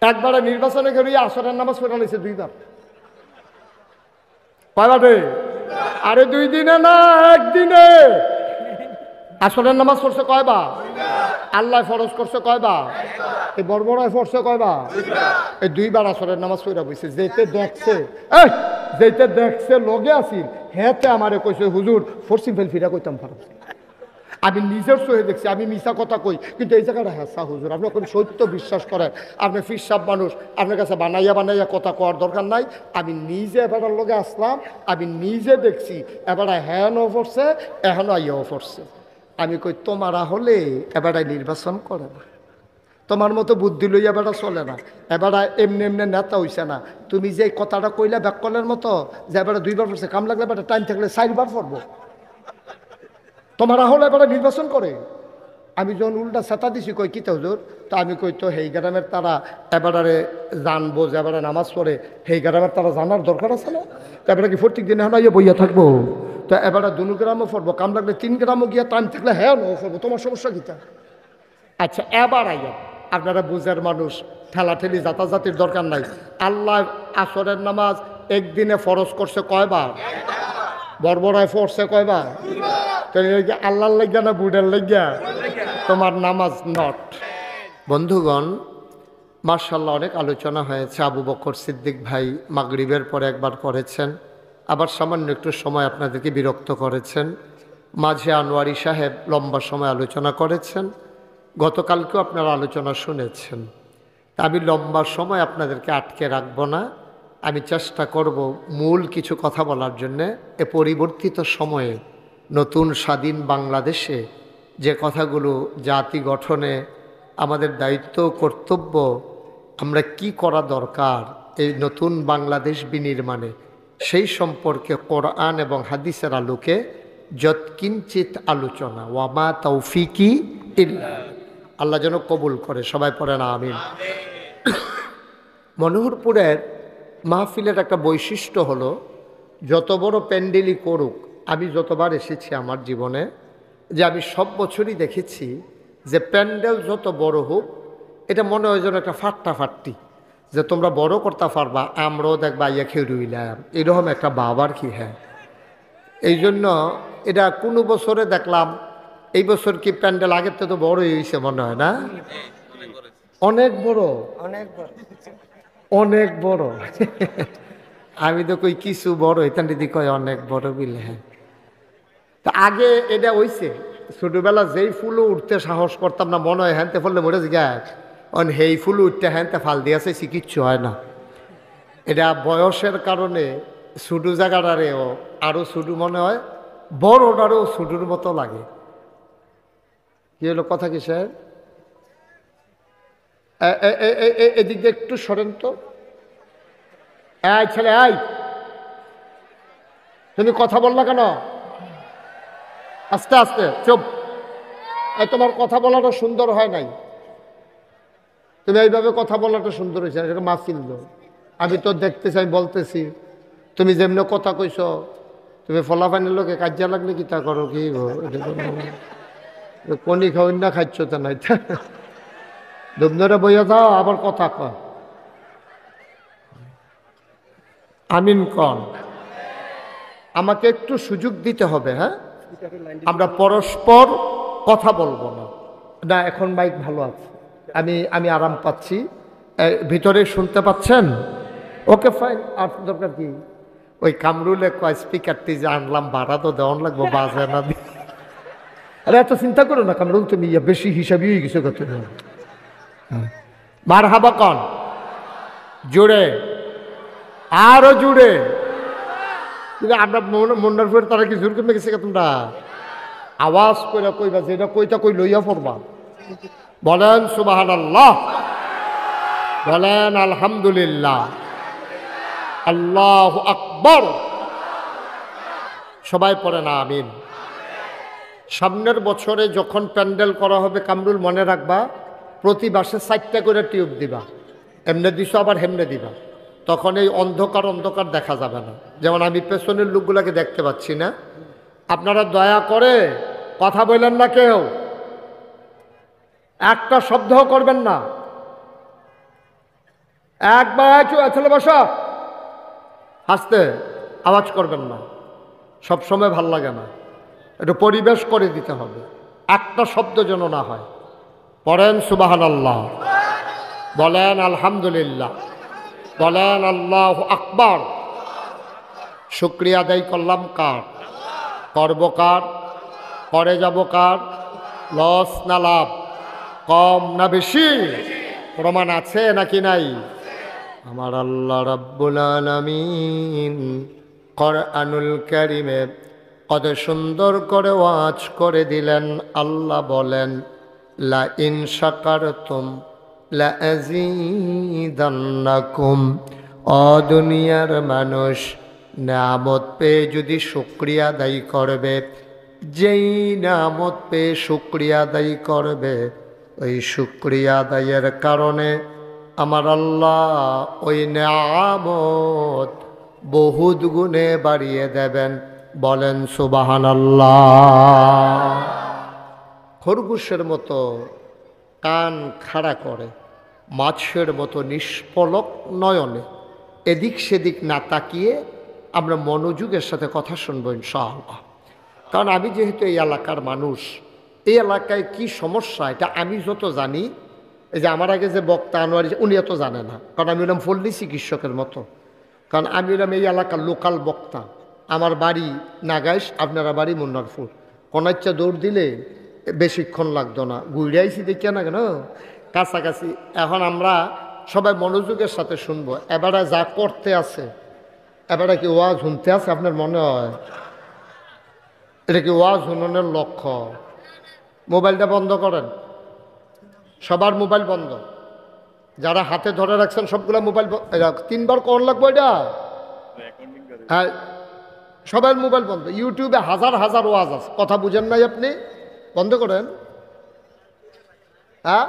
একবারে নির্বাচনে গেলে আসরের নামাজ পড়া নিয়েছে 2 বার। কয়বারে? আরে 2 দিনে না, একদিনে। আসরের নামাজ পড়ছে কয়বার? আল্লাহ ফরজ করছে কয়বার? এই বড়বড়ায় পড়ছে কয়বার? এই 2 বার আসরের নামাজ পড়া বইছে। যেতে দেখছে, যেতে দেখছে লগে আসিল, হেতে আমারে কইছে হুজুর ফরসিম ফেল ফিরা কইতাম ফারস। আমি নিজের সহে দেখছি, আমি মিশা কথা কই, কিন্তু এই জায়গাটা হ্যাঁ হুজুর আপনি কোন সত্য বিশ্বাস করেন, আপনি ফিরসাব মানুষ, আপনার কাছে বানাইয়া বানাইয়া কথা কওয়ার দরকার নাই। আমি নিজে এবার লগে আসলাম, আমি নিজে দেখছি এবার হ্যাঁ ও পড়ছে, এখনো আইয়াও পড়ছে। আমি কই তোমারা হলে এবারে নির্বাচন করে না, তোমার মতো বুদ্ধি লইয়া বেড়া চলে না, এবারে এমনি এমনি নেতা হইছে না। তুমি যে কথাটা কইলা ব্যাককলের মতো যে এবারে 2 বার পড়ছে, কাম লাগলে এবারে টাইম থাকলে 4 বার পড়বো। তোমারা হলে এবারে নির্বাচন করে। আমি যখন উল্টা ছাতা দিছি কই কিতা হুজুর, তো আমি কই তো হেই গ্রামের তারা এবারে জানবো যে এবারে নামাজ পড়ে, হেই গ্রামের তারা জানার দরকার আছে না? তো এবারে কি প্রত্যেক দিনে এখন ইয়ে বইয়া থাকবো? তো এবারে 2 গ্রামও পড়বো, কাম লাগলে 3 গ্রামও গিয়া টাইম থাকলে হ্যাঁ নো পড়বো, তোমার সমস্যা কিতা? আচ্ছা এবার আইয়া আপনারা বুঝার মানুষ, ঠেলাঠেলি জাতাজাতির দরকার নাই। আল্লাহ আসরের নামাজ একদিনে ফরজ করছে কয়বার? বড়বড়ায় পড়ছে কয়বার? আল্লাহর লাগিয়া না বুড়ের লাগিয়া? তোমার নামাজ নট। বন্ধুগণ, মাশাআল্লাহ অনেক আলোচনা হয়েছে। আবু বকর সিদ্দিক ভাই মাগরিবের পরে একবার করেছেন, আবার সামান্য একটু সময় আপনাদেরকে বিরক্ত করেছেন। মাঝে আনোয়ারি সাহেব লম্বা সময় আলোচনা করেছেন, গতকালকেও আপনারা আলোচনা শুনেছেন। তা আমি লম্বা সময় আপনাদেরকে আটকে রাখবো না, আমি চেষ্টা করব মূল কিছু কথা বলার জন্যে। এ পরিবর্তিত সময়ে নতুন স্বাধীন বাংলাদেশে যে কথাগুলো জাতি গঠনে আমাদের দায়িত্ব কর্তব্য, আমরা কি করা দরকার এই নতুন বাংলাদেশ বিনির্মাণে, সেই সম্পর্কে কোরআন এবং হাদিসের আলোকে যৎকিঞ্চিত আলোচনা। ওয়ামা তৌফিকি ইল্লা, আল্লাহ যেন কবুল করে, সবাই পড়েন আমিন। মনোহরপুরের মাহফিলের একটা বৈশিষ্ট্য হলো, যত বড় প্যান্ডেলই করুক, আমি যতবার এসেছি আমার জীবনে, যে আমি সব বছরই দেখেছি যে প্যান্ডেল যত বড় হোক, এটা মনে হয় যেন একটা ফাট্টাফাট্টি, যে তোমরা বড় করতে পারবা, আমরাও দেখবা ইয়া খেয়ে রইলাম, এরকম একটা বাবার কি। হ্যাঁ, এই জন্য এটা কোনো বছরে দেখলাম, এই বছর কি প্যান্ডেল আগের থেকে তো বড়ই হয়েছে মনে হয় না? অনেক বড়, অনেক বড়। আমি তো কই কিছু বড়, এখান দিদি কয় অনেক বড় বিলে। হ্যাঁ, তা আগে এটা হইছে, ছোটবেলা যেই ফুলও উঠতে সাহস করতাম না, মনে হয় হ্যানতে ফললে মরে জিগায় হেই ফুল উঠতে হ্যানতে ফাল দিয়েছে, কিচ্ছু হয় না। এটা বয়সের কারণে ছোটো জায়গাটারেও আরও ছোটো মনে হয়, বড়টারও ছোটোর মতো লাগে। কি হলো কথা কি স্যার? এদিক দিয়ে একটু সরেন তো। এই ছেলে, এই তুমি কথা বললা কেন? আস্তে আস্তে চুপ। তোমার কথা বলাটা সুন্দর হয় নাই, তুমি এইভাবে কথা বলাটা সুন্দর হয়েছে, এটা মাহফিল। আমি তো দেখতেছি, আমি বলতেছি, তুমি যেমনি কথা কইছ, তুমি ফলাফাইনের লোকে কাজিয়া লাগলে কি তা করো কি? কনি খাওয়াই না খাইছ তো নাই, দুবনরে বইয়া যাও আবার কথা কয়। আমিন কন। আমাকে একটু সুযোগ দিতে হবে। হ্যাঁ, আমরা পরস্পর কথা বলবো না। না, এখন মাইক ভালো আছে, আমি আরাম পাচ্ছি। ভিতরে শুনতে পাচ্ছেন? Okay fine. আর দরকার কি? ওই কামরুলে কয় স্পিকারটি যে আনলাম ভাড়া তো দেওয়ান লাগবো, বাজে না। আরে এত চিন্তা করো না কামরুল, তুমি বেশি হিসাবই হয়ে গেছো কত। মার হাবা কন জুড়ে, আরো জুড়ে। আমরা মন্নার ফের তারা কি জোর করে গেছে? তোমরা আওয়াজ করে কইবা, যেটা কইতা কই লইয়া পড়বা। বলেন সুবহানাল্লাহ, বলেন আলহামদুলিল্লাহ, আল্লাহু আকবার। সবাই পড়েন আমিন। সামনের বছরে যখন প্যান্ডেল করা হবে, কামরুল মনে রাখবা, প্রতি বাসে 4টা করে টিউব দিবা। এমনে দিছো আবার হেমনে দিবা, তখন এই অন্ধকার অন্ধকার দেখা যাবে না। যেমন আমি পেছনের লোকগুলাকে দেখতে পাচ্ছি না। আপনারা দয়া করে কথা বললেন না, কেউ একটা শব্দ করবেন না। একবার ছেলে বসা, হাসতে আওয়াজ করবেন না, সব সময় ভাল লাগে না, একটু পরিবেশ করে দিতে হবে, একটা শব্দ যেন না হয়। পড়েন সুবহানাল্লাহ, বলেন আলহামদুলিল্লাহ, বলেন আল্লাহু আকবার। শুকরিয়া আদায় করলাম কার? করব কার? করে যাব কার? লস না লাভ? কম না বেশি? প্রমাণ আছে নাকি নাই? আমার আল্লাহ রাব্বুল আলামিন কোরআনুল কারীমে কত সুন্দর করে ওয়াজ করে দিলেন। আল্লাহ বলেন, লা ইন শাকারতুম লা আযীদান্নাকুম। ও দুনিয়ার মানুষ, নিয়ামত পেয়ে যদি শুকরিয়া আদায় করবে, যেই নিয়ামত পেয়ে শুকরিয়া আদায় করবে, ওই শুকরিয়া আদায়ের কারণে আমার আল্লাহ ওই নিয়ামত বহুত গুণে বাড়িয়ে দেবেন। বলেন সুবহানাল্লাহ। খরগোশের মতো কান খাড়া করে, মাছের মতো নিষ্পলক নয়নে এদিক সেদিক না তাকিয়ে আমরা মনোযোগের সাথে কথা শুনবো ইনশাআল্লাহ। কারণ আমি যেহেতু এই এলাকার মানুষ, এই এলাকায় কি সমস্যা এটা আমি যত জানি, এই যে আমার আগে যে বক্তা আনোয়ারি, উনি এত জানে না, কারণ আমি হলাম পল্লী চিকিৎসকের মতো। কারণ আমি হলাম এই এলাকার লোকাল বক্তা। আমার বাড়ি নাগাইশ, আপনারা বাড়ি মুন্নারপুর। কোনো ইচ্ছা দৌড় দিলে বেশিক্ষণ লাগতো না, ঘুরে আইসি দেখিয়া না কেন কাছাকাছি। এখন আমরা সবাই মনোযোগের সাথে শুনবো। এবারে যা করতে আছে, এবারে কি ওয়াজ শুনতে আছে আপনার মনে হয়? এটা কি ওয়াজ শুনানোর লক্ষ্য? মোবাইলটা বন্ধ করেন, সবার মোবাইল বন্ধ। যারা হাতে ধরে রাখছেন সবগুলা মোবাইল, তিনবার কর লাগবো এটা। হ্যাঁ, সবার মোবাইল বন্ধ। ইউটিউবে হাজার হাজার ওয়াজ আছে, কথা বুঝেন নাই আপনি? বন্ধ করেন। হ্যাঁ,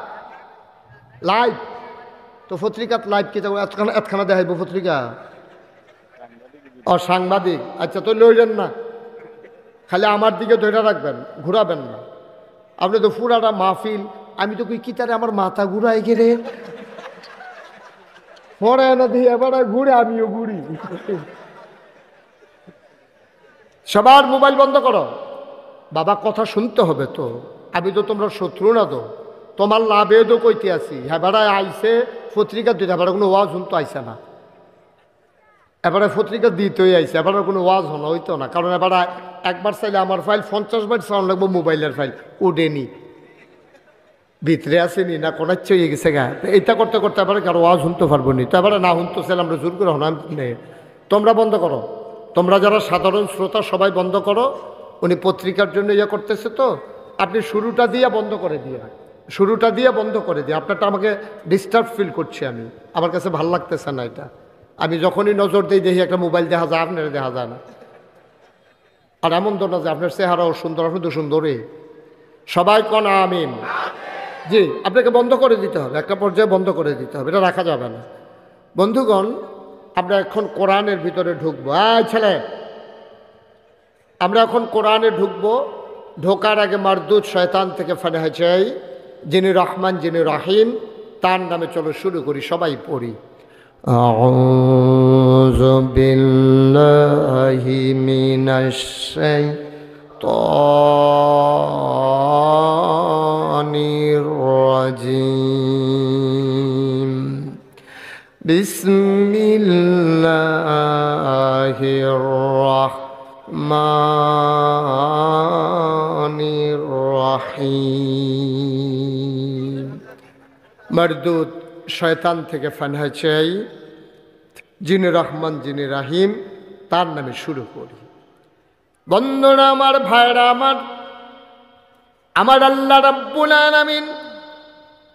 লাইভ তো পত্রিকাত লাইভ কি এতখানা দেখাইব পত্রিকা? ও সাংবাদিক, আচ্ছা তো লইলেন না, খালি আমার দিকে ধরে রাখবেন, ঘুরাবেন না। আপনি তো পুরাটা মাহফিল, আমি তো কই কি তারে আমার মাথা ঘুরাই গেলে পরে না দিই, এবার ঘুরে আমিও ঘুরি। সবার মোবাইল বন্ধ করো। বাবা কথা শুনতে হবে তো, আমি তো তোমরা শত্রু না তো, তোমার লাভে তো কইতে আছি। হ্যাঁ বেড়ায় আইসে পত্রিকা দিতে, এবার কোনো ওয়াজ শুনতে আইসে না, এবারে পত্রিকা দিতেই আইসে, এবারে কোনো ওয়াজ হলো হইতো না। কারণ এবারে একবার চাইলে আমার ফাইল 50 বার সাউন্ড লাগবো, মোবাইলের ফাইল উঠেনি, ভিতরে আসেনি না, কোনো ইচ্ছে হয়ে গেছে গা। এইটা করতে করতে এবারে কারো ওয়াজ শুনতে পারবো নি, তো এবারে না শুনতে চাইলে আমরা জোর করে হলাম। তোমরা বন্ধ করো, তোমরা যারা সাধারণ শ্রোতা সবাই বন্ধ করো। উনি পত্রিকার জন্য ইয়ে করতেছে তো, আপনি শুরুটা দিয়ে বন্ধ করে দিয়ে, শুরুটা দিয়ে বন্ধ করে দিয়ে। আপনারটা আমাকে ডিস্টার্ব ফিল করছি আমি, আমার কাছে ভাল লাগতেছে না এটা। আমি যখনই নজর দিই দেখি একটা মোবাইল দেখা যায়, আপনারা দেখা যায় না। আর এমন তো না যে আপনার চেহারাও সুন্দর, আপনি তো সুন্দরই। সবাই কোন আমিন। জি, আপনাকে বন্ধ করে দিতে হবে, একটা পর্যায়ে বন্ধ করে দিতে হবে, এটা রাখা যাবে না। বন্ধুগণ, আমরা এখন কোরআনের ভিতরে ঢুকবো। ছেলে, আমরা এখন কোরআনে ঢুকবো। ঢোকার আগে মারদুদ শয়তান থেকে ফানাহ চাই, যিনি রহমান যিনি রহিম, তার নামে চলো শুরু করি, সবাই পড়ি। আউযু বিল্লাহি মিনাশ শাইতানির রাজিম। বিসমিল্লাহির রাহমানির রাহিম। মারদুদ শয়তান থেকে ফানাহ চাই, যিনি রহমান যিনি রাহিম, তার নামে শুরু করি। বন্ধুরা আমার, ভাইরা আমার, আমার আল্লাহ রাব্বুল আলামিন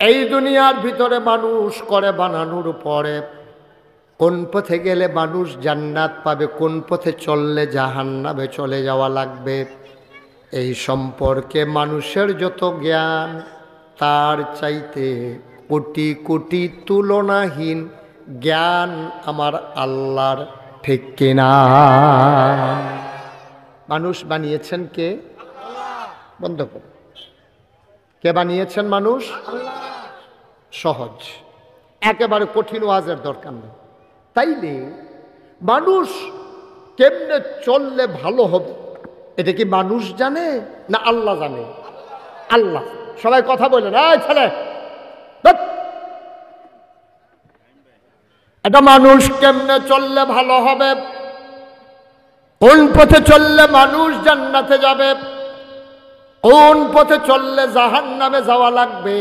এই দুনিয়ার ভিতরে মানুষ করে বানানোর পরে কোন পথে গেলে মানুষ জান্নাত পাবে, কোন পথে চললে জাহান্নামে চলে যাওয়া লাগবে, এই সম্পর্কে মানুষের যত জ্ঞান, তার চাইতে কোটি কোটি তুলনাহীন জ্ঞান আমার আল্লাহর, ঠিক কিনা? মানুষ বানিয়েছেন কে? বন্ধ করো। কে বানিয়েছেন মানুষ? সহজ, একেবারে কঠিন ওয়াজের দরকার নেই। তাইলে মানুষ কেমনে চললে ভালো হবে এটা কি মানুষ জানে না আল্লাহ জানে? আল্লাহ। সবাই কথা বলে না ছেলে, এটা মানুষ কেমনে চললে ভালো হবে, কোন পথে চললে মানুষ জান্নাতে যাবে, কোন পথে চললে জাহান্নামে যাওয়া লাগবে,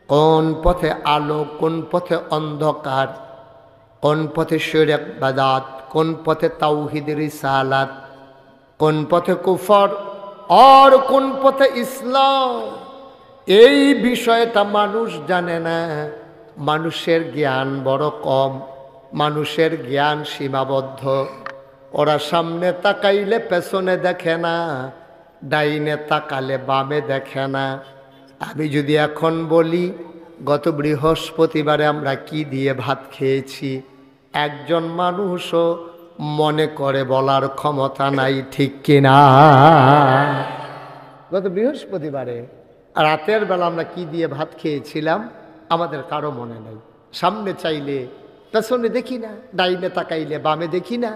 কোন পথে আলো, কোন পথে অন্ধকার, কোন পথে শিরক বিদআত, কোন পথে তাওহীদ রিসালাত, কোন পথে কুফর আর কোন পথে ইসলাম, এই বিষয়টা মানুষ জানে না। মানুষের জ্ঞান বড় কম, মানুষের জ্ঞান সীমাবদ্ধ। ওরা সামনে তাকাইলে পেছনে দেখে না, ডাইনে তাকালে বামে দেখে না। আমি যদি এখন বলি গত বৃহস্পতিবারে আমরা কি দিয়ে ভাত খেয়েছি, একজন মানুষও মনে করে বলার ক্ষমতা নাই, ঠিক কিনা? গত বৃহস্পতিবারে রাতের বেলা আমরা কি দিয়ে ভাত খেয়েছিলাম আমাদের কারো মনে নেই। সামনে চাইলে পেছনে দেখি না, ডাইনে তাকাইলে বামে দেখি না।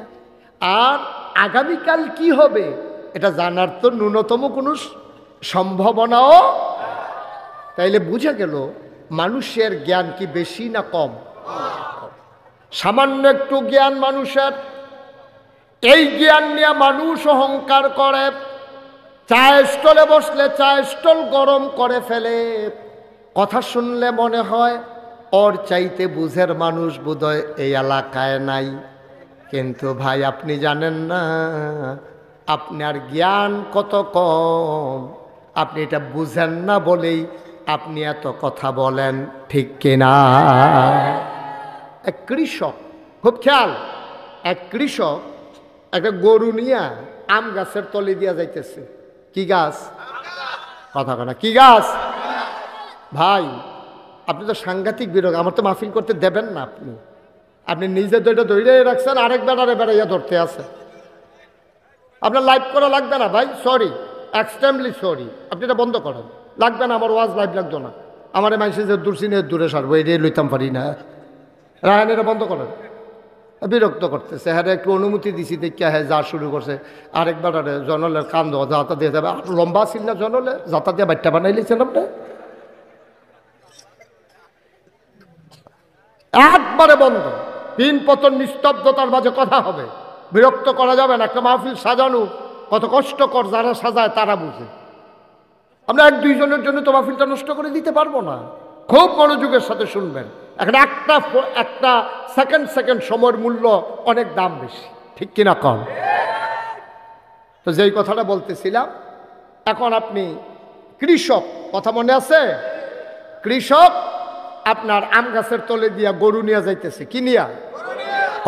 আর আগামীকাল কি হবে এটা জানার তো ন্যূনতম কোনো সম্ভাবনাও। তাইলে বুঝা গেল মানুষের জ্ঞান কি বেশি না কম? সামান্য একটু জ্ঞান মানুষের, এই জ্ঞান নিয়ে মানুষ অহংকার করে। চায়ের স্টলে বসলে চায়ের স্টল গরম করে ফেলে। কথা শুনলে মনে হয় ওর চাইতে বুঝের মানুষ বোধহয় এই এলাকায় নাই। কিন্তু ভাই আপনি জানেন না আপনার জ্ঞান কত কম, আপনি এটা বুঝেন না বলেই আপনি এত কথা বলেন, ঠিক কিনা? এক কৃষক, খুব খেয়াল, এক কৃষক একটা গরু নিয়ে আম গাছের তলে দিয়া যাইতেছে। কি গাছ? কথা কনা, কি গাছ? ভাই আপনি তো সাংঘাতিক বিরোধ, আমার তো মাহফিল করতে দেবেন না। আপনি নিজে দুইটা ধরে রাখছেন, আরেক বেড়ারে বেড়াইয়া ধরতে আছে। আপনার লাইভ করা লাগবে না ভাই, সরি, এক্সট্রিমলি সরি, আপনি এটা বন্ধ করেন। লাগবে না, আমার ওয়াজ লাইভ লাগতো না। আমার মানুষের যে দূরসিনে দূরে সারবো এটাই লইতাম পারি না। রায়ন এটা বন্ধ করেন, বিরক্ত করতেছে। হ্যাঁ একটু অনুমতি দিছি দেখে হ্যাঁ যা শুরু করছে। আরেকবার জনলের কান্দ যাতা দিয়ে যাবে, লম্বা ছিল না জনলে, যাতা দিয়ে বাচ্চা বানাই লিখছেন আপনি। একবারে বন্ধ, তিন পতন নিস্তব্ধতার মাঝে কথা হবে, বিরক্ত করা যাবে না। একটা মাহফিল সাজানো কত কষ্টকর, যারা সাজায় তারা বুঝে। আমরা এক দুইজনের জন্য তো মাহফিলটা নষ্ট করে দিতে পারবো না। খুব মনোযোগের সাথে শুনবেন। এখন একটা সেকেন্ড সময়ের মূল্য অনেক দাম বেশি, ঠিক কিনা কম? তো যেই কথাটা বলতেছিলাম, এখন আপনি কৃষক, কথা মনে আছে? কৃষক আপনার আম গাছের তলে দিয়া গরু নিয়ে যাইতেছে। কি নিয়া?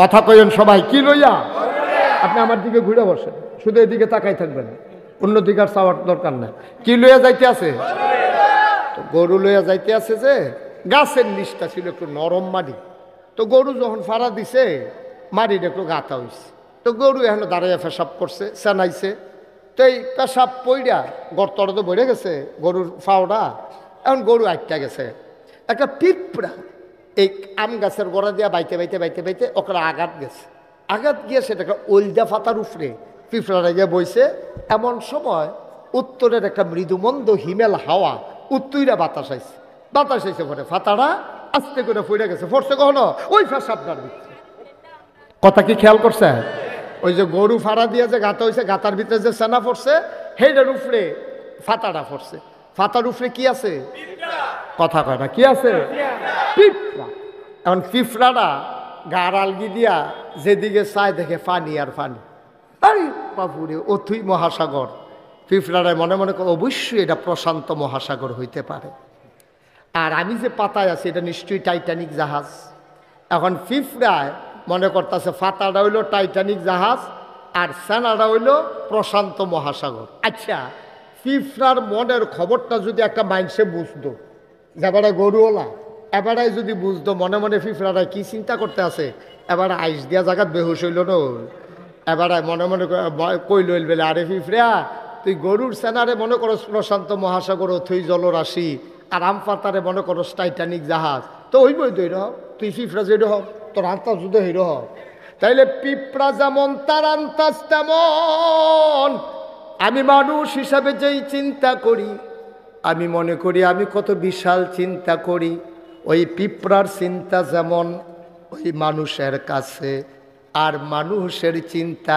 কথা কইন সবাই, কি লইয়া? আপনি আমার দিকে ঘুরে বসেন, শুধু এদিকে তাকাই থাকবেন, অন্যদিকে আর চাওয়ার দরকার নাই। কি লইয়া যাইতে আছে? তো গরু লইয়া যাইতে আছে যে গাছের নিচটা ছিল একটু নরম মাটি। তো গরু যখন ফাড়া দিছে মাটিটা একটু গাঁথা হয়েছে। তো গরু এখন দাঁড়াইয়া পেশাব করছে, চেনাইছে। তো এই পেশাব পইড়া গর্তটা তো বেড়ে গেছে গরুর ফাওড়া। এখন গরু আটটা গেছে। একটা পিঁপড়া এই আম গাছের গোড়া দিয়া বাইতে বাইতে বাইতে বাইতে ওখানে আঘাত গেছে। আঘাত গিয়ে সেটা একটা ওলদা ফাতার উপরে পিঁপড়াটা গিয়ে বইছে। এমন সময় উত্তরের একটা মৃদুমন্দ হিমেল হাওয়া উত্তইরা বাতাস আইছে। বাতাস আইছে পরে ফাতাটা আস্তে করে ফুড়ে গেছে। ফরছে কখনো ওই ফাঁস আপনার কথা কি খেয়াল করছে? ওই যে গরু ফাড়া দিয়ে যে গাঁথা হয়েছে, গাঁথার ভিতরে যে সেনা পড়ছে সেইটার উপরে ফাতাটা পড়ছে। ফাতার উপরে কি আছে? কথা কয় না, কি আছে? পিঁপড়া। এখন পিঁপড়াটা গার আলগি দিয়া যেদিকে চায় দেখে পানি আর পানি। আরে বাপুরে, অথই মহাসাগর। পিঁপড়াটায় মনে মনে করে অবশ্যই এটা প্রশান্ত মহাসাগর হইতে পারে। আর আমি যে পাতায় আছি এটা নিশ্চয়ই টাইটানিক জাহাজ। এখন পিঁপড়ায় মনে করতেছে ফাতাটা হইল টাইটানিক জাহাজ আর সেনাটা হইল প্রশান্ত মহাসাগর। আচ্ছা, পিঁপড়ার মনের খবরটা যদি একটা মানুষে বুঝতো, এবারে গরুওলা এবারে যদি বুঝতো মনে মনে পিঁপড়াটা কি চিন্তা করতে আছে, এবারে আইস দিয়া জায়গাত বেহুশ হইল না, এবারে মনে মনে কইল বেলে, আরে পিঁপড়া তুই গরুর সেনারে মনে করস প্রশান্ত মহাসাগর অথই জলরাশি, আর আম পাতারে মনে করস টাইটানিক জাহাজ, তো ওইবই তো এরকম, তুই পিঁপড়া যেরকম তোর আন্তাজ যদি এরকম, তাইলে পিঁপড়া যেমন তার আন্তাজ তেমন আমি মানুষ হিসাবে যেই চিন্তা করি, আমি মনে করি আমি কত বিশাল চিন্তা করি, ওই পিঁপড়ার চিন্তা যেমন ওই মানুষের কাছে, আর মানুষের চিন্তা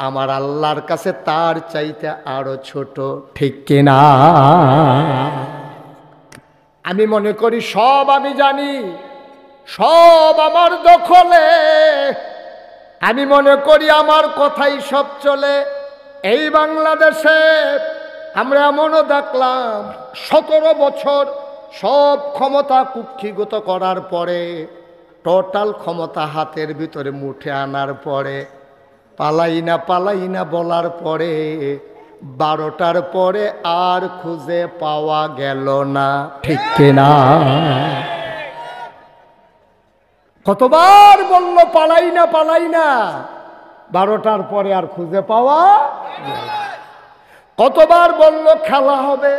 আমার আল্লাহর কাছে তার চাইতে আরো ছোট, ঠিক কিনা? আমি মনে করি সব আমি জানি, সব আমার দখলে, আমি মনে করি আমার কথাই সব চলে। এই বাংলাদেশে আমরা এমনও দেখলাম 17 বছর সব ক্ষমতা কুক্ষিগত করার পরে, টোটাল ক্ষমতা হাতের ভিতরে মুঠে আনার পরে, পালাই না বলার পরে 12টার পরে আর খুঁজে পাওয়া গেল না, ঠিক কিনা? কতবার বলল পালাই না, 12টার পরে আর খুঁজে পাওয়া গেল না। কতবার বলল খেলা হবে,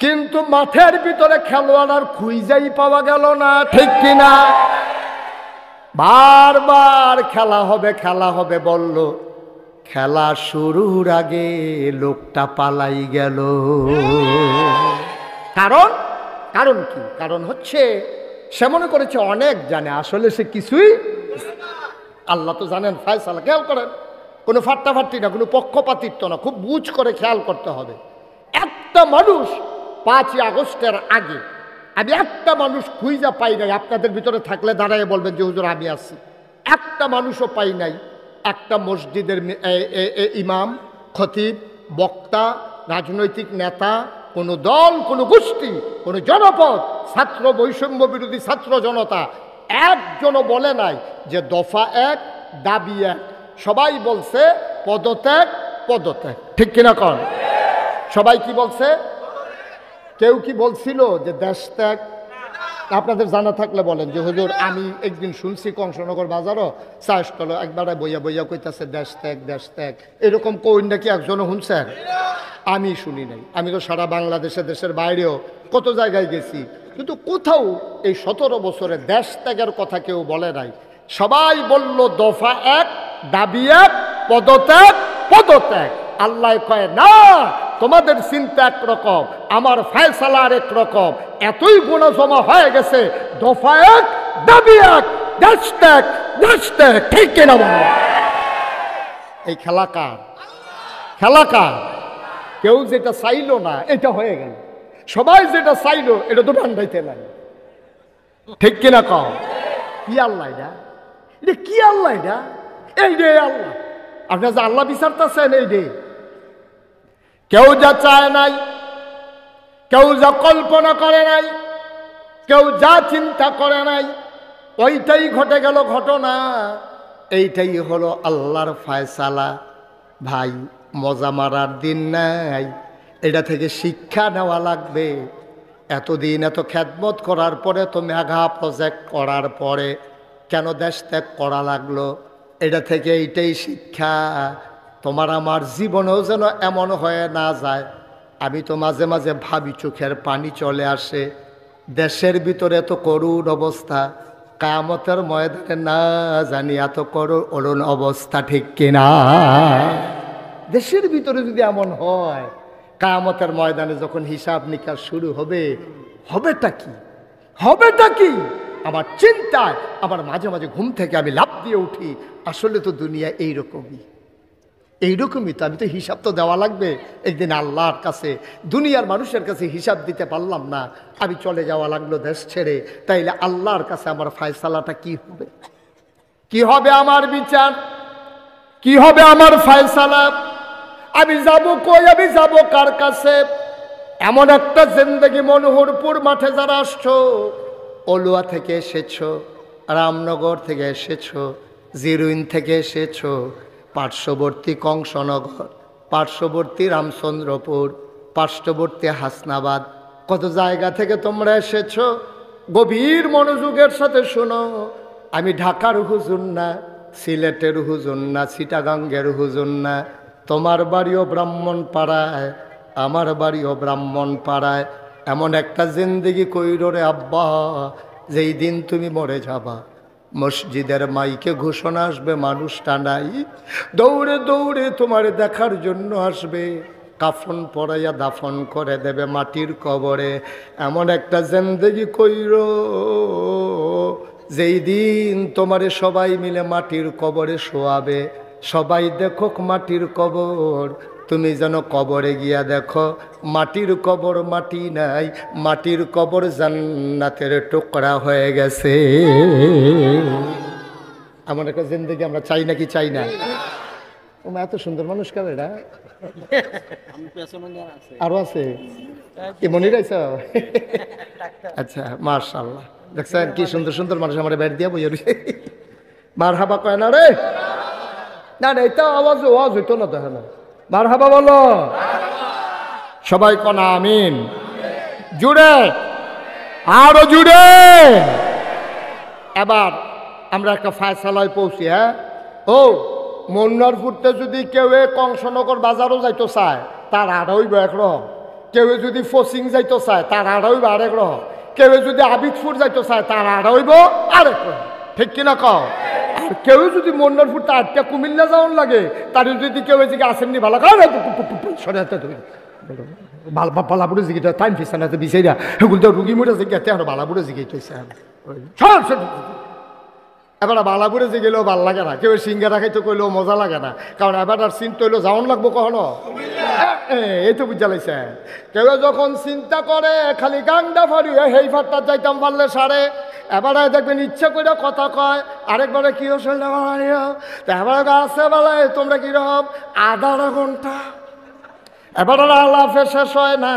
কিন্তু মাঠের ভিতরে খেলোয়াড় আর খুঁজেই পাওয়া গেল না, ঠিক কিনা? বারবার খেলা হবে বলল, খেলা শুরুর আগে লোকটা পালাই গেল। কারণ কি? কারণ হচ্ছে সে মনে করেছে অনেক জানে, আসলে সে কিছুই। আল্লাহ তো জানেন ফায়সালা, খেয়াল করেন, কোনো ফাট্টাফাট্টি না, কোনো পক্ষপাতিত্ব না, খুব বুঝ করে খেয়াল করতে হবে। একটা মানুষ 5ই আগস্টের আগে আমি একটা মানুষ খুঁজা পাই নাই, আপনাদের ভিতরে থাকলে দাঁড়ায় বলবেন যে হুজুর আমি আছি, একটা মানুষও পাই নাই। একটা মসজিদের ইমাম, খতিব, বক্তা, রাজনৈতিক নেতা, কোনো দল, কোনো গোষ্ঠী, কোনো জনপদ, ছাত্র বৈষম্য বিরোধী ছাত্র জনতা একজনও বলে নাই যে দফা 1 দাবি 1। সবাই বলছে পদত্যাগ, ঠিক কিনা কন? সবাই কি বলছে? কেউ কি বলছিল যে দেশ ত্যাগ? আপনাদের জানা থাকলে বলেন যে হুজুর আমি একদিন শুনছি কংসনগর বাজারও চাষতল একবারে বইয়া কইতাছে দেশ ত্যাগ, এরকম কই নাকি একজনও শুনছেন? আমি শুনি নাই। আমি তো সারা বাংলাদেশে, দেশের বাইরেও কত জায়গায় গেছি, কিন্তু কোথাও এই 17 বছরে দেশ ত্যাগের কথা কেউ বলে নাই। সবাই বলল দফা 1 দাবি 1 পদত্যাগ। আল্লাহ কয় না, তোমাদের চিন্তা একরকম, আমার ফায়সালা আরেক রকম। এতই গুনাহ জমা হয়ে গেছে, দফা 1 দাবি 1 দেশ ত্যাগ, ঠিক কিনা বলো? এই খেলা কার? কেউ যেটা চাইলো না এটা হয়ে গেল, সবাই যেটা চাইলো এটা তো ভান্ডাইতে নাই, ঠিক কিনা কম? কি আল্লাহ এটা কি আল্লাহ এটা? এই রে আল্লাহ, আপনার যে আল্লাহ বিচারতেছেন এই রে। কেউ যা চায় নাই, কেউ যা কল্পনা করে নাই, কেউ যা চিন্তা করে নাই, ওইটাই ঘটে গেল ঘটনা। এইটাই হলো আল্লাহর ফায়সালা। ভাই মজা মারার দিন নাই, এটা থেকে শিক্ষা নেওয়া লাগবে। এতদিন এত খেদমত করার পরে, তো মেঘা প্রজেক্ট করার পরে কেন দেশ ত্যাগ করা লাগলো? এটা থেকে এইটাই শিক্ষা, তোমার আমার জীবনেও যেন এমন হয়ে না যায়। আমি তো মাঝে মাঝে ভাবি, চোখের পানি চলে আসে। দেশের ভিতরে এত করুণ অবস্থা, কিয়ামতের ময়দানে না জানি এত করুণ অবস্থা, ঠিক কিনা? দেশের ভিতরে যদি এমন হয়, কিয়ামতের ময়দানে যখন হিসাব নিকাশ শুরু হবে, হবেটা কি? আমার চিন্তায় আবার মাঝে মাঝে ঘুম থেকে আমি লাফ দিয়ে উঠি, আসলে তো দুনিয়া এইরকমই তো। আমি তো হিসাব তো দেওয়া লাগবে একদিন আল্লাহর কাছে। দুনিয়ার মানুষের কাছে হিসাব দিতে পারলাম না, আমি চলে যাওয়া লাগলো দেশ ছেড়ে। তাইলে আল্লাহর কাছে আমার ফায়সালাটা কি হবে? কি হবে আমার বিচার? কি হবে আমার ফায়সালা? আমি যাব কই? আমি যাব কার কাছে? এমন একটা জিন্দেগি, মনোহরপুর মাঠে যারা আসছো, অলুয়া থেকে এসেছো, রামনগর থেকে এসেছো, জিরুইন থেকে এসেছো, পার্শ্ববর্তী কংসনগর, পার্শ্ববর্তী রামচন্দ্রপুর, পার্শ্ববর্তী হাসনাবাদ, কত জায়গা থেকে তোমরা এসেছো। গভীর মনোযোগের সাথে শোনো, আমি ঢাকার হুজুর না, সিলেটের হুজুর না, চিটাগাঙ্গের হুজুর না। তোমার বাড়িও ব্রাহ্মণপাড়ায়, আমার বাড়িও ব্রাহ্মণপাড়ায়। এমন একটা জিন্দেগি কইরো রে আব্বা, যেই দিন তুমি মরে যাবা মসজিদের মাইকে ঘোষণা আসবে, মানুষটা নাই, দৌড়ে দৌড়ে তোমার দেখার জন্য আসবে, কাফন পরাইয়া দাফন করে দেবে মাটির কবরে। এমন একটা জিন্দেগি কইরো যেই দিন তোমারে সবাই মিলে মাটির কবরে শোয়াবে, সবাই দেখুক মাটির কবর, তুমি যেন কবরে গিয়া দেখো মাটির কবর মাটি নাই, মাটির কবর জান্নাতের টুকরা হয়ে গেছে। এমন একটা জিন্দেগি আমরা চাই নাকি চাই না? এত সুন্দর মানুষ কার এরা? আরো আছে কি মনে রাইছ? আচ্ছা মাশাআল্লাহ, দেখছেন কি সুন্দর সুন্দর মানুষ আমার বেড দিয়া বইয়া রয়েছে। মারহাবা কয় না রে? না না, এটা আওয়াজ ওয়াজ হইতো না, দেখে না। মারহাবা বলো সবাই, কোন আমিন জুড়ে, আরো জুড়ে। এবার আমরা একটা ফায়সালায় পৌঁছি। হ্যাঁ, ও মন্নারপুরতে যদি কেউ কংসনগর বাজারও যাইতো চায় তার আড়া হইব একরকম, কেউ যদি ফসিং যাইতো চায় তার আড়া হইব আরেক রকম, কেউ যদি আবিদপুর যাইতো চায় তার আড়া হইব আরেক রকম, ঠিক কিনা কও? আর কেউ যদি মন্নারপুরটা আটটা কুমিল্লা যাওয়ার লাগে, তার যদি কেউ এদিকে আসেননি ভালো সরে বালাপুরে জিগিটা টাইম ফিস না বিচাইরা সেগুলো তো রুগী মুড়ে জিজ্ঞাতে আর বালাপুরে জিগাইতেছে। এবার বালাপুরে যে গেলেও ভাল লাগে না, কেউ সিঙ্গারা খাইতে কইলেও মজা লাগে না, কারণ এবার আর চিন্তা হইলেও যাওয়ান লাগবো কখনো, এই তো বুঝা লাইছে। কেউ যখন চিন্তা করে খালি গাংডা ফাড়িয়ে সেই ফাটটা যাইতাম পারলে সারে, এবারে দেখবেন ইচ্ছা করে কথা কয়, আরেকবারে কি হল এবার আছে বেলায় তোমরা কিরকম আধা ঘন্টা, এবার আলাপে শেষ হয় না,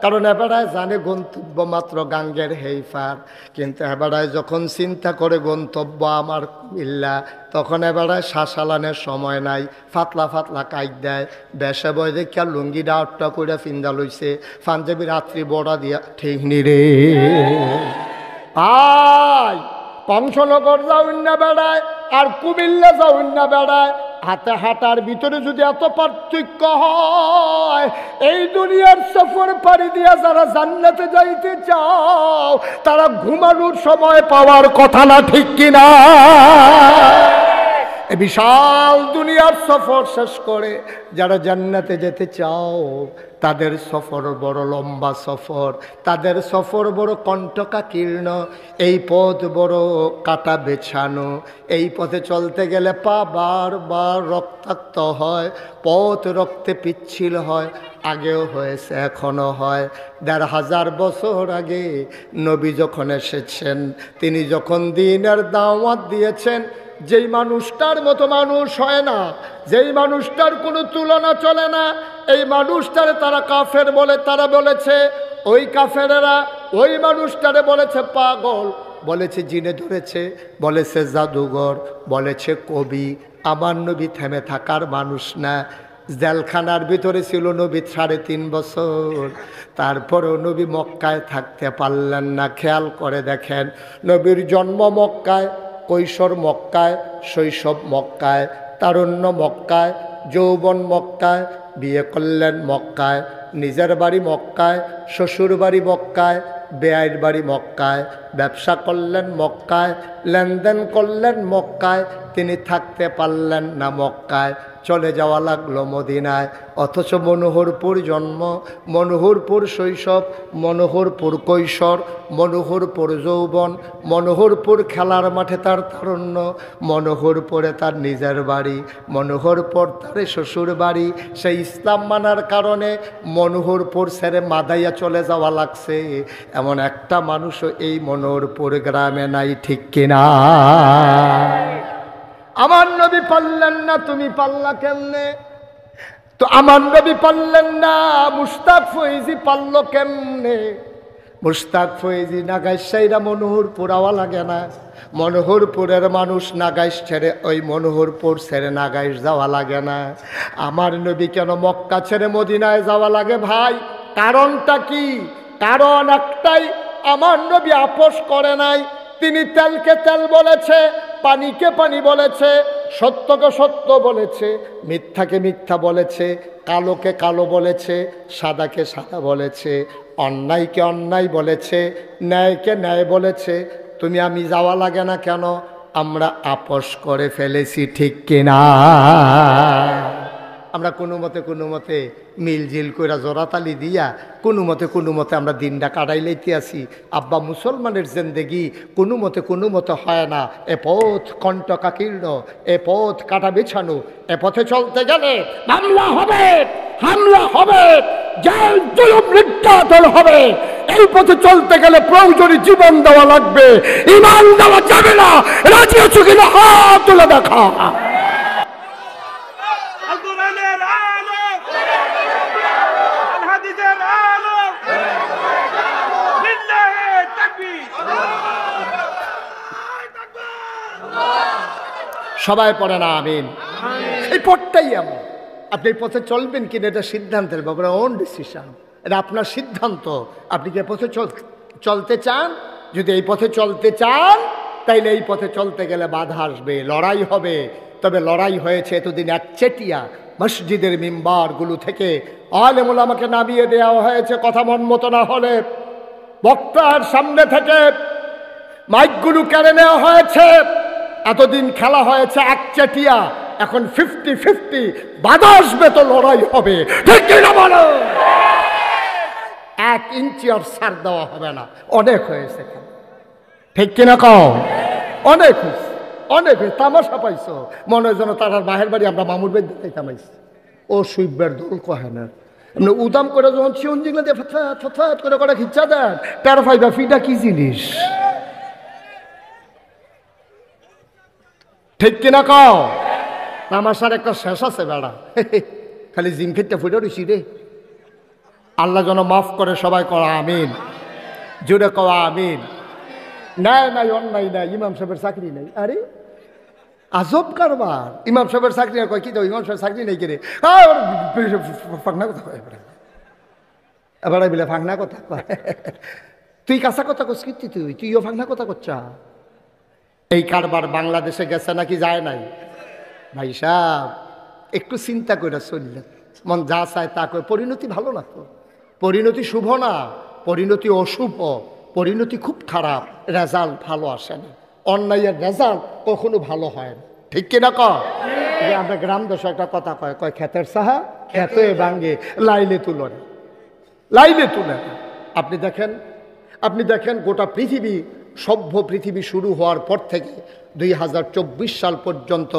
কারণ এবারায় জানে গন্তব্য মাত্র গাঙ্গের হেইফার, কিন্তু এবারায় যখন চিন্তা করে গন্তব্য আমার কুমিল্লা, তখন এবারায় শাসালানের সময় নাই, ফাতলা ফাতলা কাইক দেয়, বেসে বয় দেখিয়া লুঙ্গি ডাউটটা করে ফিন্দা লইছে, পাঞ্জাবি রাত্রি বড়া দিয়া ঠিক নি রে আয়, কংসনগর যাউন না বেড়ায় আর কুমিল্লা যাউন না বেড়ায়, হাতে হাঁটার ভিতরে যদি এত পার্থক্য হয়, এই দুনিয়ার সফর পাড়ি দিয়া যারা জান্নাতে যাইতে চাও তারা ঘুমানোর সময় পাওয়ার কথা না, ঠিক কিনা? এই বিশাল দুনিয়ার সফর শেষ করে যারা জান্নাতে যেতে চাও তাদের সফর বড় লম্বা সফর, তাদের সফর বড় কণ্টকাকীর্ণ, এই পথ বড় কাটা বেছানো, এই পথে চলতে গেলে পা বারবার রক্তাক্ত হয়, পথ রক্তে পিচ্ছিল হয়, আগেও হয়েছে এখনো হয়। ১৫০০ বছর আগে নবী যখন এসেছেন, তিনি যখন দ্বীনের দাওয়াত দিয়েছেন, যেই মানুষটার মতো মানুষ হয় না, যেই মানুষটার কোনো তুলনা চলে না, এই মানুষটারে তারা কাফের বলে, তারা বলেছে ওই কাফেরেরা ওই মানুষটারে বলেছে পাগল, বলেছে জিনে ধরেছে, বলেছে জাদুঘর, বলেছে কবি। আমার নবী থেমে থাকার মানুষ না, জেলখানার ভিতরে ছিল নবী ৩.৫ বছর, তারপরেও নবী মক্কায় থাকতে পারলেন না। খেয়াল করে দেখেন, নবীর জন্ম মক্কায়, কৈশোর মক্কায়, শৈশব মক্কায়, তারুণ্য মক্কায়, যৌবন মক্কায়, বিয়ে করলেন মক্কায়, নিজের বাড়ি মক্কায়, শ্বশুর বাড়ি মক্কায়, বেআইর বাড়ি মক্কায়, ব্যবসা করলেন মক্কায়, লেনদেন করলেন মক্কায়, তিনি থাকতে পারলেন না মক্কায়, চলে যাওয়া লাগলো মদিনায়। অথচ মনোহরপুর জন্ম, মনোহরপুর শৈশব, মনোহরপুর কৈশোর, মনোহরপুর যৌবন, মনোহরপুর খেলার মাঠে তার তারুণ্য, মনোহরপুরে তার নিজের বাড়ি, মনোহরপুর তার শ্বশুর বাড়ি। সেই ইসলাম মানার কারণে মনোহরপুর ছেড়ে মাদাইয়া চলে যাওয়া লাগছে, এমন একটা মানুষও এই মনোহরপুর গ্রামে নাই, ঠিক কিনা? আমার নবী পারলেন না, তুমি পারলা কেমনে? তো আমার নবী পারলেন না, মুশতাক ফৈজি পারল কেমনে? মুশতাক ফৈজি নাগাইশ সাইরা মনোহরপুর আওয়া লাগে না, মনোহরপুরের মানুষ নাগাইশ ছেড়ে ওই মনোহরপুর ছেড়ে নাগাইশ যাওয়া লাগে না। আমার নবী কেন মক্কা ছেড়ে মদিনায় যাওয়া লাগে ভাই? কারণটা কি? কারণ একটাই, আমার নবী আপোষ করে নাই। তিনি তেলকে তেল বলেছে, পানিকে পানি বলেছে, সত্যকে সত্য বলেছে, মিথ্যাকে মিথ্যা বলেছে, কালোকে কালো বলেছে, সাদাকে সাদা বলেছে, অন্যায়কে অন্যায় বলেছে, ন্যায়কে ন্যায় বলেছে, তুমি আমি যাওয়া লাগে না কেন? আমরা আপোষ করে ফেলেছি, ঠিক কিনা? আমরা কোনো মতে মিলজিল কইরা জোড়াতালি দিয়া কোনো মতে আমরা দিনটা কাটাই লইতে আসি। আব্বা মুসলমানের জিন্দেগি কোনো মতে হয় না। এ পথ কণ্টকাকীর্ণ, এ পথ কাটা বিছানো। এ পথে চলতে গেলে হামলা হবে, জেল জুলুম নির্যাতন হবে। এই পথে চলতে গেলে প্রয়োজনীয় জীবন দেওয়া লাগবে, ঈমান দেওয়া যাবে না। রাজি আছো কিনা হাত তুলে দেখা। সবাই পড়ে না আমিন। এই পথটাই এমন, আপনি এই পথে চলবেন কিনা এটা সিদ্ধান্তের ব্যাপারে, ওন ডিসিশন, এটা আপনার সিদ্ধান্ত। আপনি কি পথে চলতে চান? যদি এই পথে চলতে চান তাইলে এই পথে চলতে গেলে বাধা আসবে, লড়াই হবে। তবে লড়াই হয়েছে এতদিন একচেটিয়া মসজিদের মিম্বারগুলো থেকে আলেম ওলামাকে নামিয়ে দেওয়া হয়েছে। কথা মন মতো না হলে বক্তার সামনে থেকে মাইকগুলো কেড়ে নেওয়া হয়েছে। এতদিন খেলা হয়েছে একচেটিয়া, এখন 50-50, বাধা আসবে তো লড়াই হবে, ঠিক কিনা বলো? 1 ইঞ্চি আর ছাড় দেওয়া হবে না। অনেক হয়েছে, ঠিক কিনা কও? অনেক হয়েছে, অনেক হয়েছে। তামাশা পাইছো মনে হয় যেন তার বাহের বাড়ি আমরা মামুর বাড়ি দেখে তামাইছি। ও সুইবের দোল কহে না, আপনি উদাম করে যখন চিউন জিগলে দিয়ে ফতফাত করে খিচ্চা দেন, তেরো ফাইবা ফিটা কি জিনিস, ঠিক কিনা কও? তামাশার একটা শেষ আছে বেড়া, খালি জিম খেতে ফুটে রইছি রে। আল্লাহ যেন মাফ করে, সবাই করা আমিন, জুড়ে কওয়া আমিন। নাই অন্যায় নাই, ইমাম সাহেবের চাকরি নাই। আরে আজব কারবার, ইমাম সাহেবের চাকরি কয় কি? ইমাম সাহেবের চাকরি নেই কিরে? ফাঁকনা কথা কয় এবার বলে ফাঁকনা কথা কয়। তুই কাঁচা কথা করছিস, তুইও ফাঁকনা কথা করছা। এই কারবার বাংলাদেশে গেছে নাকি যায় নাই? ভাই সাহেব একটু চিন্তা করে চললেন, মন যা চায় তা করে। পরিণতি ভালো না তো, পরিণতি শুভ না, পরিণতি অশুভ, পরিণতি খুব খারাপ, রেজাল্ট ভালো আসে না। অন্যায়ের রেজাল্ট কখনো ভালো হয় না, ঠিক কিনা কয়? আমরা গ্রাম দেশে একটা কথা কয় ক্ষেতের সাহা ক্ষেতে ভাঙ্গে, লাইলে তুলে না। আপনি দেখেন গোটা পৃথিবী, সভ্য পৃথিবী শুরু হওয়ার পর থেকে 2024 সাল পর্যন্ত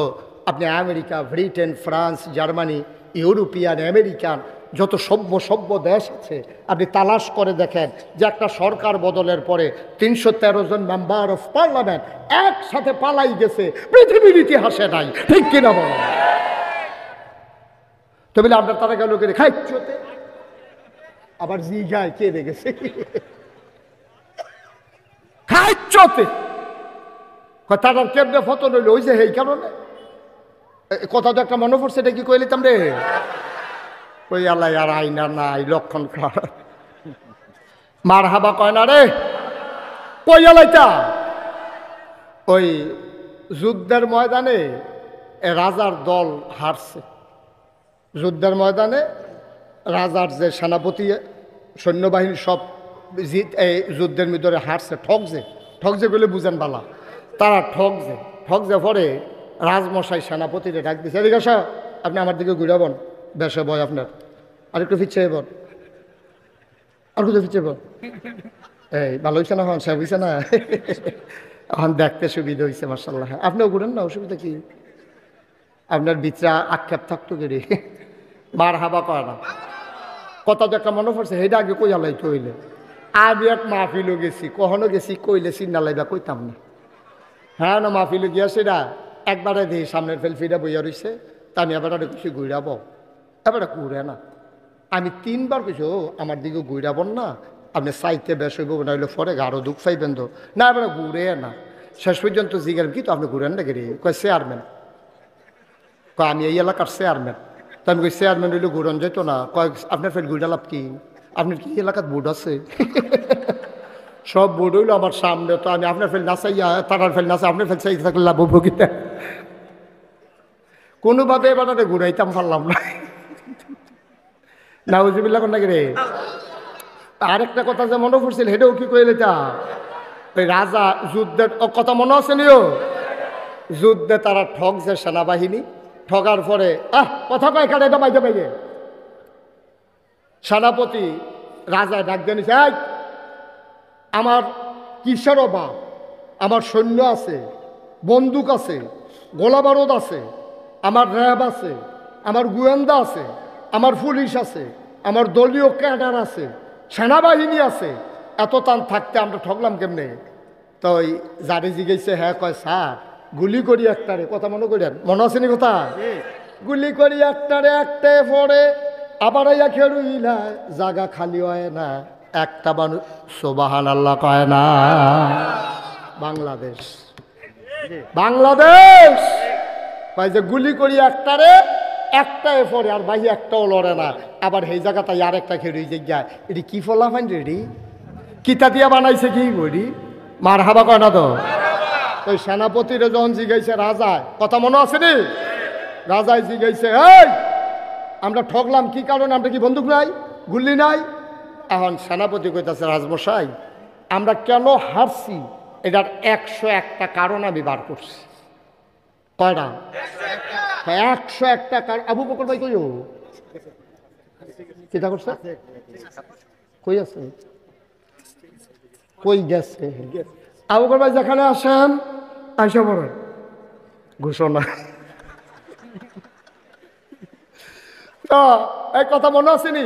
আপনি America, Britain, France, Germany, European, American যত সভ্য দেশ আছে, আপনি তালাশ করে দেখেন যে একটা সরকার বদলের পরে 313 জন মেম্বার অফ পার্লামেন্ট একসাথে পালাই গেছে, পৃথিবীর ইতিহাসে নাই, ঠিক কিনা বলেন? তো বলে আপনার তারা গেল করে খাইতে, আবার জিগায় কে দেখেছে খাইতে, তারা কেমনে ফতন হইল, ওই যে এই কারণে কথা তো একটা মনে পড়ছে, এটা কি কইলে তামরে ওই আল্লাহ আর আইনা নাই লক্ষণ মার হাবা কয় না রে, কই আলাইটা ওই যুদ্ধের ময়দানে রাজার দল হারছে। যুদ্ধের ময়দানে রাজার যে সেনাপতি সৈন্যবাহিনী সব এই যুদ্ধের ভিতরে হারছে, ঠকছে বলে বুঝেন বালা, তারা ঠকছে পরে রাজমশাই সেনাপতিরে ডাক দিচ্ছে, এদিকে আসা, আপনি আমার দিকে ঘুরাবন, বেশে বয় আপনার, আর একটু ফিচ্ছে বল, আর কোথাও ফিচ্ছে বল, এই ভালো হয়েছে না, হন সাহেব হয়েছে না, এখন দেখতে সুবিধা হয়েছে মার্শাল্লাহ। আপনিও ঘুরেন না, অসুবিধা কি? আপনার বিচরা আক্ষেপ থাকতো গেরে, মার হাবা কয় না। কথা তো একটা মনে পড়ছে, সেইটা আগে কই আলাই কইলে, আমি এক মাহফিলও গেছি, কখনো গেছি কইলে চিন্না লাইবা কইতাম না। হ্যাঁ না, মাহফিলও গিয়া সেটা একবারে দিই সামনের ফেলফিটা বইয়া রয়েছে, তা আমি এবার কিছু ঘুরাবো, এবার ঘুরে না। আমি 3 বার কিছু আমার দিকে ঘুরাবন না, আপনি চাইতে বেশ হইব না, হইলে পরে আরো দুঃখ পাইবেন তো না, এবার ঘুরে না। শেষ পর্যন্ত জিজ্ঞাসা কি তো আপনি ঘুরেন না গেরি, কয় চেয়ারম্যান, কয় আমি এই এলাকার চেয়ারম্যান। তো আমি কই চেয়ারম্যান হইলে ঘুরন যেত না, কয় আপনার ফের ঘুরে লাভ কি, আপনার কি এলাকার বোর্ড আছে? সব বোর্ড হইলো আমার সামনে, তো আমি আপনার ফেল নাচাইয়া তারার ফেল নাচা, আপনার ফেল চাই থাকলে লাভ ভোগিতে কোনোভাবে এবার ঘুরাইতাম পারলাম না। নাউজুবিল্লাহ কোন নাকি রে, আরেকটা কথা যে মনে পড়ছিল হেটাও কি কইলে তা ওই রাজা যুদ্ধের কথা মনে আছে নিও যুদ্ধে তারা ঠকছে সেনাবাহিনী ঠগার পরে কথা কয় কাটে এটা বাইতে পাইবে সেনাপতি রাজা ডাক দিয়ে নিছে আমার কিসের অভাব আমার সৈন্য আছে বন্দুক আছে গোলা বারুদ আছে আমার র্যাব আছে আমার গোয়েন্দা আছে আমার পুলিশ আছে আমার দলীয় ক্যাডার আছে সেনাবাহিনী আছে এত টান থাকতে আমরা ঠকলাম কেমনে তো ওই যারে জিগেছে হ্যাঁ কয় স্যার গুলি করি একটারে কথা মনে করেন মনে আছে নি কথা গুলি করি একটারে একটাই পরে আবার আইয়া খেলুইলা জায়গা খালি হয় না একটা মানুষ সুবহানাল্লাহ কয় না বাংলাদেশ বাংলাদেশ ভাই যে গুলি করি একটারে একটাই পরে আর ভাই একটাও লড়ে না আবার সেই জায়গাটাই আর একটা খেয়ে রয়ে যায় এটি কি ফলা ফাইন রেডি কিতা দিয়া বানাইছে কি বলি মার হাবা কয় না তো ওই সেনাপতিরে যখন জিগাইছে রাজায় কথা মনে আছে নি রাজায় জিগাইছে এই আমরা ঠকলাম কি কারণে আমরা কি বন্দুক নাই গুলি নাই এখন সেনাপতি কইতাছে রাজমশাই আমরা কেন হারছি এটার 101টা কারণ আমি বার করছি কয়টা 101টা কারণ আবু বকর ভাই কইও চিন্তা করছে কই আছে কই গেছে আবু বকর ভাই যেখানে আসেন আইসা পড়েন ঘোষণা এই কথা মনে আছে নি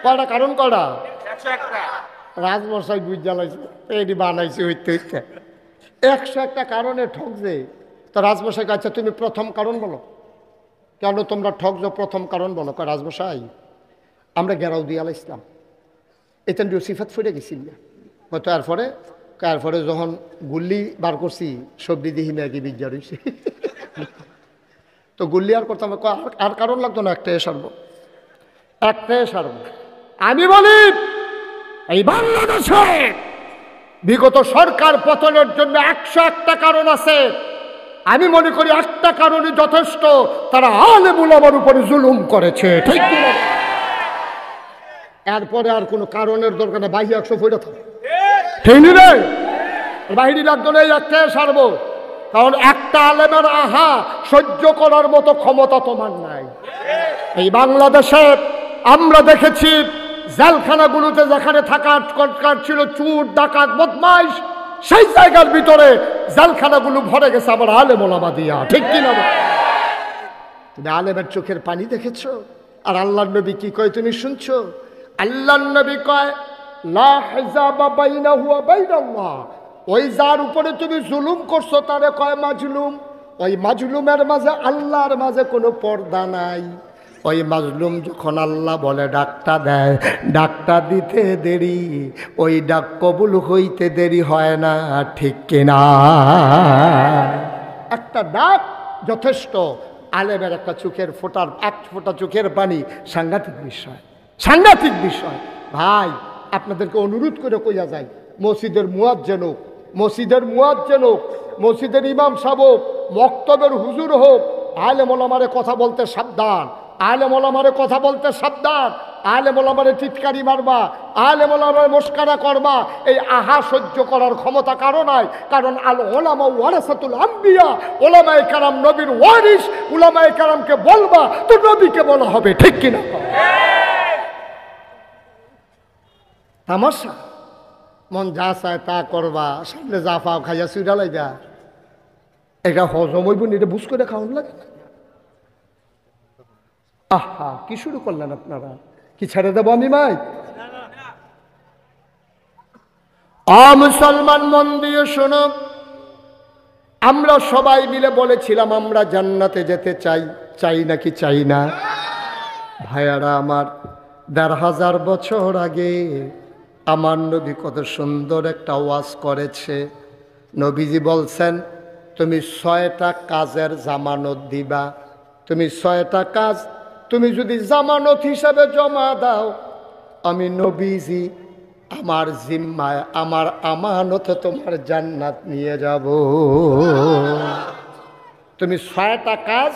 কয়টা কারণ কয়টা রাজমশাই বুঝ জ্বালাইছে এটি বানাইছে হইতে হইতে 101টা কারণে ঠকছে তো রাজমশাই কাছে তুমি প্রথম কারণ বলো কেন তোমরা ঠকছো প্রথম কারণ বলো কয় রাজমশাই আমরা গেরাও দিয়ে আলাইছিলাম এতেন সিফাত ফুটে গেছিল হয়তো এরপরে যখন গুল্লি বার করছি সবজি দিহি ম্যাগি বিজ্ঞা রয়েছে তো গুল্লি আর করতাম আর কারণ লাগতো না একটাই সারবো আমি বলি এই বাংলাদেশে বিগত সরকার পতনের জন্য 101টা কারণ আছে আমি মনে করি একটা কারণই যথেষ্ট তারা আলেম উলামার উপরে জুলুম করেছে ঠিক কি না এরপরে আর কোনো কারণের দরকার নেই বাহির 100 ফুট থাকে ঠিক নি রে বাহিনী লাগতো না একটাই সারবো কারণ একটা আলেমের আহা সহ্য করার মতো ক্ষমতা তোমার নাই এই বাংলাদেশে আমরা দেখেছি জেলখানাগুলোতে যেখানে থাকার ছিল চুর ডাকাত বদমাইশ সেই জায়গার ভিতরে জেলখানাগুলো ভরে গেছে আবার আলেম ওলামা দিয়া ঠিক কিনা তুমি আলেমের চোখের পানি দেখেছো আর আল্লাহর নবী কি কয় তুমি শুনছো আল্লাহর নবী কয় লা হিজাবা বাইনাহু ওয়া বাইনাল্লাহ ওই যার উপরে তুমি জুলুম করছো তারে কয় মাজলুম ওই মাজলুমের মাঝে আল্লাহর মাঝে কোনো পর্দা নাই ওই মাজলুম যখন আল্লাহ বলে ডাকটা দেয় ডাকটা দিতে দেরি ওই ডাক কবুল হইতে দেরি হয় না ঠিক কিনা একটা ডাক যথেষ্ট আলেমের একটা চোখের ফোটার 1 ফোঁটা চোখের পানি সাংঘাতিক বিষয় ভাই আপনাদেরকে অনুরোধ করে কইয়া যায় মসজিদের মুয়াজ্জিন হোক মসজিদের ইমাম সাহেব হোক মক্তবের হুজুর হোক আলেম ওলামারে কথা বলতে সাবধান আলেম ওলামারে কথা বলতে সাবধান আলেম ওলামারে টিটকারি মারবা আলেম ওলামারে মস্কারা করবা এই আহা সহ্য করার ক্ষমতা কারো নাই কারণ আল ওলামা ওয়ারাসাতুল আম্বিয়া ওলামায়ে কেরাম নবীর ওয়ারিস ওলামায়ে কেরামকে বলবা তো নবীকে বলা হবে ঠিক কিনা তামাশা মন যা চায় তা করবা সামনে যা পাও খাইয়া চুইরা লাইবা এটা হজম হইব এটা বুঝ করে খাওয়ান লাগে আহা কি শুরু করলেন আপনারা কি ছেড়ে দেবো আমি ভাই মুসলমান মন দিয়ে শোনো আমরা সবাই মিলে বলেছিলাম আমরা জান্নাতে যেতে চাই নাকি চাই না ভাইয়ারা আমার ১৫০০ বছর আগে আমার নবী কত সুন্দর একটা ওয়াজ করেছে নবীজি বলছেন তুমি ৬টা কাজের জামানত দিবা তুমি ৬টা কাজ তুমি যদি জামানত হিসাবে জমা দাও আমি নবীজি আমার জিম্মায় আমার আমানতে তোমার জান্নাত নিয়ে যাব তুমি ৬টা কাজ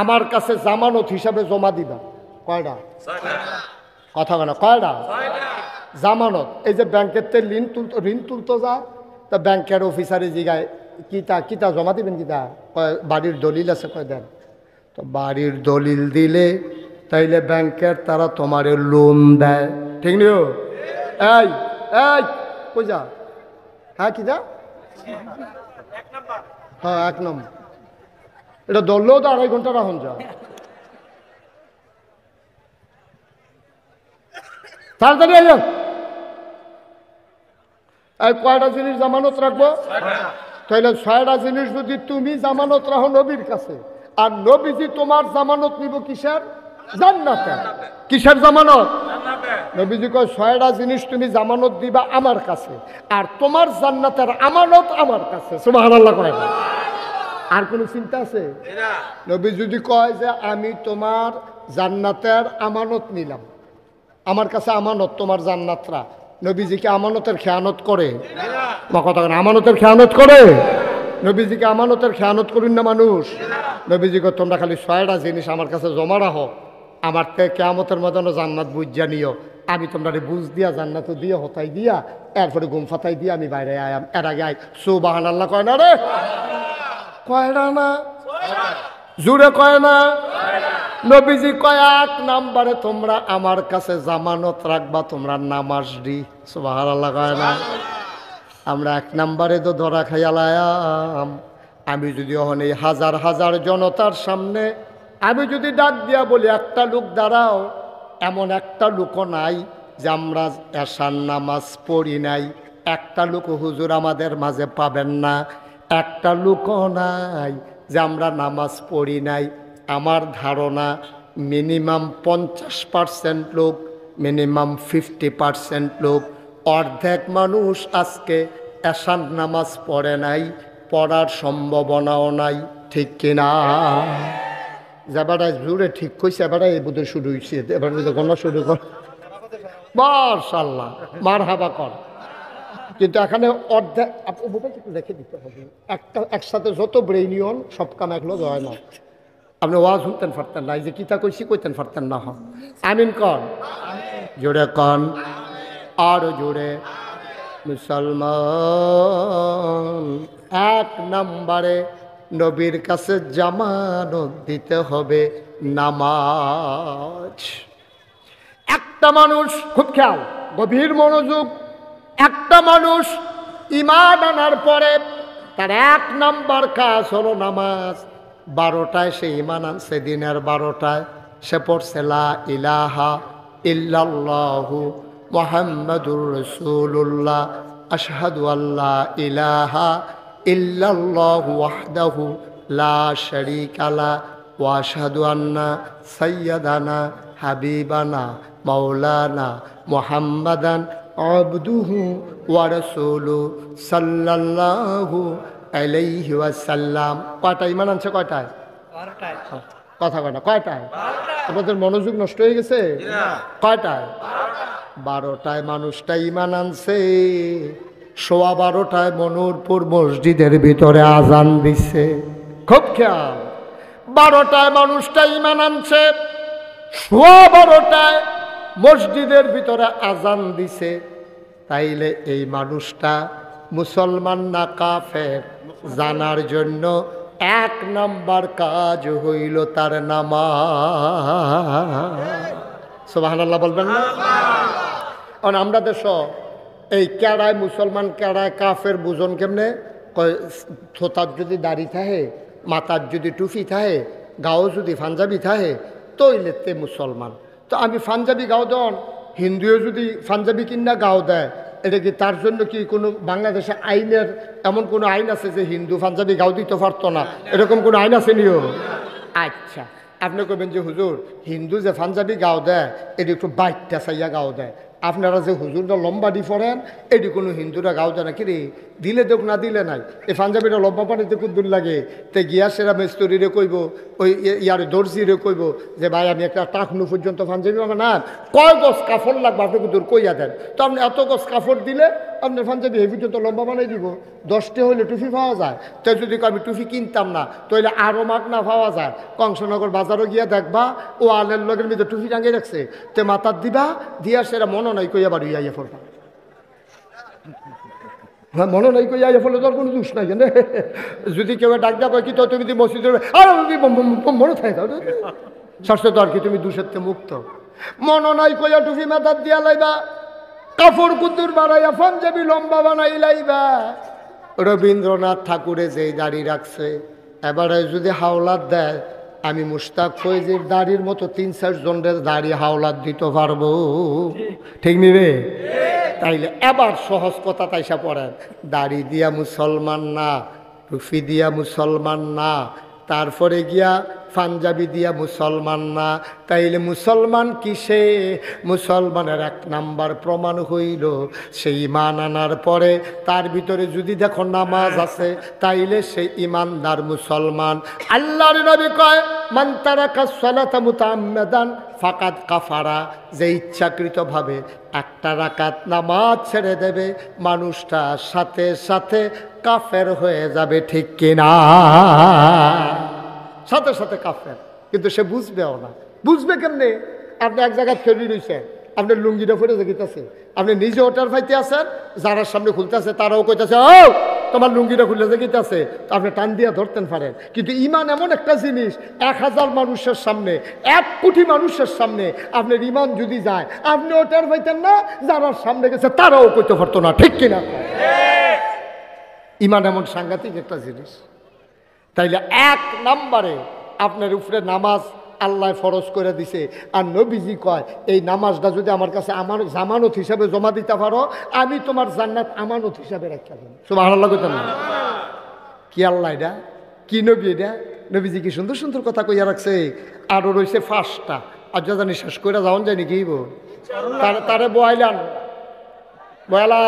আমার কাছে জামানত হিসাবে জমা দিবা কয়টা কথা বলো কয়টা জামানত। এই যে ব্যাংকের তে ঋণ তুলতো যা, তা ব্যাংকের অফিসারে জিগায় কিতা জমা দিবেন, কিতা কয় বাড়ির দলিল আছে, কয় দেন। তো বাড়ির দলিল দিলে তাইলে ব্যাংকের তারা তোমারে লোন দেয়, ঠিক নিও? এই এই কই যা, হ্যাঁ কি যা, হ্যাঁ 1 নম্বর। এটা ধরলেও তো 2.5 ঘন্টা রাখুন যা, তাড়াতাড়ি আইল। এই কয়টা জিনিস জামানত রাখবো? তাইলে 6টা জিনিস যদি তুমি জামানত রাখো নবীর কাছে, আর নবীজি তোমার জামানত নিব কিসের? জান্নাতে। কিসের জামানত? নবীজি কয় 6টা জিনিস তুমি জামানত দিবা আমার কাছে, আর তোমার জান্নাতের আমানত আমার কাছে। সুবহানাল্লাহ কয়। আর কোনো চিন্তা আছে? নবী যদি কয় যে আমি তোমার জান্নাতের আমানত নিলাম, আমার কাছে আমানত তোমার জান্নাতরা, নবীজিকে আমানতের খেয়ানত করে? কথা আমানতের খেয়ানত করে? নবীজিকে আমানতের খেয়ানত করুন না মানুষ? নবীজিকে তোমরা খালি 6টা জিনিস আমার কাছে জমা রাখো, আমার থেকে কেয়ামতের ময়দানে জান্নাত বুঝা নিও, আমি তোমরা বুঝ দিয়া জান্নাত দিয়ে হতাই দিয়া এরপরে গুম ফাতাই দিয়া আমি বাইরে আয়াম। এর আগে আই সুবহানাল্লাহ কয় না রে? কয়টা না? জুড়ে কয় না? নবীজি কয় 1 নম্বরে তোমরা আমার কাছে জামানত রাখবা তোমরা নামাজী। সুবহানাল্লাহ কয় না? আমরা 1 নম্বরে তো ধরা খাইয়ালাম। আমি যদি ওখানে হাজার হাজার জনতার সামনে আমি যদি ডাক দিয়া বলি একটা লোক দাঁড়াও, এমন একটা লোকও নাই যে আমরা এশার নামাজ পড়ি নাই, একটা লোক হুজুর আমাদের মাঝে পাবেন না। একটা লোকও নাই যে আমরা নামাজ পড়ি নাই। আমার ধারণা মিনিমাম 50% লোক, মিনিমাম 50% লোক, অর্ধেক মানুষ আজকে এশার নামাজ পড়ে নাই, পড়ার সম্ভাবনাও নাই, ঠিক কিনা? যাবারা জোরে ঠিক কইছে, এবারে এই বুধ শুরু হয়েছে, এবার গণনা শুরু কর, মাশাআল্লাহ মারহাবা কর। কিন্তু এখানে অর্ধেক রেখে দিতে হবে, একসাথে যত ব্রেইনিয়ন সব কাম একলো হয় না। আপনি ওয়াজ শুনতেন পারতেন না, এই যে কিতা কইছি কইতেন পারতেন না। হন আমিন কন, জোরে কন, আরো জোরে। মুসলমান 1 নম্বরে নবীর কাছে জামানত দিতে হবে নামাজ। একটা মানুষ, খুব খেয়াল, গভীর মনোযোগ, একটা মানুষ ঈমান আনার পরে তার 1 নম্বর কাজ হলো নামাজ। 12টায় সে ঈমান আনছে, দিনের 12টায় সে পড়ছে লা ইলাহা ইল্লাল্লাহু মুহাম্মাদুর রাসূলুল্লাহ আশহাদু আল্লা ইলাহা ইল্লাল্লাহু ওয়াহদাহু লা শারীকা লা ওয়া আশহাদু আন্না সাইয়্যিদানা হাবিবানা মাওলানা মুহাম্মাদান আবদুহু ওয়া রাসূলুহু সাল্লাল্লাহু আলাইহি ওয়াসাল্লাম। কয়টা ঈমান আনছে? কয়টায়? 12টায়। কথা কয়টা? কয়টায়? আপনাদের মনোযোগ নষ্ট হয়ে গেছে? কয়টায়? 12টায় মানুষটা ঈমান আনছে। 12:15 মনুরপুর মসজিদের ভিতরে আজান দিছে। খুব খেয়াল, 12টায় মানুষটা ঈমান আনছে, 12:15 মসজিদের ভিতরে আজান দিছে। তাইলে এই মানুষটা মুসলমান না কাফের জানার জন্য 1 নম্বর কাজ হইল তার নামাজ। সুবহানাল্লাহ বলবেন না? কারণ আমরা দেশ এই কেড়ায় মুসলমান কেড়ায় কাফের বুঝন কেমনে? থোতার যদি দাড়ি থাকে, মাথার যদি টুপি থাকে, গাও যদি পাঞ্জাবি থাকে, তৈলেতে মুসলমান। তো আমি পাঞ্জাবি গাও দন, হিন্দুও যদি পাঞ্জাবি কিনা গাও দেয়, এটা কি তার জন্য কি কোনো বাংলাদেশে আইনের এমন কোনো আইন আছে যে হিন্দু পাঞ্জাবি গাও দিতে পারতো না? এরকম কোনো আইন আছে নিও? আচ্ছা, আপনি কবেন যে হুজুর হিন্দু যে পাঞ্জাবি গাও দেয় এটি একটু বাইকটা চাইয়া গাও দেয়, আপনারা যে হুজুরটা লম্বা দি পড়েন এটি কোনো হিন্দুরা গাও দেয় না। কি রে, দিলে দেখ না দিলে নাই, এই পাঞ্জাবিটা লম্বা পানিতে খুব দূর লাগে। তে গিয়া সেরা মেস্তরিরে কইব, ওই ইয়ারে দর্জিরে কইব যে ভাই আমি একটা টাকনু পর্যন্ত পাঞ্জাবি পাবো না, কয় গজ কাপড় লাগবে আপনি দূর কইয়া দেন। তো আপনি এত গজ কাপড় দিলে আপনার পাঞ্জাবি এই পর্যন্ত লম্বা বানাই দিব, 10টা হইলে টুপি পাওয়া যায়। তাই যদি আমি টুপি কিনতাম না তাহলে আরও মাগনা পাওয়া যায়। কংসনগর বাজারও গিয়া দেখবা ও আলের লগের মধ্যে টুপি টাঙিয়ে রাখছে, তে মাথার দিবা দিয়া সেটা মনে নাই কইয়া বাড়ি আইয়া পড়বা। হ্যাঁ, মনে নাই কই আইয়া ফলে তোর কোনো দোষ নাই কেন। যদি কেউ ডাক দেওয়া কি তো তুমি মসজিদে মনে থাকে স্বাস্থ্য তো আর কি তুমি দোষের থেকে মুক্ত। মনে নাই কইয়া টুপি মাথার দিয়া লাইবা, কাপড় কুতুর বাড়াইয়া পাঞ্জাবি লম্বা বানাই লাইবা। রবীন্দ্রনাথ ঠাকুরে যেই দাড়ি রাখছে, এবারে যদি হাওলাত দেয়, আমি মুশতাক ফৈজির দাড়ির মতো 3-4 জনের দাড়ি হাওলাত দিতে পারবো, ঠিক নি রে? তাইলে এবার সহজ কথা তাইসা পড়েন, দাড়ি দিয়া মুসলমান না, টুপি দিয়া মুসলমান না, তারপরে গিয়া পাঞ্জাবি দিয়া মুসলমান না, তাইলে মুসলমান কিসে? মুসলমানের 1 নাম্বার প্রমাণ হইল সেই ঈমান আনার পরে তার ভিতরে যদি দেখো নামাজ আছে, তাইলে সেই ঈমানদার মুসলমান। আল্লাহর নবী কয়, মান তারাকা সালাতা মুতাআম্মিদান ফাকাদ কাফারা, যে ইচ্ছাকৃতভাবে 1টা রাকাত নামাজ ছেড়ে দেবে, মানুষটা সাথে সাথে কাফের হয়ে যাবে, ঠিক কিনা? সাথে সাথে কাফের, কিন্তু সে বুঝবেও না। বুঝবে কেমনে? আপনি এক জায়গায় ফেরি রয়েছেন, আপনার লুঙ্গিটা ফেরে দেখিতেছে, আপনি নিজে ওটার ফাইতে আছেন, যারা সামনে খুলতেছে তারাও কইতেছে ও তোমার লুঙ্গিটা খুলে দেখিতেছে, আপনি টান দিয়া ধরতেন পারেন। কিন্তু ঈমান এমন একটা জিনিস, 1000 মানুষের সামনে, 1 কোটি মানুষের সামনে আপনার ঈমান যদি যায়, আপনি ওটার পাইতেন না, যারা সামনে গেছে তারাও কইতে পারতো না, ঠিক কিনা? ঈমান এমন সাংঘাতিক একটা জিনিস। তাইলে 1 নম্বরে আপনার উপরে নামাজ আল্লাহ ফরজ করে দিছে। আর নবীজি কয়, এই নামাজটা যদি আমার কাছে আমার জামানত হিসাবে জমা দিতে পারো, আমি তোমার জান্নাত আমানত হিসাবে রাখা দেব। সুবহানাল্লাহ কইতেন না? কি আল্লাহ এটা, কি নবী এটা? নবীজি কি সুন্দর সুন্দর কথা কইয়া রাখছে। আরও রয়েছে 5টা, আর যা জানি শেষ করে যাওয়ান যায় নাকি? তারে বয়াইলান, বয়ালা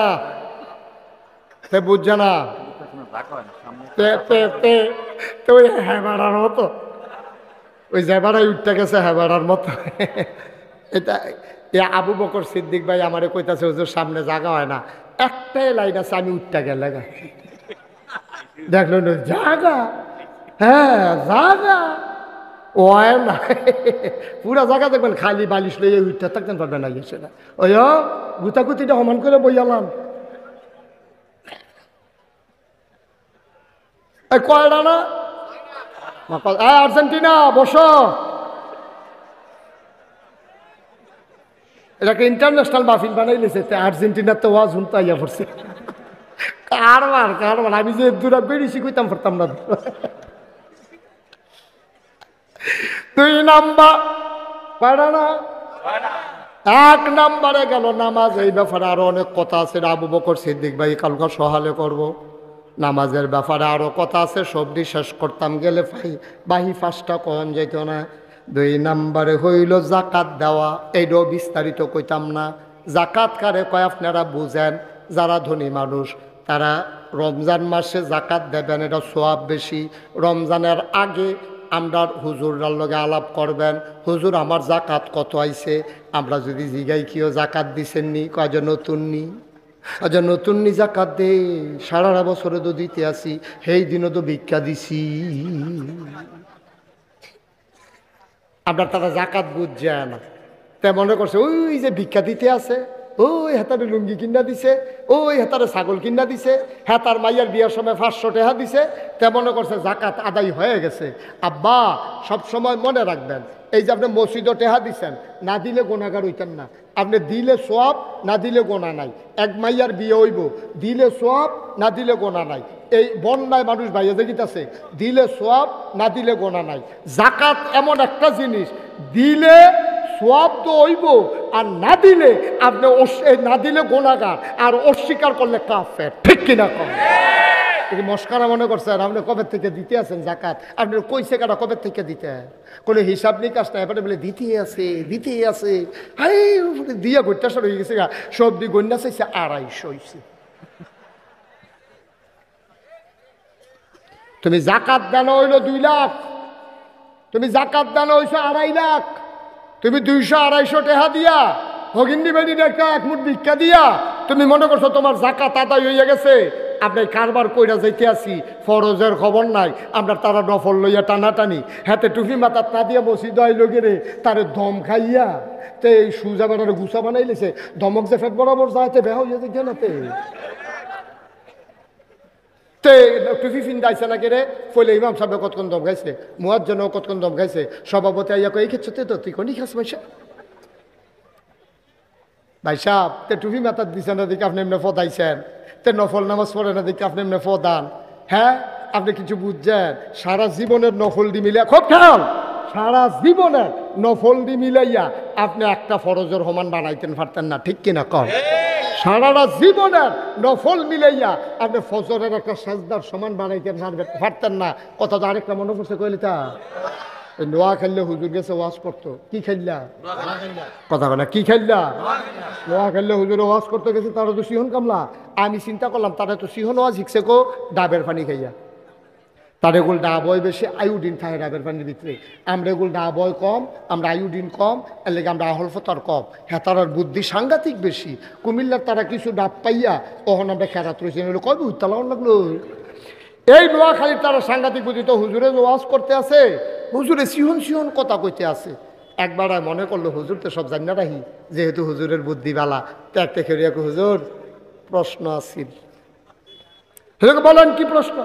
সে বুঝছে না, ওই হ্যাঁ মতো, ওই জেবারাই উঠতে গেছে হ্যাঁ মতো। এটা আবু বকর সিদ্দিক ভাই আমারে কইতাছে, হুজুর সামনে জায়গা হয় না, একটাই লাইন আছে, আমি উঠতে গেলে দেখলো জায়গা, হ্যাঁ জায়গা ও না, পুরা জায়গা দেখবেন খালি বালিশ লইয়ে উঠতে থাকতেন পারবেন না, গেছে না ওই গুতাগুতিটা সমান করে বইয়ালাম। কয়টা না আর্জেন্টিনা বসো, এটাকে ইন্টারন্যাশনাল মাহফিল বানাই লেছে, আর্জেন্টিনার তো ওয়াজ শুনতে আইয়া পড়ছে। কারবার আমি যে দূরা বেরিয়েছি কইতাম পারতাম না। 2 নাম্বার কয়টা না? 1 নাম্বারে গেল নামাজ। এই ব্যাপারে আরো অনেক কথা আছে, আবু বকর সিদ্দিক ভাই কালকা সহালে করব। নামাজের ব্যাপারে আরও কথা আছে, সবটি শেষ করতাম গেলে বাহি 5টা কন যেত না। 2 নাম্বারে হইল জাকাত দেওয়া, এইটাও বিস্তারিত কইতাম না। জাকাত কারে কয় আপনারা বুঝেন, যারা ধনী মানুষ তারা রমজান মাসে জাকাত দেবেন, এটা সওয়াব বেশি। রমজানের আগে আমরা হুজুরার লগে আলাপ করবেন, হুজুর আমার জাকাত কত আইছে, আমরা যদি জিগাই কিও জাকাত দিছেন নি, কয় যে নতুন নি, আচ্ছা নতুন নি জাকাত দে, সারা বছরে তো দিতে আসি, সেই দিনও তো ভিক্ষা দিছি। আপনার তারা জাকাত বুঝছে না, তাই মনে করছে ওই যে ভিক্ষা দিতে আছে, ওই হেতারে লুঙ্গি কিনা দিছে, ওই হেতারে ছাগল কিনা দিছে, হেতার মাইয়ার বিয়ার সময় 500 টাকা দিছে, তে মনে করছে জাকাত আদায় হয়ে গেছে। আব্বা সব সময় মনে রাখবেন, এই যে আপনি মসজিদও টেহা দিচ্ছেন, না দিলে গোনাগার হইতেন না। আপনি দিলে সোয়াব, না দিলে গোনা নাই। 1 মাইয়ার বিয়ে হইব, দিলে সোয়াব, না দিলে গোনা নাই। এই বন্যায় মানুষ ভাইয়া দেখিতেছে, দিলে সোয়াব, না দিলে গোনা নাই। জাকাত এমন একটা জিনিস, দিলে সোয়াব তো হইব, আর না দিলে আপনি না দিলে গোনাগার, আর অস্বীকার করলে কাফের, ঠিক কিনা কম? মস্কারা মনে করছেন আপনি কবে থেকে দিতে আছেন জাকাত, আপনি কইছে কাটা কবে থেকে দিতে, কোনো হিসাব নিকাশ না, এবারে বলে দিতে আছে, হাই দিয়া গইটাশর হয়ে গেছে, সবজি গন্যা চাইছে 250 হয়েছে। তুমি জাকাত দানো হইল 2 লাখ, তুমি জাকাত দানো হয়েছে 2.5 লাখ, তুমি 200-250 টাকা দিয়া ভগিন্দি বেড়ি একটা 1 মুঠ ভিক্ষা দিয়া তুমি মনে করছো তোমার জাকাত আদায় হইয়া গেছে, আপনি কারবার কইরা যাইতে আসি, ফরজের খবর নাই, আমরা তারা নফল লইয়া টানাটানি, হাতে টুপি মাথার না দিয়া মসজিদ আইলো গেরে তারে দম খাইয়া তে এই সুজা বানারে গুছা বানাই লেছে, ধমক যে ফেট বরাবর যাইতে বেহ হইয়া দেখে না তে টুপি ফিন্দাইছে না কেরে ফলে ইমাম সাহেব কতক্ষণ দম খাইছে, মুয়াজ্জিনও কতক্ষণ দম খাইছে, সভাপতি আইয়া কই এই ক্ষেত্রে তো তুই কোনই খাস মাইসা ভাই সাহেব, তে টুপি মাথার দিছে না দেখে আপনি এমনি ফদাইছেন, তে নফল নামাজ পড়ে না দেখে আপনি এমনি ফদান। হ্যাঁ, আপনি কিছু বুঝছেন? সারা জীবনের নফল দি মিলিয়া, খুব খেয়াল, সারা জীবনের নফল দি মিলাইয়া আপনি একটা ফরজের সমান বানাইতেন পারতেন না, ঠিক কিনা কম? সারাটা জীবনের নফল মিলাইয়া আপনি ফজরের একটা সাজদার সমান বানাইতেন পারতেন না। কথা তো আরেকটা মনে পড়ছে কইলি তা নোয়া খেললে হুজুর গেছে ওয়াজ করতো, কি খেললা কথা বলে কি খেললা? নোয়া খেললে হুজুরে ওয়াজ করতে গেছে, তারা তো সিহন কামলা। আমি চিন্তা করলাম তারা তো সিহন ওয়াজ শিখছে কো ডাবের পানি খাইয়া, তার এগুলো ডাব হয় বেশি, আয়োডিন থাকে ডাবের পানির ভিতরে, আমরা এগুলো ডাব হয় কম, আমরা আয়োডিন কম, এর লেগে আমরা আহল ফতর কম। হ্যাঁ, তার বুদ্ধি সাংঘাতিক বেশি। কুমিল্লার তারা কিছু ডাব পাইয়া তখন আমরা খেরাত রয়েছি, কবে উত্তালাও লাগলো। এই নোয়াখালীর তারা সাংঘাতিক বুদ্ধি, তো হুজুরে ওয়াজ করতে আছে, হুজুরে সিহন সিহন কথা কইতে আছে। একবার মনে করলো হুজুর তো সব জানি না রাহি, যেহেতু হুজুরের বুদ্ধি বালা, ত্যাগতে খেয়ে হুজুর প্রশ্ন আসছিল। বলেন কি প্রশ্ন?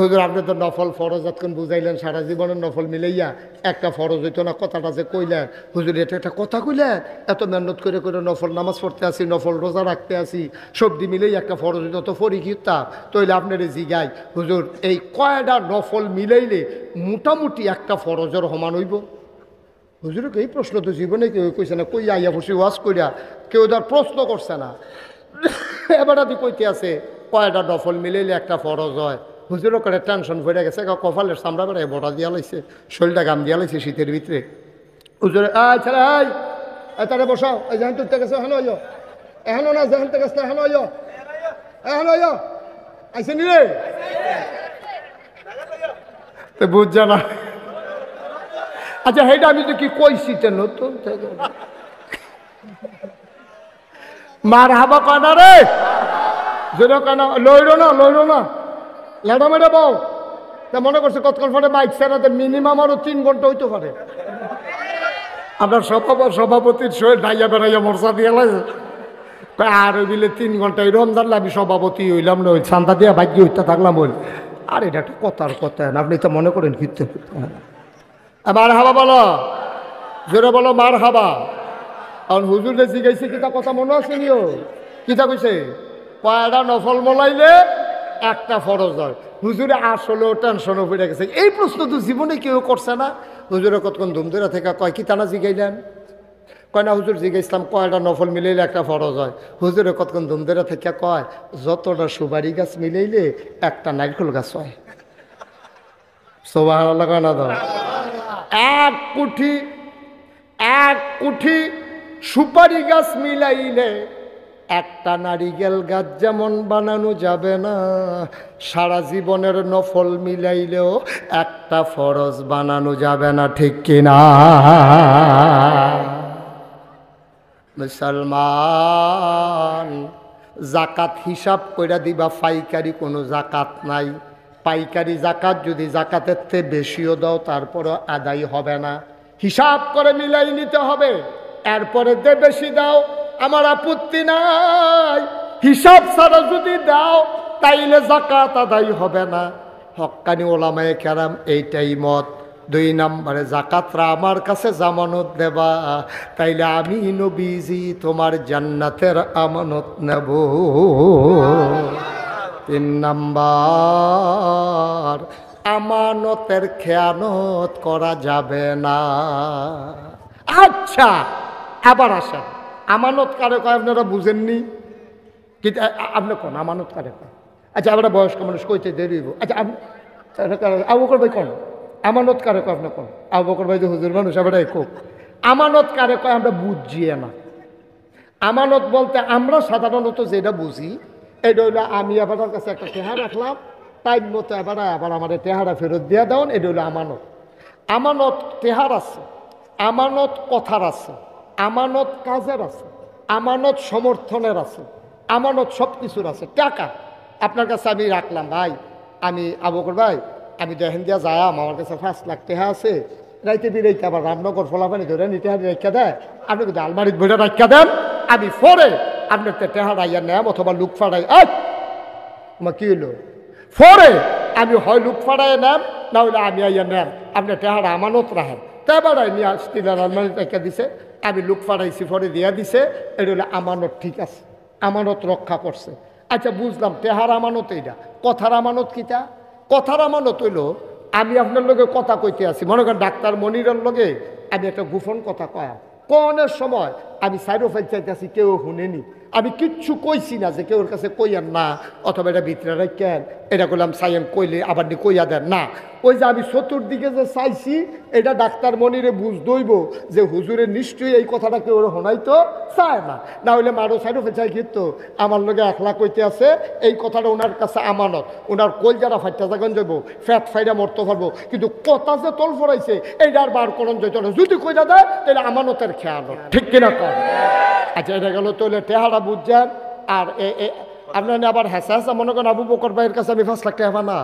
হুজুর আপনি তো নফল ফরজ এতক্ষণ বুঝাইলেন, সারা জীবনের নফল মিলাইয়া একটা ফরজ হইতো না, কথাটা যে কইলেন হুজুর এটা একটা কথা কইলেন, এত মেহনত করে করে নফল নামাজ পড়তে আসি, নফল রোজা রাখতে আসি, সবজি মিলেই একটা ফরজ হইতো, তো ফরি কিতা তৈলে আপনার জিগাই হুজুর এই কয়টা নফল মিলাইলে মোটামুটি একটা ফরজের সমান হইব? হুজুরকে এই প্রশ্ন তো জীবনে কেউ কইছে না, কই আইয়া বসে ওয়াজ কইরা কেউ তার প্রশ্ন করছে না। এবার আদি কইতে আছে কয়টা নফল মিলাইলে একটা ফরজ হয়। হুজুরও করে টেনশন ভরে গেছে, কপালের চামড়া বেড়ায় বড়া দিয়া লাইছে, শরীরটা গাম দিয়া লাইছে শীতের ভিতরে। হুজুরে আয় ছেলে আয় তারে বসাও, এই যেখান তুলতে গেছে এখানে আইয়, এখনো না যেখান থেকে গেছে এখনো আইয়, এখনো আইয়, আইসে নি রে বুঝ জানা। আচ্ছা সেইটা আমি তো কি কইছি তে নতুন মার হাবা কানা রে, যেন কানা লইল না লেডা মেডা বউ, তা মনে করছে কতক্ষণ পরে বাইক চালাতে মিনিমাম আরো 3 ঘন্টা হইতে পারে। আপনার সভাপতির শরীর ডাইয়া বেড়াইয়া মর্চা দিয়ে লাগছে, আর ওই বিলে 3 ঘন্টা এই রমজান আমি সভাপতি হইলাম না, ওই চান্দা দিয়া ভাগ্য হইতে থাকলাম। ওই আর এটা একটা কথার কথা, আপনি তো মনে করেন ফিরতে মার হাবা বলো, জোরে বলো মার হাবা। কারণ হুজুর যে জিগাইছে কিতা কথা মনে আছে নিও, কিতা কইছে কয়টা নফল মলাইলে একটা ফরজ হয়। হুজুরে আসলেও টেনশনও পড়ে গেছে, এই প্রশ্ন তো জীবনে কেউ করছে না। হুজুরে কতক্ষণ ধুমধুরা থেকে কয় কি তানা জিগাইলেন, কয় না হুজুর জিগাইছিলাম কয়টা নফল মিলাইলে একটা ফরজ হয়। হুজুরে কতক্ষণ ধুমধুরা থেকে কয় যতটা সুপারি গাছ মিলাইলে একটা নারকেল গাছ হয়। সুবহানাল্লাহ না দাও, এক কুঠি সুপারি গাছ মিলাইলে একটা নারিকেল গাছ যেমন বানানো যাবে না, সারা জীবনের নফল মিলাইলেও একটা ফরজ বানানো যাবে না, ঠিক কিনা? মুসলমান জাকাত হিসাব কইরা দিবা, পাইকারি কোনো জাকাত নাই। পাইকারি জাকাত যদি জাকাতের থেকে বেশিও দাও তারপরও আদায় হবে না, হিসাব করে মিলাই নিতে হবে। এরপরে যে বেশি দাও আমার আপত্তি নাই, হিসাব ছাড়া যদি দাও তাইলে জাকাত আদায় হবে না। হক্কানি ওলামায়ে কেরাম এইটাই মত। 2 নম্বরে জাকাতরা আমার কাছে জামানত দেবা, তাইলে আমি নবীজি তোমার জান্নাতের আমানত নেব। 3 নম্বর আমানতের খেয়ানত করা যাবে না। আচ্ছা আবার আসেন, আমানত কারে কয় আপনারা বুঝেননি? কিন্তু আপনি কোন আমানত কারে কয়? আচ্ছা আমরা বয়স্ক মানুষ কইতে দেরি হইব। আচ্ছা আবু বকর ভাই কোন আমানত কারে কয়? আপনি কোন আবু বকর ভাই যে হুজুর মানুষ আমরা কোক আমানত কারে কয় আমরা বুঝিয়ে না। আমানত বলতে আমরা সাধারণত যেটা বুঝি এটা হইলো আমি আপনার কাছে একটা টেহা রাখলাম, টাইম মতো আবার আমার টেহারা ফেরত দিয়া দেওয়ান, এটা হইলো আমানত। আমানত টেহার আছে, আমানত কথার আছে, আমানত কাজের আছে, আমানত সমর্থনের আছে। আমানত সব কিছুর আছে। টাকা আপনার কাছে আমি রাখলাম, ভাই আমি আবু বকর ভাই আমি দেখেন দিয়া যাই আমার কাছে 5 লাখ টাকা আছে, রাইতে বিরাইতে আবার রামনগর ফলাফানি ধরে নিতে হারি রেখা দেয়, আপনি কিন্তু আলমারিত বইটা রাখা দেন, আমি পরে আপনার টেহা রাইয়া নেম অথবা লুক ফাড়াই আমার কি হইলো পরে আমি হয় লুক ফাড়াই নেম, না হইলে আমি আইয়া নেম, আপনার টেহারা আমানত রাখেন। তাই বাড়াই নিয়ে স্টিলের আলমারি রেখা দিছে, আমি লুক ফাড়াইছি পরে দিয়া দিছে, এটা হলে আমানত ঠিক আছে, আমানত রক্ষা করছে। আচ্ছা বুঝলাম টেহার আমানত এইটা, কথার আমানত কিটা? কথার আমানত হইল আমি আপনার লগে কথা কইতে আছি, মনে করেন ডাক্তার মনিরের লগে আমি একটা গোপন কথা কয়া কোনের সময় আমি সাইড অফ চাইতেছি, কেউ শুনেনি, আমি কিচ্ছু কইছি না যে কেউর কাছে কইয়ান না অথবা এটা ভিতরে রাখেন, এটা করলাম সাইয়েন কইলে আবার নি কইয়া দেন না। ওই যে আমি চতুর্দিকে যে চাইছি এটা ডাক্তার মনিরে বুঝ দইব যে হুজুরে নিশ্চয়ই এই কথাটা কেউ হনাইতো চায় না, না হইলে মারো সাইড অফে চাই কিন্তু আমার লগে একলা কইতে আছে এই কথাটা ওনার কাছে আমানত, ওনার কল যারা ফাইটা জাগান যাবো ফ্যাট ফাইডা মরতে পারবো, কিন্তু কথা যে তল ফরাইছে এইটার বার করণ যেত না, যদি কইটা দেয় তাহলে আমানতের খেয়াল ঠিক কিনা কর। আচ্ছা এটা গেল তাহলে টেহারা বুঝছেন। আর আপনার আবার হেসা হেসা মনে করেন আবু বকর ভাইয়ের কাছে আমি 5 লাখ টাকা না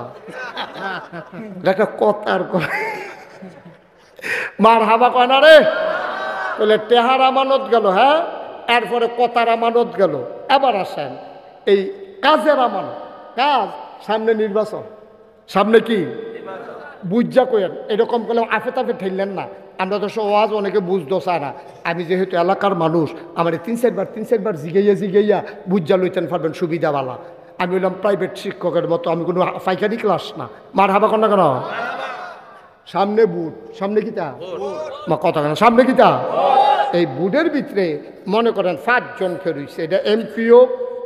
একটা কথার মার হাবা কয় না রে, তাহলে টেহার আমানত গেল, হ্যাঁ এরপরে কথার আমানত গেল। এবার আসেন এই কাজের আমানত, কাজ সামনে নির্বাচন, সামনে কি বুঝা কইেন, এরকম করলে আফে তাফে ঠেললেন না, আমরা তো ওয়াজ অনেকে বুঝতে চায় না, আমি যেহেতু এলাকার মানুষ আমার 3-4বার জিগাইয়া বুঝা লইতেন পারবেন সুবিধাওয়ালা। আমি হইলাম প্রাইভেট শিক্ষকের মতো, আমি কোনো পাইকারি ক্লাস না। মার হাবা কর না কেন? সামনে বুট, সামনে কিতা মা কথা কেন সামনে কিতা, এই বুটের ভিতরে মনে করেন 5 জন খেরুইছে, এটা এমপিও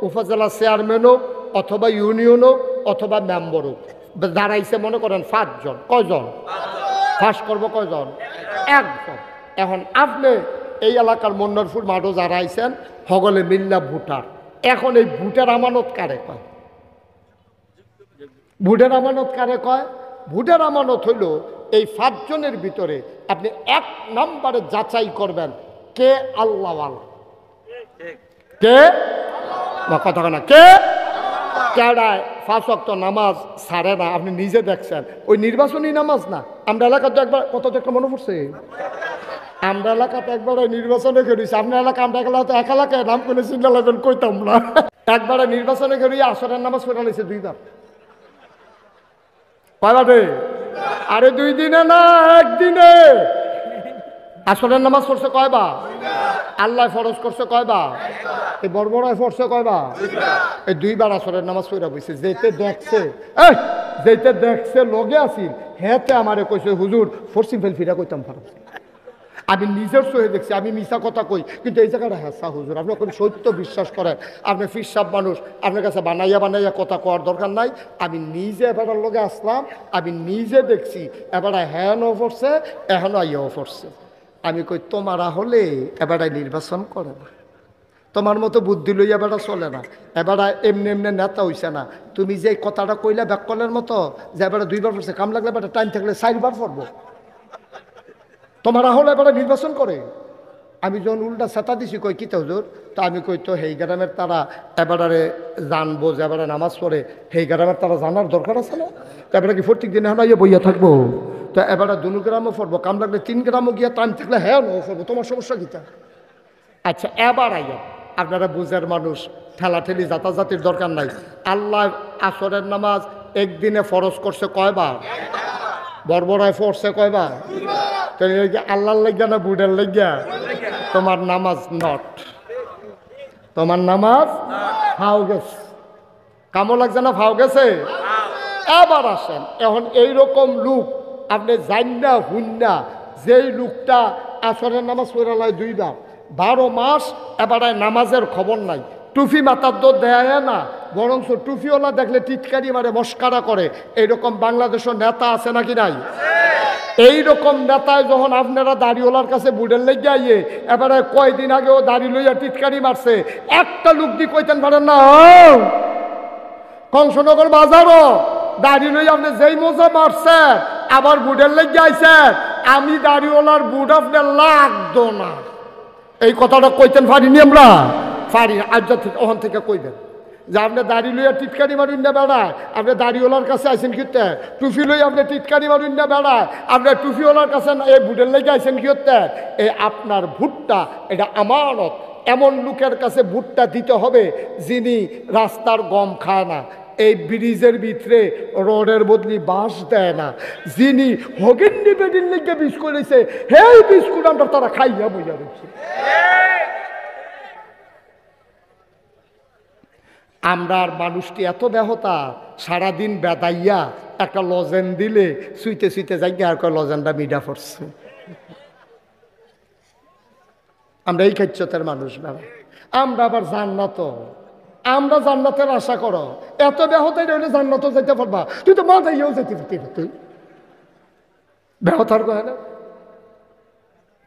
উপজেলা চেয়ারম্যান হোক অথবা ইউনিয়ন হোক অথবা মেম্বার হোক, দাঁড়াইছে মনে করেন 5 জন। কয়জন ফাঁস করবো? কয়জন? 1 জন। এখন আপনি এই এলাকার মন্নারপুর মাঠও যারা আইছেন হগলে মিল্লা ভোটার, এখন এই ভোটের আমানত কারে কয়? ভোটের আমানত কারে কয়? ভোটের আমানত হইল এই 5 জনের ভিতরে আপনি 1 নম্বরে যাচাই করবেন কে আল্লাহওয়ালা, কে কথা না, কে কেডায় 5 ওয়াক্ত নামাজ ছাড়ে না, আপনি নিজে দেখছেন। ওই নির্বাচনী নামাজ না, আমরা এলাকাতে একবার কত একটা মনে পড়ছে, আমরা এলাকাতে একবারে নির্বাচনে করেছি, আপনার এলাকা আমরা এক এলাকায় নাম করে চিন্তা লাগবেন কইতাম না, একবারে নির্বাচনে করি আসরের নামাজ পড়া নিয়েছে 2 বার। কয়বারে? আরে 2 দিনে না 1 দিনে। আসরের নামাজ পড়ছে কয়বার? আল্লাহ ফরজ করছে কয়বার? এই বড়বড়ায় পড়ছে কয়বার? এই 2 বার আসরের নামাজ পড়া বইছে। যেতে দেখছে লগে আসিল হেতে আমারে কইছে হুজুর ফরসিম ফেল ফিরা কইতাম পারো, আমি নিজের সহে দেখছি, আমি মিশা কথা কই কিন্তু এই জায়গাটা হ্যাঁ হুজুর আপনি কোনো সত্য বিশ্বাস করেন, আপনি ফিরসাব মানুষ, আপনার কাছে বানাইয়া কথা কওয়ার দরকার নাই। আমি নিজে এবারের লগে আসলাম, আমি নিজে দেখছি এবারে হ্যাঁ ও পড়ছে এখনো আইয়াও পড়ছে। আমি কই তোমারা হলে এবারে নির্বাচন করে না, তোমার মতো বুদ্ধি লইয়া এবারে চলে না, এবারে এমনি নেতা হইছে না। তুমি যে কথাটা কইলা ব্যাককলের মতো যে এবারে 2 বার পড়ছে, কাম লাগলে এবারে টাইম থাকলে 4 বার পড়বো, তোমারা হলে এবারে নির্বাচন করে। আমি যখন উল্টা ছাতা দিছি কই কিতা হুজুর, তা আমি কই তো হেই গ্রামের তারা এবারে জানবো যে এবারে নামাজ পড়ে, হেই গ্রামের তারা জানার দরকার আছে না, এবারে কি প্রত্যেক দিন এখন বইয়া থাকবো, তো এবারে 2 গ্রামও পড়বো, কাম লাগলে 3 গ্রামও গিয়া টাইম থাকলে হ্যাঁ নো পড়বো, তোমার সমস্যা কিতা? আচ্ছা এবার আইয়া আপনারা বুঝের মানুষ, ঠেলাঠেলি জাতাজাতির দরকার নাই। আল্লাহ আসরের নামাজ একদিনে ফরজ করছে কয়বার? বড়বড়ায় পড়ছে কয়বার? আল্লাহর লাগিয়া না বুড়ের লাগিয়া? তোমার নামাজ নট, তোমার নামাজ ফাও গেছে, কামো লাগছে না ফাও গেছে। এবার আসেন এখন এইরকম লোক আপনি জান্না হুন্না, যেই লোকটা আসরের নামাজ পড়া লয় 2 বার 12 মাস এবারে নামাজের খবর নাই, টুফি মাথার দোর দেয় না, বরং টুফিওয়ালা দেখলে টিটকারি মারে মস্কারা করে, এইরকম বাংলাদেশের নেতা আছে নাকি নাই? এইরকম নেতায় যখন আপনারা দাড়িওয়ালার কাছে বুড়ের লেগে আইয়ে এবারে কয়দিন আগেও দাড়ি লইয়া টিটকারি মারছে, একটা লোক দিয়ে কইতেন পারেন না কংসনগর বাজারও দাড়ি লইয়া আপনি যেই মজা মারছে আবার বুড়ের লেগে আইছে, আমি দাড়িওয়ালার বুট আপনার লাগতো না, এই কথাটা কইতেন পারিনি আমরা? পারি না। আজ থেকে ওখান থেকে কইবেন যে আপনি দাড়ি লইয়া টিটকারি মারুন না বেড়ায়, আপনি দাড়িওয়ালার কাছে আইসেন কিতে? টুফি লই আপনি টিটকারি মারুন না বেড়ায়, আপনি টুফিওয়ালার কাছে এই ভোটের লেগে আইসেন কিতে? এই আপনার ভোটটা এটা আমানত। এমন লোকের কাছে ভোটটা দিতে হবে যিনি রাস্তার গম খায় না, এই ব্রিজের ভিতরে রোডের বদলি বাঁশ দেয় না, যিনি হগিন্নি বেডির লেগে বিষ করেছে হেই বিস্কুট আমরা তারা খাইয়া বইয়া রয়েছে। আমরার মানুষটি এত ব্যাহতা, সারাদিন বেদাইয়া একটা লজেন দিলে সুইতে সুইতে যাই আর কয় লজেনটা মিডা পড়ছে। আমরা এই খাচ্ছতের মানুষ না। আমরা আবার জান্নাত, আমরা জান্নাতের আশা করো, এত ব্যাহতাই রইলে জান্নাত যাইতে পারবা? তুই তো মা যাইয়াও যাইতে পারতি না, তুই ব্যাহতার কয় না,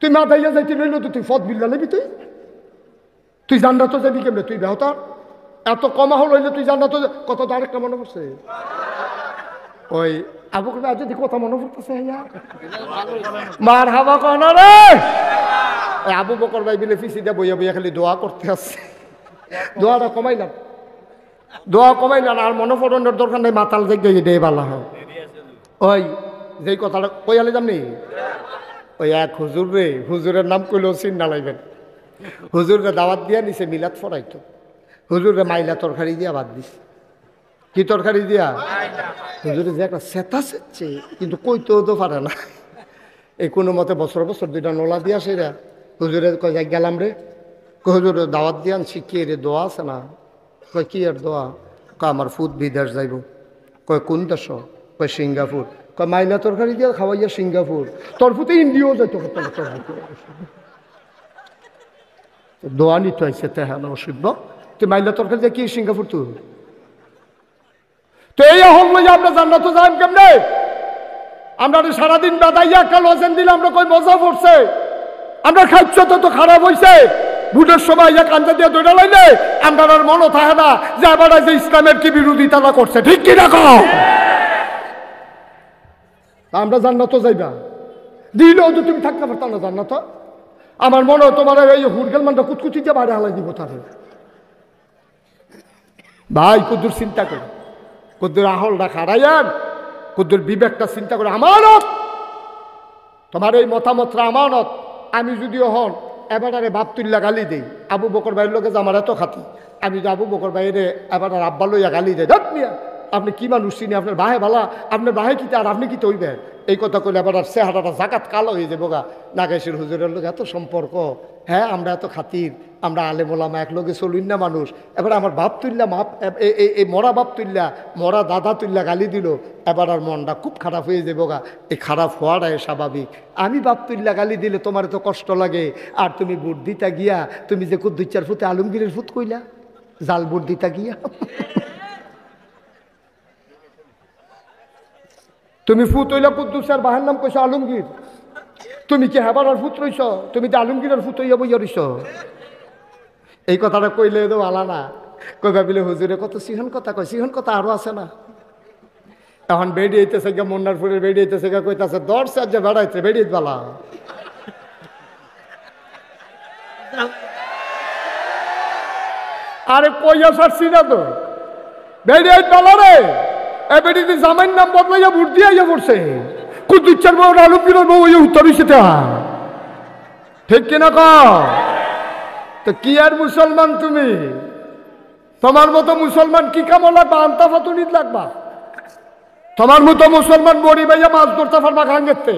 তুই মা যাইয়া যাইতে রইল তো তুই ফদ বিল্লা নেবি, তুই জান্নাত যাবি কেমনে? তুই ব্যাহতার এত কমা হল হইলে তুই জান্নাত কত তো আরেকটা মনে পড়ছে ওই আবু বকর যদি কথা মনে পড়তেছে মার হাবা কনা রে। আবু বকর ভাই বিলে ফিসি দিয়ে বইয়া বইয়া খালি দোয়া করতে আসছে, দোয়াটা কমাইলাম, দোয়া কমাইলাম আর মনে পড়ানোর দরকার নেই, মাতাল জায়গায় দেয় ভালো হয়। ওই যেই কথাটা কইয়ালে যামনি, ওই এক হুজুর রে, হুজুরের নাম কইলেও চিন না লাগবেন, হুজুরকে দাওয়াত দিয়া নিছে মিলাদ ফরাইতো, হুজুরে মাইলা তরকারি দিয়া বাদ দিছে। কি তরকারি দিয়া? হুজুরে যে একটা সেতা সেচ্ছে কিন্তু কইতেও তো পারে না, এই কোনো মতে বছর বছর দুইটা নোলা দিয়া সেরা হুজুরে কয় যাই গেলাম রে, হুজুর দাওয়াত দিয়ে আনছি, কে রে দোয়া আছে না? কয় কি আর দোয়া? কয় আমার ফুট বিদেশ যাইব। কয় কোন দেশ? কয় সিঙ্গাপুর। কয় মাইলা তরকারি দিয়া খাওয়াইয়া সিঙ্গাপুর, তোর ফুটে ইন্ডিয়াও যাইতো, দোয়া নিতে হয়েছে তেহান অসুবিধ। তুই মাইলা তরকারি দিয়ে কি সিঙ্গাপুর? তুই তো এই হল যে আমরা জান্নাত যাইম কেমনে? আমরা সারাদিন বেদাইয়া একটা লজেন দিলে আমরা কই মজা পড়ছে, আমরা খাচ্ছ তো খারাপ হয়েছে। ভোটের সময় এক কান্দা দিয়ে দৌড়া লাইলে আমরা আর মনে থাকে না যে আবার যে ইসলামের কি বিরোধিতা করছে, ঠিক কি না? আমরা জান্নাত যাইবা দিলেও তো তুমি থাকতে পারতাম না জান্নাত। আমার মনে হয় তোমার এই হুরগেল মানটা কুচকুচি দিয়ে বাইরে হালাই দিব তাহলে। ভাই কুদ্দুর চিন্তা করে, কুদ্দুর আহলটা খাড়াইয়ান, কুদ্দুর বিবেকটা চিন্তা করে। আমানত তোমার এই মতামতটা আমানত। আমি যদিও হন এবার আরে বাপ তুল্লা গালি দেই, আবু বকর ভাইয়ের লোকে যে আমার এত খাতি, আমি যে আবু বকর ভাইয়ের এবার আর আব্বা লইয়া গালি দেয়, ধর মিয়া আপনি কি মানুষ চিনি, আপনার বাহে ভালা, আপনার বাহে কিতে আর আপনি কি তৈবেন? এই কথা কইলে এবার আর চেহারাটা জাকাত কালো হয়ে যাবো গা। নাগেশের হুজুরের লোক এত সম্পর্ক, হ্যাঁ আমরা এত খাতির, আমরা আলেম ওলামা এক লোকে চলুন না মানুষ। এবার আমার বাপ তুল্লা মাপ এই মরা বাপ তুল্লা মরা দাদা তুল্লা গালি দিল, এবার আর মনটা খুব খারাপ হয়ে যাবো গা। এই খারাপ হওয়াটাই স্বাভাবিক। আমি বাপ তুল্লা গালি দিলে তোমার তো কষ্ট লাগে, আর তুমি বুট দিতা গিয়া তুমি যে কুদ্দুচ্চার ফুতে আলমগীরের ফুত কইলা, জাল বুট দিতা গিয়া তুমি ফুত হইলা কুদ্দুসের বাহার নাম কইছো আলমগীর, তুমি কি হেবার আর ফুত রইছ? তুমি তো আলমগীরের ফুত হইয়া বইয়া রইছ। এই কথাটা কইলে তো ভালা না, কই ভাবিলে হুজুরে কত সিহন কথা কয়, সিহন কথা আরো আছে না। এখন বেড়ি হইতেছে গা, মন্নারপুরের বেড়ি হইতেছে গা, কইতাছে দশ যে বেড়াইছে বেড়িয়ে বালা। আরে কইয়া সারছি না তো, বেড়িয়ে বালা রে। এ বেড়িতে জামাইন নাম বদলাইয়া ভোট দিয়ে আইয়া পড়ছে, কুদ্দুচ্চার বউ আলমগীরের বউ হইয়া উত্তর হইছে, ঠিক কিনা ক? তো কি আর মুসলমান তুমি? তোমার মতো মুসলমান কি কামো লাগবা? আন্তা ফাতুনিত লাগবা। তোমার মতো মুসলমান বড়ি ভাইয়া মাছ ধরতে পারবা গাঙ্গেতে।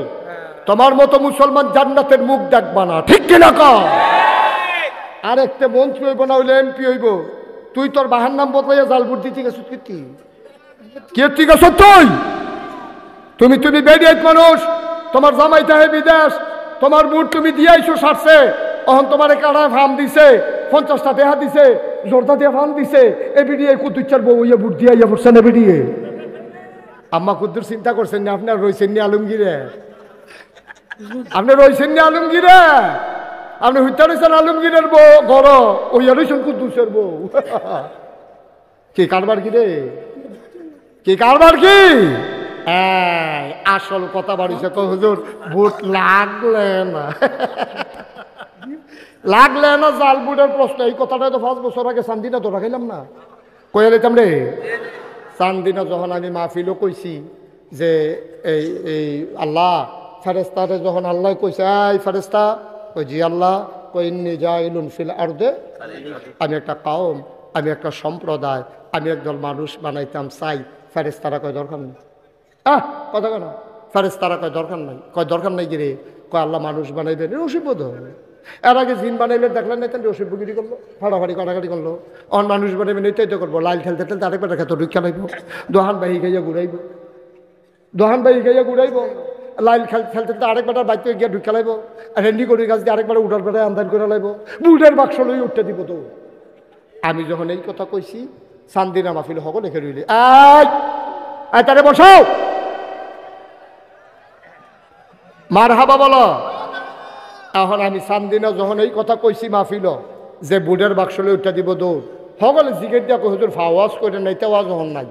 তোমার মতো মুসলমান জান্নাতের মুখ দেখবা না, ঠিক কিনা ক? আর একটা মন্ত্রী হইব না হইলে এমপি হইব, তুই তোর বাহার নাম বদলাইয়া জাল ভোট দিতে গেছ কীর্তি ঠিক আছে তুমি তুমি বেরিয়ে মানুষ, তোমার জামাই তাহে বিদেশ, তোমার বুট তুমি দিয়ে আইসো সারছে, অহন তোমার কাড়ায় ফার্ম দিছে, 50টা দেহা দিছে, জোরদা দিয়ে ফার্ম দিছে, এ বিডিয়ে কুদ্দুচ্চার বউ ইয়ে বুট দিয়ে আইয়া পড়ছেন। এ বিডিয়ে আম্মা কুদ্দুর চিন্তা করছেন না? আপনার রয়েছেন নি আলমগীরে? আপনি রয়েছেন নি আলমগীরে? আপনি হইতা রয়েছেন আলমগীরের বউ গড়, ওইয়া রয়েছেন কুদ্দুসের বউ। কি কারবার কি রে? কি কারবার কি? আসল কথা বাড়িছে তো হুজুর, ভোট লাগলে না। লাগলে না জাল বুটের প্রশ্ন, এই কথাটা তো 5 বছর আগে চান্দিনা ধরা খাইলাম না, কয়ে লাইতাম রে। চান্দিনা যখন আমি মাহফিলও কইছি যে এই এই আল্লাহ ফেরেস্তারে যখন আল্লাহ কইছে এই ফেরেস্তা, কই জি আল্লাহ, কই ইন্নী জাইলুন ফিল আরদে, আমি একটা কওম, আমি একটা সম্প্রদায়, আমি একদল মানুষ বানাইতাম চাই। ফেরেস্তারা কয় দরকার নেই। কথা কেন? ফেরেস্তারা কয় দরকার নাই। কয় দরকার নাই কি রে? কয় আল্লাহ মানুষ বানাইবেন, অসুবিধ হয়। এর আগে জিন বানাইলে দেখলেন না, তাহলে অসুবিধি করলো, ফাড়াফাড়ি কাটাকাটি করলো। অন মানুষ বানাইবেন, এইটাই তো করবো। লাইল খেলতে খেলতে আরেকবার খেত ঢুকা লাইব, দোহান বাহি খাইয়া ঘুরাইব, দোহান বাহি খাইয়া ঘুরাইব। লাইল খেলতে খেলতে আরেকবার বাইতে গিয়া ঢুকা লাইব, রেন্ডি করি গাছ দিয়ে আরেকবার উঠার বেড়ায় আন্দান করে লাইব, বুটের বাক্স লই উঠতে দিব। তো আমি যখন এই কথা কইছি, চান্দিনা মাহফিল হক দেখে রইলি, তারে বসাও, মারহাবা বলো। এখন আমি চান্দিনা যখন এই কথা কইছি মাহফিল, যে বুটের বাক্স লই উঠতে দিব দৌড়, সকলে জিজ্ঞেস দিয়া কই হুজুর ফাওয়াজ করে নাই, তে ওয়াজ হন নাই।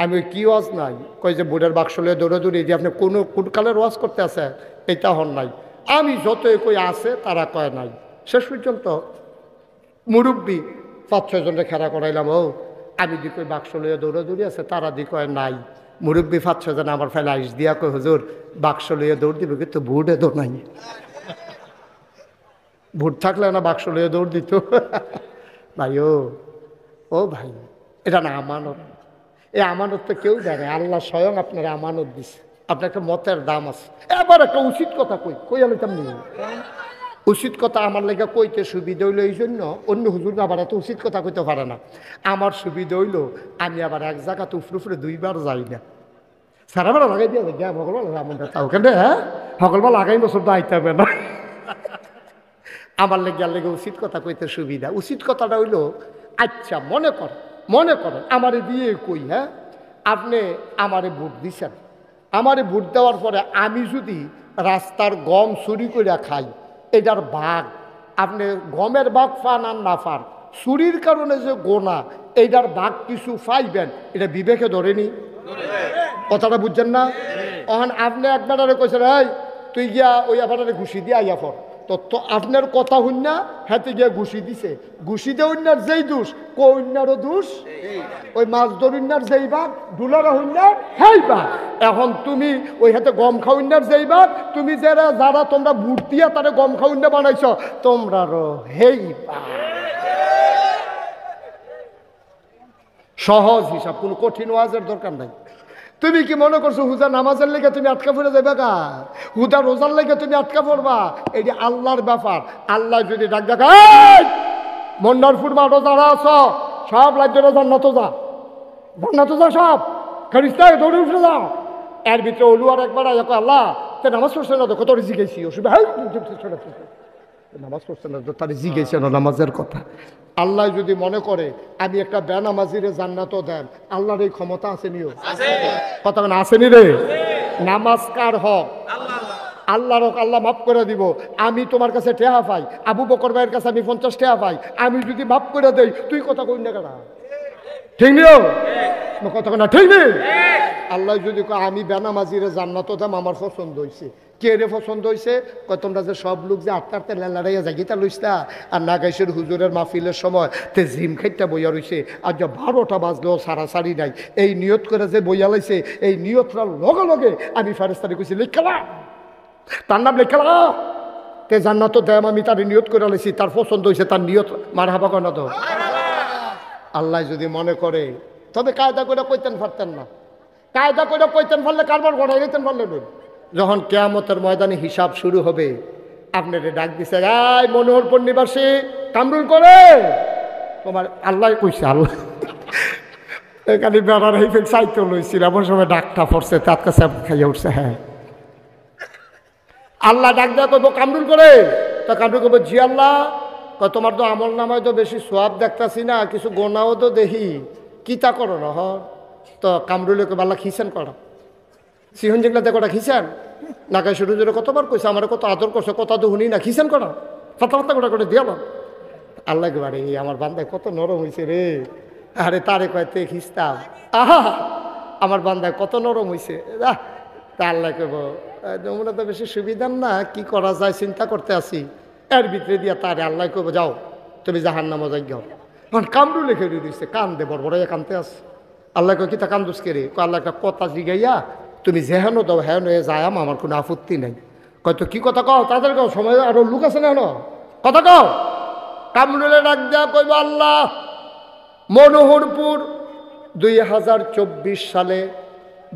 আমি কি ওয়াজ নাই? কই যে বুটের বাক্স লই দৌড়ে দৌড়ে যে আপনি কোন কালের ওয়াজ করতে আছে, এটা হন নাই। আমি যতই কই আছে তারা কয় নাই। শেষ পর্যন্ত মুরব্বী 5-6 জনকে খেলা করাইলাম, ও আমি দি কই বাক্স লইয়া দৌড়ে দৌড়ে আছে, তারা দি কয় নাই। মুরব্বী 5-6 জন আমার ফেলে আইস দিয়া কই হুজুর বাক্স লইয়া দৌড় দিবে, কিন্তু বুটে দৌড় নাই। ভোট থাকলে না বাক্স লইয়া দৌড় দিত। ভাই ও ভাই, এটা না আমানত। এই আমানত তো কেউ জানে, আল্লাহ স্বয়ং আপনার আমানত দিছে। আপনার একটা মতের দাম আছে। এবার একটা উচিত কথা কই আমি তেমনি উচিত কথা আমার লেগে কইতে সুবিধা হইলো, এই জন্য অন্য হুজুর আবার এত উচিত কথা কইতে পারে না। আমার সুবিধা হইলো আমি আবার এক জায়গাতে উফরে 2বার যাই না। সারাবার লাগাই দিয়া গিয়া ভগবান রামনটা তাও কেন, হ্যাঁ সকলবার লাগাই বছর তো আইতে হবে না। আমার লেগে উচিত কথা কইতে সুবিধা। উচিত কথাটা হইল, আচ্ছা মনে করেন আমারে দিয়ে কই, হ্যাঁ আপনি আমারে ভোট দিছেন, আমারে ভোট দেওয়ার পরে আমি যদি রাস্তার গম চুরি করে খাই, এটার ভাগ আপনি গমের ভাগ পান আর না পান, চুরির কারণে যে গোনা, এইটার ভাগ কিছু পাইবেন, এটা বিবেকে ধরেনি? কথাটা বুঝছেন না? এখন আপনি একবারে কইছেন এই তুই গিয়া ওই আবারে ঘুষি দিয়ে আইয়া পর, তো আপনার কথা হইন না, হাতে গিয়া ঘুষি দিছে, ঘুষি দিয়ে অন্যার যেই দোষ, কন্যারও দোষ, ওই মাছ ধরিনার যেই ভাগ, ডুলার হইনার সেই ভাগ। এখন তুমি ওই হাতে গম খাওয়ার যেই ভাগ, তুমি যারা তোমরা বুট দিয়া তারা গম খাওয়ার বানাইছ, তোমরারও হেই ভাগ। সহজ হিসাব, কোনো কঠিন ওয়াজের দরকার নাই। তুমি কি মনে করছো হুদা নামাজের লেগে তুমি আটকা পড়ে যাবে গা? হুদা রোজার লেগে তুমি আটকা পড়বা? এই যে আল্লাহর ব্যাপার। আল্লাহ যদি ডাক ডাক মন্নারপুর মাঠও যারা আছ সব রাজ্যরা জান্নাত যা, জান্নাত যা সব খারিস্তায় দৌড়ে উঠে যাও। এর ভিতরে অলুয়ার একবার আল্লাহ তে নামাজ পড়ছে না, দেখো তোর জিজ্ঞেসি অসুবিধা, নামাজ পড়ছে না তো তার জিজ্ঞেসে না নামাজের কথা। আল্লাহ যদি মনে করে আমি একটা বেনামাজিরে জান্নাতও দেন, আল্লাহর এই ক্ষমতা আসেনিও? কথা না আসেনি রে? নামাজ কার হক? আল্লাহর হক। আল্লাহ মাফ করে দিব। আমি তোমার কাছে টেহা পাই, আবু বকর ভাইয়ের কাছে আমি 50 টেহা পাই, আমি যদি মাফ করে দেই তুই কথা কই না কেন? ঠিক নিও কথা না, ঠিক নেই? আল্লাহ যদি আমি বেনামাজিরে জান্নাতও দাম, আমার পছন্দ হয়েছে। কে রে পছন্দ হয়েছে? তোমরা যে সব লোক যে আটটাতে লেলাড়াইয়া জাগিতা লইসা আর নাগাইশের হুজুরের মাহফিলের সময় তে জিম খাইটা বইয়া রইছে, আর যে 12টা বাজলেও সারাসারি নাই, এই নিয়ত করে যে বইয়া লাইছে, এই নিয়তটার লগে লগে আমি ফেরেশতারে কইছি লিখালা, তার নাম লিখালা তে জান্নাতও দেম, আমি তার নিয়ত করে লাইছি, তার পছন্দ হয়েছে, তার নিয়ত মারহাবা কয় না তো? আল্লাহ যদি মনে করে, তবে কায়দা করে কইতেন পারতেন না। কায়দা করে কইতেন পারলে কারবার ঘটাই নিতেন পারলেন। যখন কিয়ামতের ময়দানে হিসাব শুরু হবে, আপনারে ডাক দিছে এই মনোহরপুর নিবাসী কামরুল করে, তোমার আল্লাহ কইছে, আল্লাহ এখানে বেড়ার এই ফেল চাইতে লইছিল, এমন সময় ডাকটা পড়ছে, তার কাছে খাইয়া উঠছে। হ্যাঁ আল্লাহ ডাক দেওয়া করবো কামরুল করে, তা কামরুল করবো জি আল্লাহ। তোমার তো আমল নামায় তো বেশি সোয়াব দেখতাছি না, কিছু গোনাও তো দেখি, কিতা করো না? তো কামরুলে আল্লাহ খিসেন করা, সিহন যেগুলা দেখোটা খিসেন নাকায় শুরু জোরে কতবার কইছে, আমার কত আদর করছে, কথা তো শুনি না, খিসেন করা ফাতা ফাতা গোটা করে দিয়াল। আল্লাহ বাড়ি আমার বান্দায় কত নরম হয়েছে রে, আরে তারে কয়তে খিস্তাম, আহা আমার বান্দায় কত নরম হয়েছে। তা আল্লাহ কব তোমরা তো বেশি সুবিধার না, কি করা যায় চিন্তা করতে আসি। এর ভিতরে দিয়া তারে আল্লাহ কইব যাও তুমি জাহান্নামে যাই যাও। এখন কামড়ু লেখে দিচ্ছে কান্দে বড় বড় কান্দতে আছে। আল্লাহ কয় কি তা কান্দুস কে রে? আল্লাহ একটা কথা জিগাইয়া তুমি যেহেন দাও হেন হয়ে যায় আমার কোনো আপত্তি নেই। কয়তো কি কথা কও তাদের কও, সময় আরো লোক আছে না কথা কও। কামরুলে ডাক দেয়া কইব আল্লাহ মনোহরপুর 2024 সালে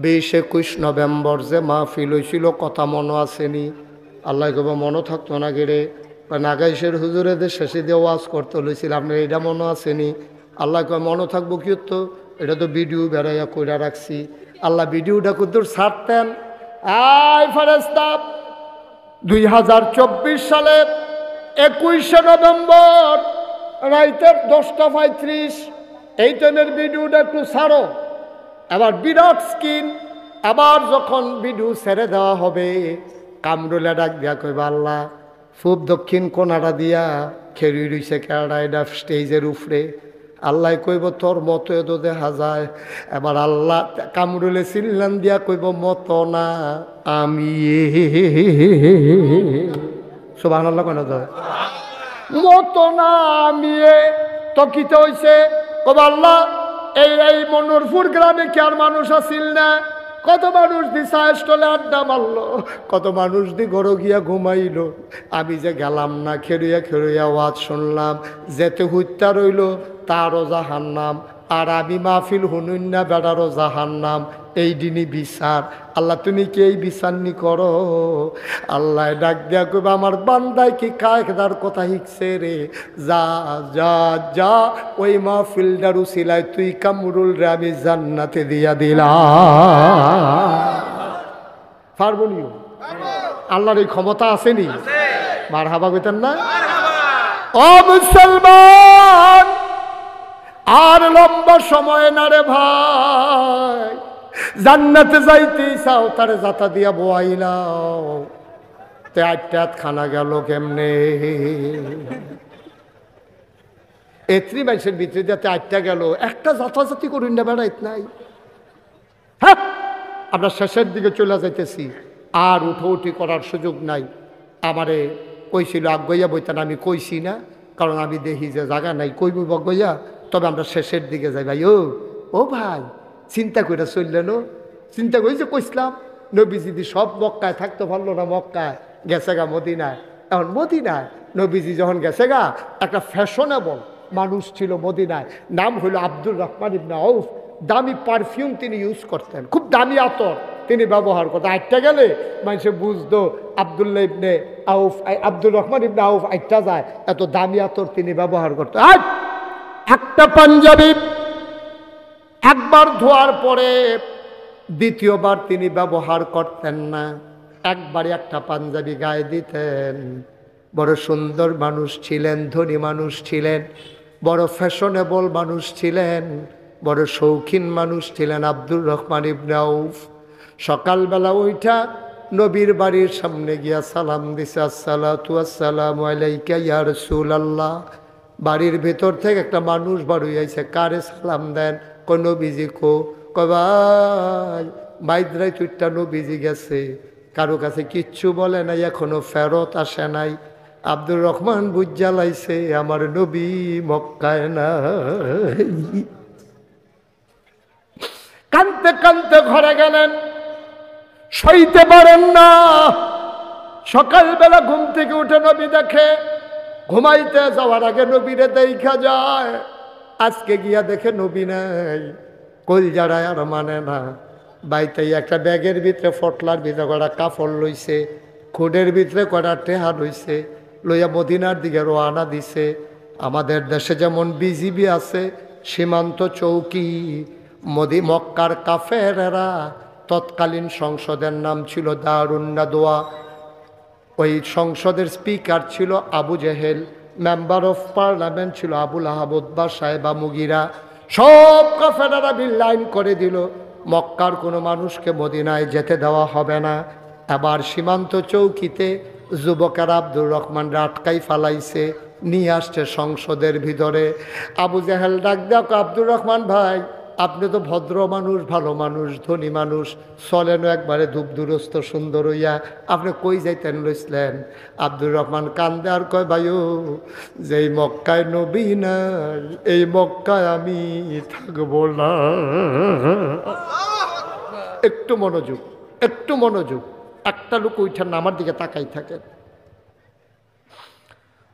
20-21 নভেম্বর যে মাহফিল হয়েছিল কথা মনে আসেনি? আল্লাহ কইব মনে থাকতো না গেরে, নাগাইশের হুজুরেদের শেষে দিয়ে ওয়াজ করতে লইছিল আপনার এটা মনে আসেনি? আল্লাহ কয় মনে থাকবো কি তো, এটা তো ভিডিও বেড়াইয়া কইরা রাখছি। আল্লাহ ভিডিওটা কুদুর ছাড়তেন। আয় ফেরেশতা 2024 সালে 21 নভেম্বর রাইতের 10:35 এই টাইমের ভিডিওটা একটু ছাড়ো। এবার বিরাট স্ক্রিন, আবার যখন ভিডিও ছেড়ে দেওয়া হবে কামরুলে ডাক দিয়া কইবা আল্লাহ পূব দক্ষিণ কোনাটা দিয়া খেরি রইছে কেডা এটা স্টেজের উপরে। আল্লাহ কইব তোর মতো এত দেখা যায়। এবার আল্লাহ কামরুলে চিল্লান দিয়া কইব মতো না আমি। সুবহানাল্লাহ কেন যায় মতো না আমি তো কিতে হইছে? কইব আল্লাহ এই মনোরপুর গ্রামে কি আর মানুষ আসিল না? কত মানুষ দি চায়ের আড্ডা মারলো, কত মানুষ দি ঘর গিয়া ঘুমাইল। আমি যে গেলাম না খেরুয়া খেরুয়া ওয়াজ শুনলাম, যেতে হত্যা রইল তারও জাহান্নাম, আর আমি মাহফিল হুনুন না বেড়ারও জাহান্নাম। এই দিনই বিচার। আল্লাহ তুমি কি এই বিচার নি করো? আল্লাহ ডাক দিয়া কইবা আমার বান্দায় কি কায়দার কথা শিখছে রে, যা যা যা ওই মাহফিলটার উসিলায় তুই কামরুল রে আমি জান্নাতে দিয়া দিলাম। পারবনিও আল্লাহর এই ক্ষমতা আসেনি? মারহাবা কইতেন না? ও মুসলমান আর লম্বা সময় না রে ভাই, জান্নাতে যাইতে চাও তারে যাতা দিয়া বোয়াইলাও। তে আটটাত খানা গেল কেমনে? এত্রি মানুষের ভিতরে যাতে আটটা গেল, একটা যাতাযাতি করুন না বেড়াইত নাই। হ্যাঁ আমরা শেষের দিকে চলে যাইতেছি, আর উঠি করার সুযোগ নাই। আমারে কইছিল আগুইয়া বইতেন, আমি কইছি না কারণ আমি দেখি যে জায়গা নাই কইব বগইয়া। তবে আমরা শেষের দিকে যাই ভাই। ও ভাই চিন্তা করে চললেন, চিন্তা করি যে কইসলাম নবীজি সব মক্কায় থাকতে পারলো না, মক্কায় গেছে গা মদিনায়। এখন মদিনায় নবীজি যখন গেছে গা একটা ফ্যাশনেবল মানুষ ছিল মদিনায়, নাম হইল আব্দুর রহমান ইবনে আউফ। দামি পারফিউম তিনি ইউজ করতেন, খুব দামি আতর তিনি ব্যবহার করতেন। আটটা গেলে মানুষে বুঝতো আব্দুল্লাহ ইবনে আউফ, আব্দুর রহমান ইবনে আউফ আটটা যায়, এত দামি আতর তিনি ব্যবহার করতেন। একটা পাঞ্জাবি একবার ধোয়ার পরে দ্বিতীয়বার তিনি ব্যবহার করতেন না, একবারে একটা পাঞ্জাবি গায়ে দিতেন। বড় সুন্দর মানুষ ছিলেন, ধনী মানুষ ছিলেন, বড় ফ্যাশনেবল মানুষ ছিলেন, বড় শৌখিন মানুষ ছিলেন আব্দুর রহমান ইবনে আউফ। সকালবেলা ওইটা নবীর বাড়ির সামনে গিয়া সালাম দিছে, আসসালাতু আসসালামু আলাইকা ইয়া রাসূলুল্লাহ। বাড়ির ভেতর থেকে একটা মানুষ বার হইয়াছে, কারে সালাম দেন? কই নবীজি কো। কয় ভাই বাইদরাই তুইটা নবীজি গেছে, কারো কাছে কিচ্ছু বলে নাই, এখনো ফেরত আসে নাই। আব্দুর রহমান বুঝালাইছে আমার নবী মক্কায় নাই। কানতে কানতে ঘরে গেলেন, সইতে পারেন না। সকালবেলা ঘুম থেকে উঠে নবী দেখে, ঘুমাইতে যাওয়ার আগে নবীরে দেখা যায়, আজকে গিয়া দেখে নবী নাই। কলজারায় আর মানে না। বাইতেই একটা ব্যাগের ভিতরে ফটলার ভিতরে কটা কাপড় লইছে, খুডের ভিতরে কটা টেহা লইছে, লইয়া মদিনার দিকে রওনা দিছে। আমাদের দেশে যেমন বিজিবি আছে, সীমান্ত চৌকি, মক্কার কাফেরেরা, তৎকালীন সংসদের নাম ছিল দারুন নাদওয়া। ওই সংসদের স্পিকার ছিল Abu Jahl, member of parliament ছিল আবুল আহাব উতবা সাহেবা মুগিরা। সব কাফেরেরা বিল্লাইন করে দিল, মক্কার কোনো মানুষকে মদিনায় যেতে দেওয়া হবে না। আবার সীমান্ত চৌকিতে যুবকেরা আব্দুর রহমান আটকাই ফালাইছে, নিয়ে আসছে সংসদের ভিতরে। আবু জেহেল ডাক দেখ, আব্দুর রহমান ভাই আপনি তো ভদ্র মানুষ, ভালো মানুষ, ধনী মানুষ, চলেনও একবারে ধূপ দুরস্ত সুন্দর হইয়া, আপনি কই যাইতেন লইছিলেন? আব্দুর রহমান কান্দে আর কয়, ভাইও যেই মক্কায় নবী নাই এই মক্কায় আমি থাকবো না। একটু মনোযোগ, একটু মনোযোগ। একটা লোক উঠেন না, আমার দিকে তাকাই থাকেন।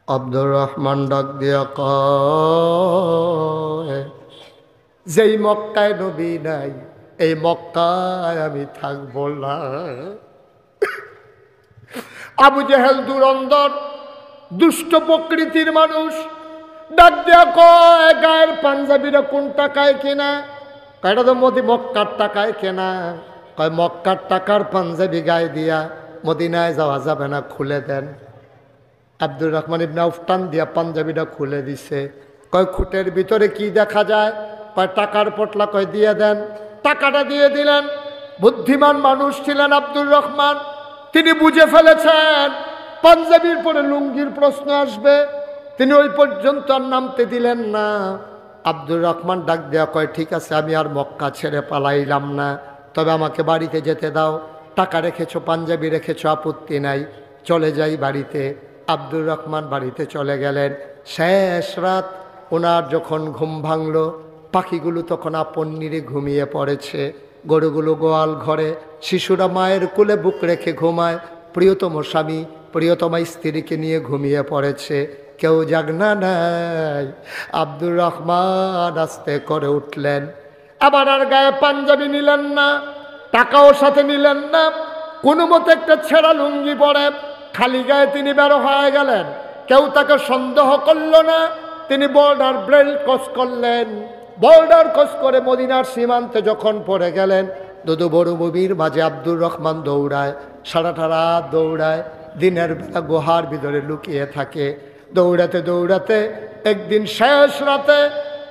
আব্দুর রহমান ডাক দিয়া কয়, যেই মক্কায় নবী নাই এই মক্কায় আমি থাকবো না। আবু জেহেল দুরন্দর দুষ্ট প্রকৃতির মানুষ ডাক দিয়া কয়, গায়ের পাঞ্জাবিরা কোন টাকায় কেনা? কয়টা তো মক্কার টাকায় কেনা। কয় মক্কার টাকার পাঞ্জাবি গায়ে দিয়া মদিনায় যাওয়া যাবে না, খুলে দেন। আব্দুর রহমান ইবনে আউফ টান দিয়া পাঞ্জাবিটা খুলে দিছে। কয় খুঁটের ভিতরে কি দেখা যায়? কয় টাকার পটলা। কয় দিয়ে দেন। টাকাটা দিয়ে দিলেন। বুদ্ধিমান মানুষ ছিলেন আব্দুর রহমান, তিনি বুঝে ফেলেছেন পাঞ্জাবির পরে লুঙ্গির প্রশ্ন আসবে, তিনি ওই পর্যন্ত আর নামতে দিলেন না। আব্দুর রহমান ডাক দেয়া কয়, ঠিক আছে, আমি আর মক্কা ছেড়ে পালাইলাম না, তবে আমাকে বাড়িতে যেতে দাও। টাকা রেখেছো, পাঞ্জাবি রেখেছো, আপত্তি নাই, চলে যাই বাড়িতে। আব্দুর রহমান বাড়িতে চলে গেলেন। শেষ রাত ওনার যখন ঘুম ভাঙল, পাখিগুলো তখন আপন নিরে ঘুমিয়ে পড়েছে, গরুগুলো গোয়াল ঘরে, শিশুরা মায়ের কোলে বুক রেখে ঘুমায়, প্রিয়তম স্বামী প্রিয়তমা স্ত্রীকে নিয়ে ঘুমিয়ে পড়েছে, কেউ জাগনা নাই। আব্দুর রহমান আস্তে করে উঠলেন, আবার আর গায়ে পাঞ্জাবি নিলেন না, টাকাও সাথে নিলেন না, কোনো মতে একটা ছেঁড়া লুঙ্গি পরে খালি গায়ে তিনি বের হয়ে গেলেন। কেউ তাকে সন্দেহ করল না। তিনি বর্ডার বেল্ট ক্রস করলেন। বর্ডার ক্রস করে মদিনার সীমান্তে যখন পড়ে গেলেন, দুদু মরুভূমির মাঝে আব্দুর রহমান দৌড়ায়, সারাটা রাত দৌড়ায়, দিনের বেলা গুহার ভিতরে লুকিয়ে থাকে। দৌড়াতে দৌড়াতে একদিন শেষ রাতে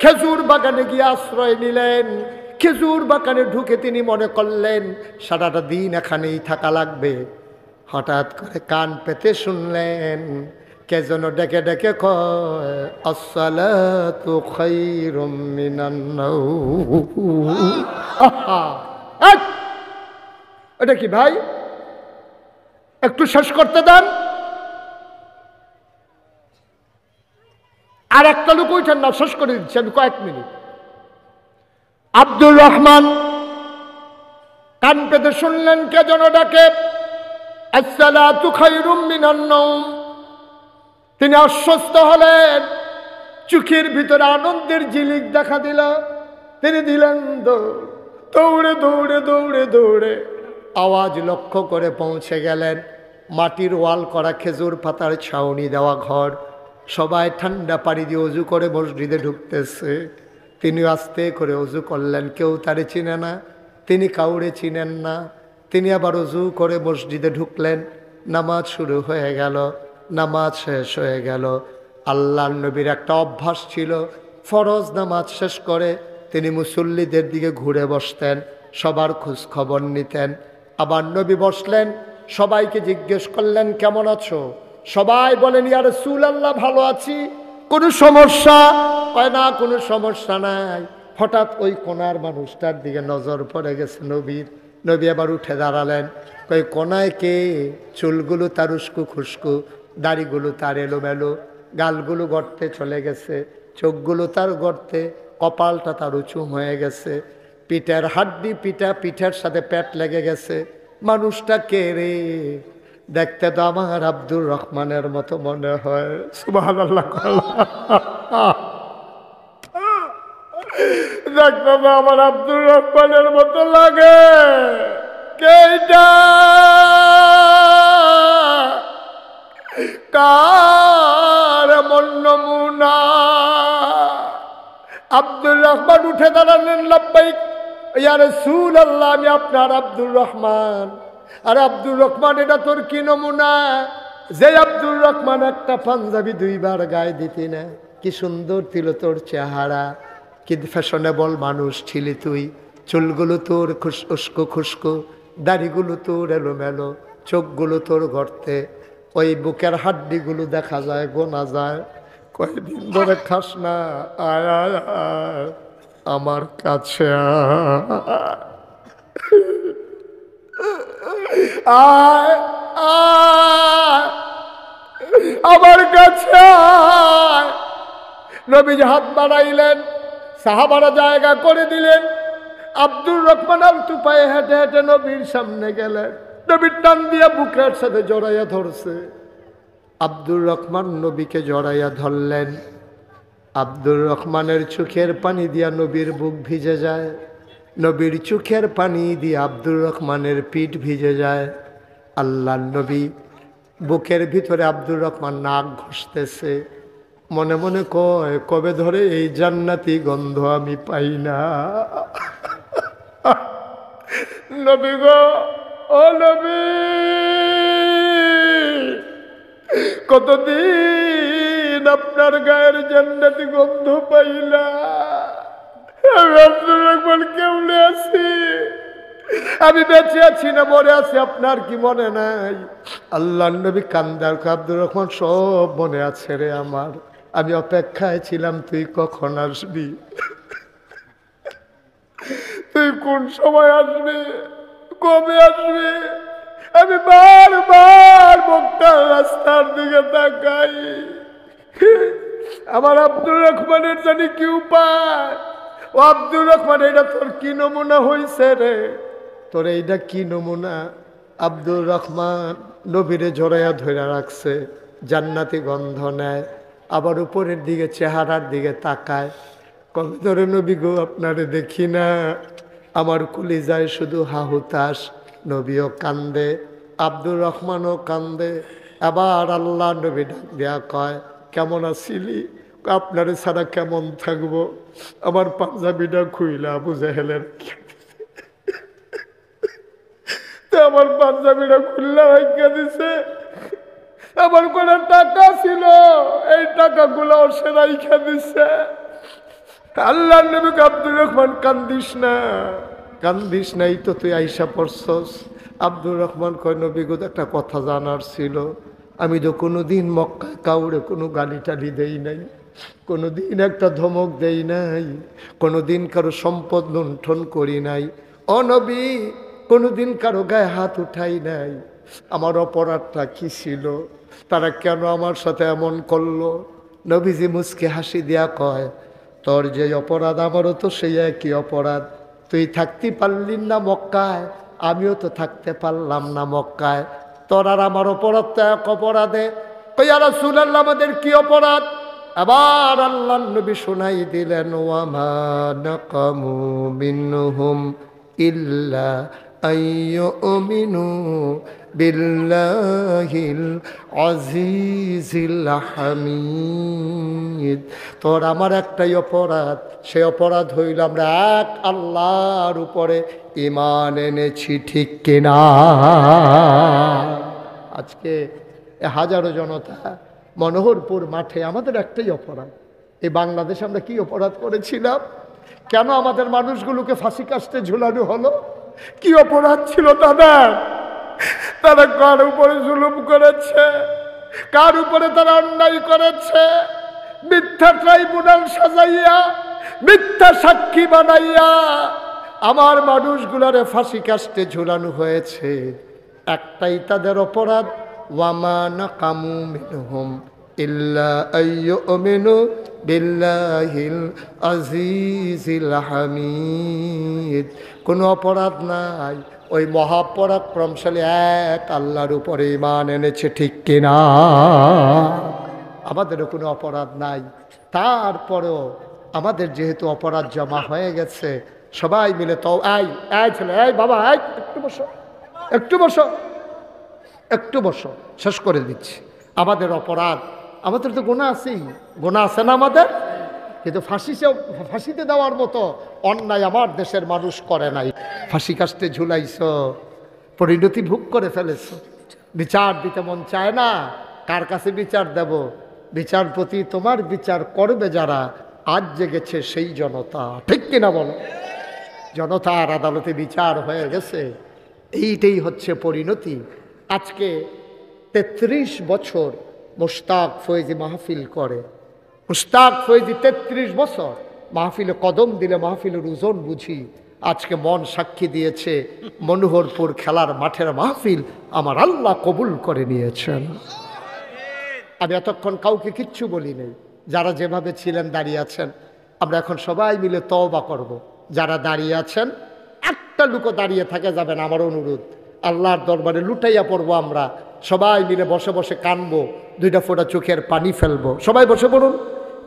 খেজুর বাগানে গিয়ে আশ্রয় নিলেন। খেজুর বাগানে ঢুকে তিনি মনে করলেন সারাটা দিন এখানেই থাকা লাগবে। হঠাৎ করে কান পেতে শুনলেন কে যেন ডেকে ডেকে কয়, আসসালাতু খায়রুম মিনান নাওম। এটা কি ভাই, একটু শেষ করতে দেন। আর একটা লোক উঠেন না, শেষ করে দিচ্ছি আমি কয়েক মিনিট। আব্দুর রহমান কান পেতে শুনলেন কে যেন ডাকে, আসসালাতু খায়রুম মিনান নাওম। তিনি আশ্বস্ত হলেন, চোখের ভিতরে আনন্দের ঝিলিক দেখা দিল। তিনি দিলেন দৌড়ে দৌড়ে দৌড়ে দৌড়ে আওয়াজ লক্ষ্য করে পৌঁছে গেলেন মাটির ওয়াল করা খেজুর পাতার ছাউনি দেওয়া ঘর। সবাই ঠান্ডা পানি দিয়ে অজু করে মসজিদে ঢুকতেছে। তিনি আস্তে করে অজু করলেন, কেউ তারে চিনে না, তিনি কাউরে চিনেন না। তিনি আবার অজু করে মসজিদে ঢুকলেন। নামাজ শুরু হয়ে গেল, নামাজ শেষ হয়ে গেল। আল্লাহর নবীর একটা অভ্যাস ছিল, ফরজ নামাজ শেষ করে তিনি মুসল্লিদের দিকে ঘুরে বসতেন, সবার খোঁজ খবর নিতেন। আবার নবী বসলেন, সবাইকে জিজ্ঞেস করলেন কেমন আছো? সবাই বলেন ইয়া রাসূলুল্লাহ ভালো আছি। কোনো সমস্যা? কয় না, কোনো সমস্যা নাই। হঠাৎ ওই কোনার মানুষটার দিকে নজর পড়ে গেছে নবীর। নবী আবার উঠে দাঁড়ালেন। কই কোনায় কে? চুলগুলো তার উস্কু খুস্কু, দাড়িগুলো তার এলোমেলো, গালগুলো গর্তে চলে গেছে, চোখগুলো তার গর্তে, কপালটা তার উঁচু হয়ে গেছে, পিঠের হাড্ডি পিঠের সাথে পেট লেগে গেছে। মানুষটা কে রে? দেখতে তো আমার আব্দুর রহমানের মতো মনে হয়। সুবহানাল্লাহ। দেখতে তো আমার আব্দুর রহমানের মতো লাগে। কেইটা কার এমন নমুনা? আব্দুর রহমান উঠে দাঁড়ালেন, লাব্বাইক ইয়া রাসূলুল্লাহ, আমি আপনার আব্দুর রহমান। আর আব্দুর রহমান, এটা তোর কি নমুনা? যে আব্দুর রহমান একটা পাঞ্জাবি দুইবার গায়ে দিতি না, কি সুন্দর ছিল তোর চেহারা, কি ফ্যাশনেবল মানুষ ছিলি তুই। চুলগুলো তোর উস্কো খুস্কো, দাড়িগুলো তোর এলোমেলো, চোখগুলো তোর গর্তে, ওই বুকের হাড্ডিগুলো দেখা যায়, গোনা যায়। কয়েকদিন ধরে খাস না, আয় আয় আয়। আমার কাছে আয়, আয়, আমার কাছে আয়। নবীজি হাত বাড়াইলেন, সাহাবারা জায়গা করে দিলেন। আব্দুর রহমান আলতু পায়ে হেঁটে হেঁটে নবীর সামনে গেলেন। নবীর টান দিয়া বুকের সাথে জড়াইয়া ধরছে। আব্দুর রহমান নবীকে জড়াইয়া ধরলেন। আব্দুর রহমানের চোখের পানি দিয়া নবীর বুক ভিজে যায়, নবীর চোখের পানি দিয়ে আব্দুর রহমানের পিঠ ভিজে যায়। আল্লাহর নবী বুকের ভিতরে আব্দুর রহমান নাক ঘষতেছে, মনে মনে কয় কবে ধরে এই জান্নাতি গন্ধ আমি পাই না। নবী গো, ও নবী, কতদিন আপনার গায়ের জান্নাতি গন্ধ পাইলা। আমি আব্দুর রহমান কেমনে আছি, আমি বেঁচে আছি না মরে আছি আপনার কি মনে নাই? আল্লাহর নবী কান্দার, আব্দুর রহমান সব মনে আছে রে আমার, আমি অপেক্ষায় ছিলাম তুই কখন আসবি, তুই কোন সময় আসবি, কবে আসবি। আমি বারবার মক্কার রাস্তার দিকে তাকাই, আমার আব্দুর রহমানের জানি কি উপায়। ও আব্দুর রহমান, এটা তোর কি নমুনা হইছে রে, তোর এইটা কি নমুনা? আব্দুর রহমান নবীরে জড়াইয়া ধরে রাখছে, জান্নাতি গন্ধ নেয়, আবার উপরের দিকে চেহারার দিকে তাকায়, কবে ধরে নবী গো আপনারে দেখি না, আমার কলিজায় শুধু হাহুতাস। নবীও কান্দে, আব্দুর রহমানও কান্দে। আবার আল্লাহ নবী ডাক দেয়া কয়, কেমন আছিলি? আপনারে ছাড়া কেমন থাকবো? আমার পাঞ্জাবিটা খুইলা আবু জাহেলের, আমার পাঞ্জাবিটা খুললা রাইখা দিছে। আমার কোনো টাকা ছিল, এই টাকাগুলো সে রাইখা দিছে। আল্লাহ নবী আব্দুর রহমান, কান্দিস না, কান্দিস নাই তো তুই আইসা পড়ছস। আব্দুর রহমান কয়, নবী গো একটা কথা জানার ছিল, আমি তো কোনোদিন মক্কায় কাউরে কোনো গালি টালি দেই নাই, কোনোদিন একটা ধমক দেই নাই, কোনোদিন কারো সম্পদ লুণ্ঠন করি নাই, ও নবী কোনোদিন কারো গায়ে হাত উঠাই নাই। আমার অপরাধটা কি ছিল, তারা কেন আমার সাথে এমন করলো? নবীজি মুচকে হাসি দিয়া কয়, তোর যে অপরাধ আমারও তো সেই একই অপরাধ। তুই থাকতে পারলি না মক্কায়, আমিও তো থাকতে পারলাম না মক্কায়, তোর আর আমার অপরাধ তো এক অপরাধে। ইয়া রাসূলুল্লাহ, আমাদের কি অপরাধ? আবার আল্লাহর নবী শোনাই দিলেন, ওয়ামা নাকামু মিনহুম ইল্লা আইয়ুমিনু বিল্লাহিল আজিজিল হামিদ। তোর আমার একটাই অপরাধ, সে অপরাধ হইল আমরা এক আল্লাহর উপরে ঈমান এনেছি, ঠিক কিনা? আজকে হাজারো জনতা মনোহরপুর মাঠে, আমাদের একটাই অপরাধ। এই বাংলাদেশে আমরা কি অপরাধ করেছিলাম? কেন আমাদের মানুষগুলোকে ফাঁসি কাস্টে ঝুলানো হলো? কি অপরাধ ছিল তাদের? তারা কার উপরে জুলুম করেছে, কার উপরে তারা অন্যায় করেছে? মিথ্যা ট্রাইব্যুনাল সাজাইয়া, মিথ্যা সাক্ষী বানাইয়া আমার মানুষগুলারে ফাঁসি কাস্টে ঝুলানো হয়েছে। একটাই তাদের অপরাধ, ওয়ামা নাকামু মিনহুম ইল্লা আইয়ুমিনু বিল্লাহিল আজিজিল হামিদ। কোনো অপরাধ নাই, ওই মহাপরাক্রমশালী এক আল্লাহর উপরে ঈমান এনেছে, ঠিক কিনা? আমাদেরও কোনো অপরাধ নাই, তারপরেও আমাদের যেহেতু অপরাধ জমা হয়ে গেছে, সবাই মিলে তো এই ছেলে, এই বাবা, একটু বসো, একটু বসো, একটু বসো, শেষ করে দিচ্ছি। আমাদের অপরাধ, আমাদের তো গুনাহ আছেই, গুনাহ আছে না আমাদের? কিন্তু ফাঁসিতে দেওয়ার মতো অন্যায় আমার দেশের মানুষ করে নাই। ফাঁসি কাস্টে ঝুলাইছ, পরিণতি ভোগ করে ফেলেছ, বিচার দিতে মন চায় না। কার কাছে বিচার দেব? বিচারপতি তোমার বিচার করবে যারা, আজ জেগেছে সেই জনতা, ঠিক কিনা বলো? জনতার আদালতে বিচার হয়ে গেছে, এইটাই হচ্ছে পরিণতি। আজকে 33 বছর মুশতাক ফয়েজি মাহফিল করে। মুশতাক ফয়েজি 33 বছর মাহফিলে কদম দিলে মাহফিলের ওজন বুঝি। আজকে মন সাক্ষী দিয়েছে, মনোহরপুর খেলার মাঠের মাহফিল আমার আল্লাহ কবুল করে নিয়েছেন। আমি এতক্ষণ কাউকে কিচ্ছু বলি নাই। যারা যেভাবে ছিলেন দাঁড়িয়ে আছেন, আমরা এখন সবাই মিলে তওবা করব। যারা দাঁড়িয়ে আছেন, একটা লুকো দাঁড়িয়ে থাকে যাবেন, আমার অনুরোধ। আল্লাহর দরবারে লুটাইয়া পড়বো আমরা, সবাই মিলে বসে বসে কানবো, 2টা ফোঁটা চোখের পানি ফেলবো। সবাই বসে পড়ুন,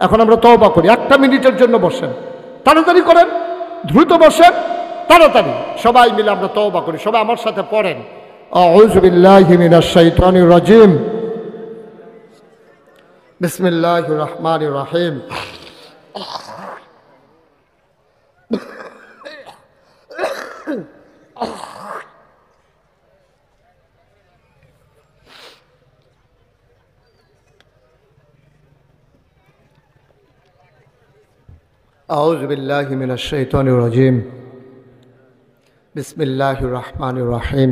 এখন আমরা তওবা করি। 1টা মিনিটের জন্য বসেন, তাড়াতাড়ি করেন, দ্রুত বসেন, তাড়াতাড়ি। সবাই মিলে আমরা তওবা করি। সবাই আমার সাথে পড়েন, আউযু বিল্লাহি মিনাশ শাইতানির রাজিম, বিসমিল্লাহির রহমানির রহিম। আউযু বিল্লাহি মিনাশ শাইতানির রাজিম, বিসমিল্লাহির রহমানির রহিম।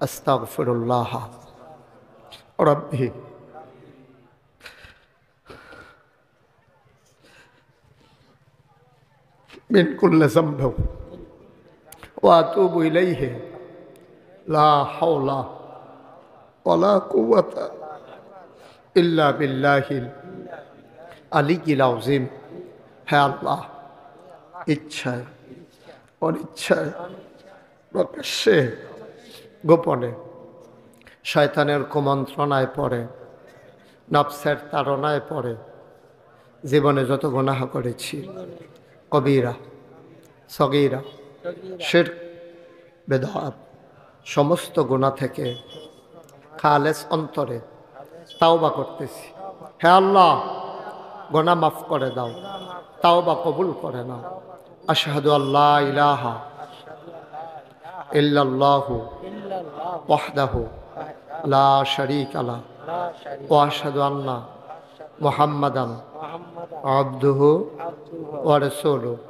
আস্তাগফিরুল্লাহ রাব্বি মিন কুল্লি যামবি ওয়া আতুবু ইলাইহি লা হাওলা ওয়ালা কুওয়াতা ইল্লা বিল্লাহিল আলিয়্যিল আযীম। হে আল্লাহ, ইচ্ছায় অনিচ্ছায় প্রকাশ্যে গোপনে শয়তানের কুমন্ত্রণায় পড়ে, নফসের তাড়নায় পড়ে জীবনে যত গুনাহ করেছি, কবিরা সগীরা শিরক বেদাত, সমস্ত গুনাহ থেকে খালেস অন্তরে তাওবা করতেছি। হে আল্লাহ, গুনাহ মাফ করে দাও, তাওবা কবুল করে নাও। আশহাদু আল্লা ইলাহা ইল্লাল্লাহু ওয়াহদাহু লা শারীকা লাহু ওয়া আশহাদু আন্না মুহাম্মাদান আবদুহু ওয়া রাসূলুহু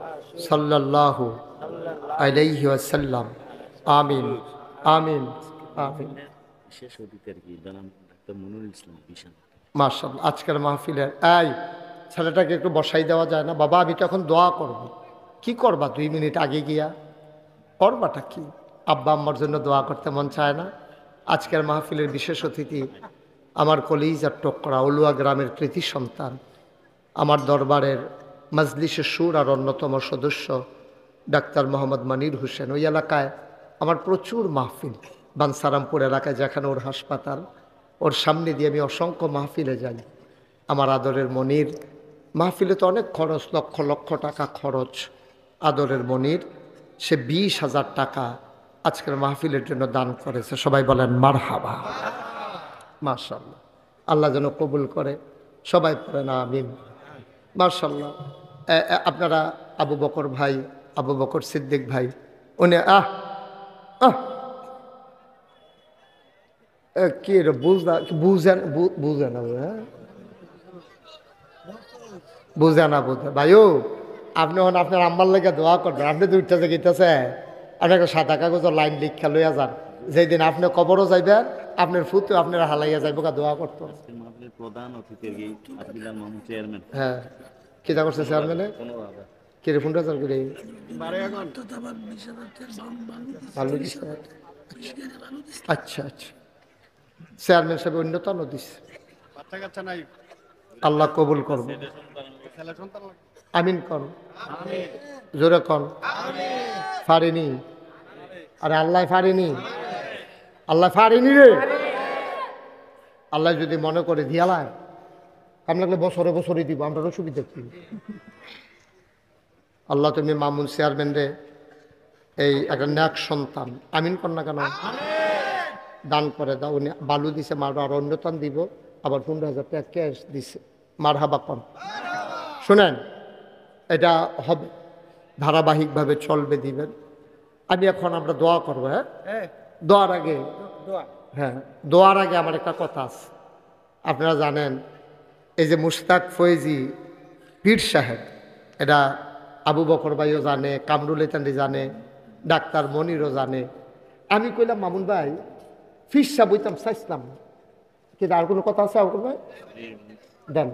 সাল্লাল্লাহু আলাইহি ওয়াসাল্লাম। আমিন আমিন আমিন। বিশেষ অতিথির কি জানান ডাক্তার মনিরুল ইসলাম বিশাল। মাশাআল্লাহ, আজকের মাহফিলের এই ছেলেটাকে একটু বসাই দেওয়া যায় না? বাবা, আমি তো এখন দোয়া করব। কি করবা 2 মিনিট আগে গিয়া? করবাটা কি? আব্বা আম্মার জন্য দোয়া করতে মন চায় না? আজকের মাহফিলের বিশেষ অতিথি আমার কলিজার টুকরা অলুয়া গ্রামের কৃতি সন্তান, আমার দরবারের মজলিসে সুর আর অন্যতম সদস্য ডাক্তার মোহাম্মদ মনির হোসেন। ওই এলাকায় আমার প্রচুর মাহফিল, বানসারামপুর এলাকায় যেখানে ওর হাসপাতাল, ওর সামনে দিয়ে আমি অসংখ্য মাহফিলে যাই। আমার আদরের মনির, মাহফিলে তো অনেক খরচ, লক্ষ লক্ষ টাকা খরচ। আদরের মনির সে 20,000 টাকা আজকের মাহফিলের জন্য দান করেছে। সবাই বলেন মারহাবা। মাশাআল্লাহ, আল্লাহ যেন কবুল করে। সবাই পড়েন আমিন। মাশাআল্লাহ। আপনারা আবু বকর ভাই, আবু বকর সিদ্দিক ভাই, উনি কি বুঝেন বুঝে না, হ্যাঁ বুঝে না বুঝে ভাইও। আপনি হন আপনার আম্মার লেগে দোয়া করবেন। আপনি 2টা যে গীতেছে, আপনি একটা সাদা কাগজের লাইন লিখা লইয়া যান। যেদিন আপনি কবরও যাইবেন, আপনার ফুতে আপনার হালাইয়া যাইব দোয়া করতো। প্রধান অতিথির আব্দুল্লাহ মাহমুদ চেয়ারম্যান। হ্যাঁ, কি যা করছে চেয়ারম্যানে? কি রে 15,000 করে? আচ্ছা আচ্ছা, চেয়ারম্যান সাহেব অন্যতম দিচ্ছে। আল্লাহ কবুল করবো। আমিন কর, জোরে কর। ফারিনি, আরে আল্লাহ ফারিনি, আল্লাহ ফারিনি রে। আল্লাহ যদি মনে করে দিয়ালায়, আমি লাগলে বছরে বছরে দিব, আমরা অসুবিধা কি? আল্লাহ তুমি মামুন চেয়ারম্যান রে এই একটা ন্যাক সন্তান, আমিন কর না কেন, দান করে দাও। উনি বালু দিছে, মার আর অন্যতম দিব, আবার 15,000 টাকা ক্যাশ দিছে। মার হাবা কন। শোনেন, এটা হবে, ধারাবাহিকভাবে চলবে, দিবেন। আমি এখন আমরা দোয়া করবো। হ্যাঁ, দোয়ার আগে, হ্যাঁ দোয়ার আগে আমার একটা কথা আছে। আপনারা জানেন, এই যে মুশতাক ফয়েজি পীর সাহেব, এটা আবু বকর ভাইও জানে, কামরুল ইতান্ডি জানে, ডাক্তার মনিরও জানে। আমি কইলাম মামুন ভাই ফিরসা বইতাম চাইছিলাম, কিন্তু আর কোনো কথা আছে? আপনার ভাই দেন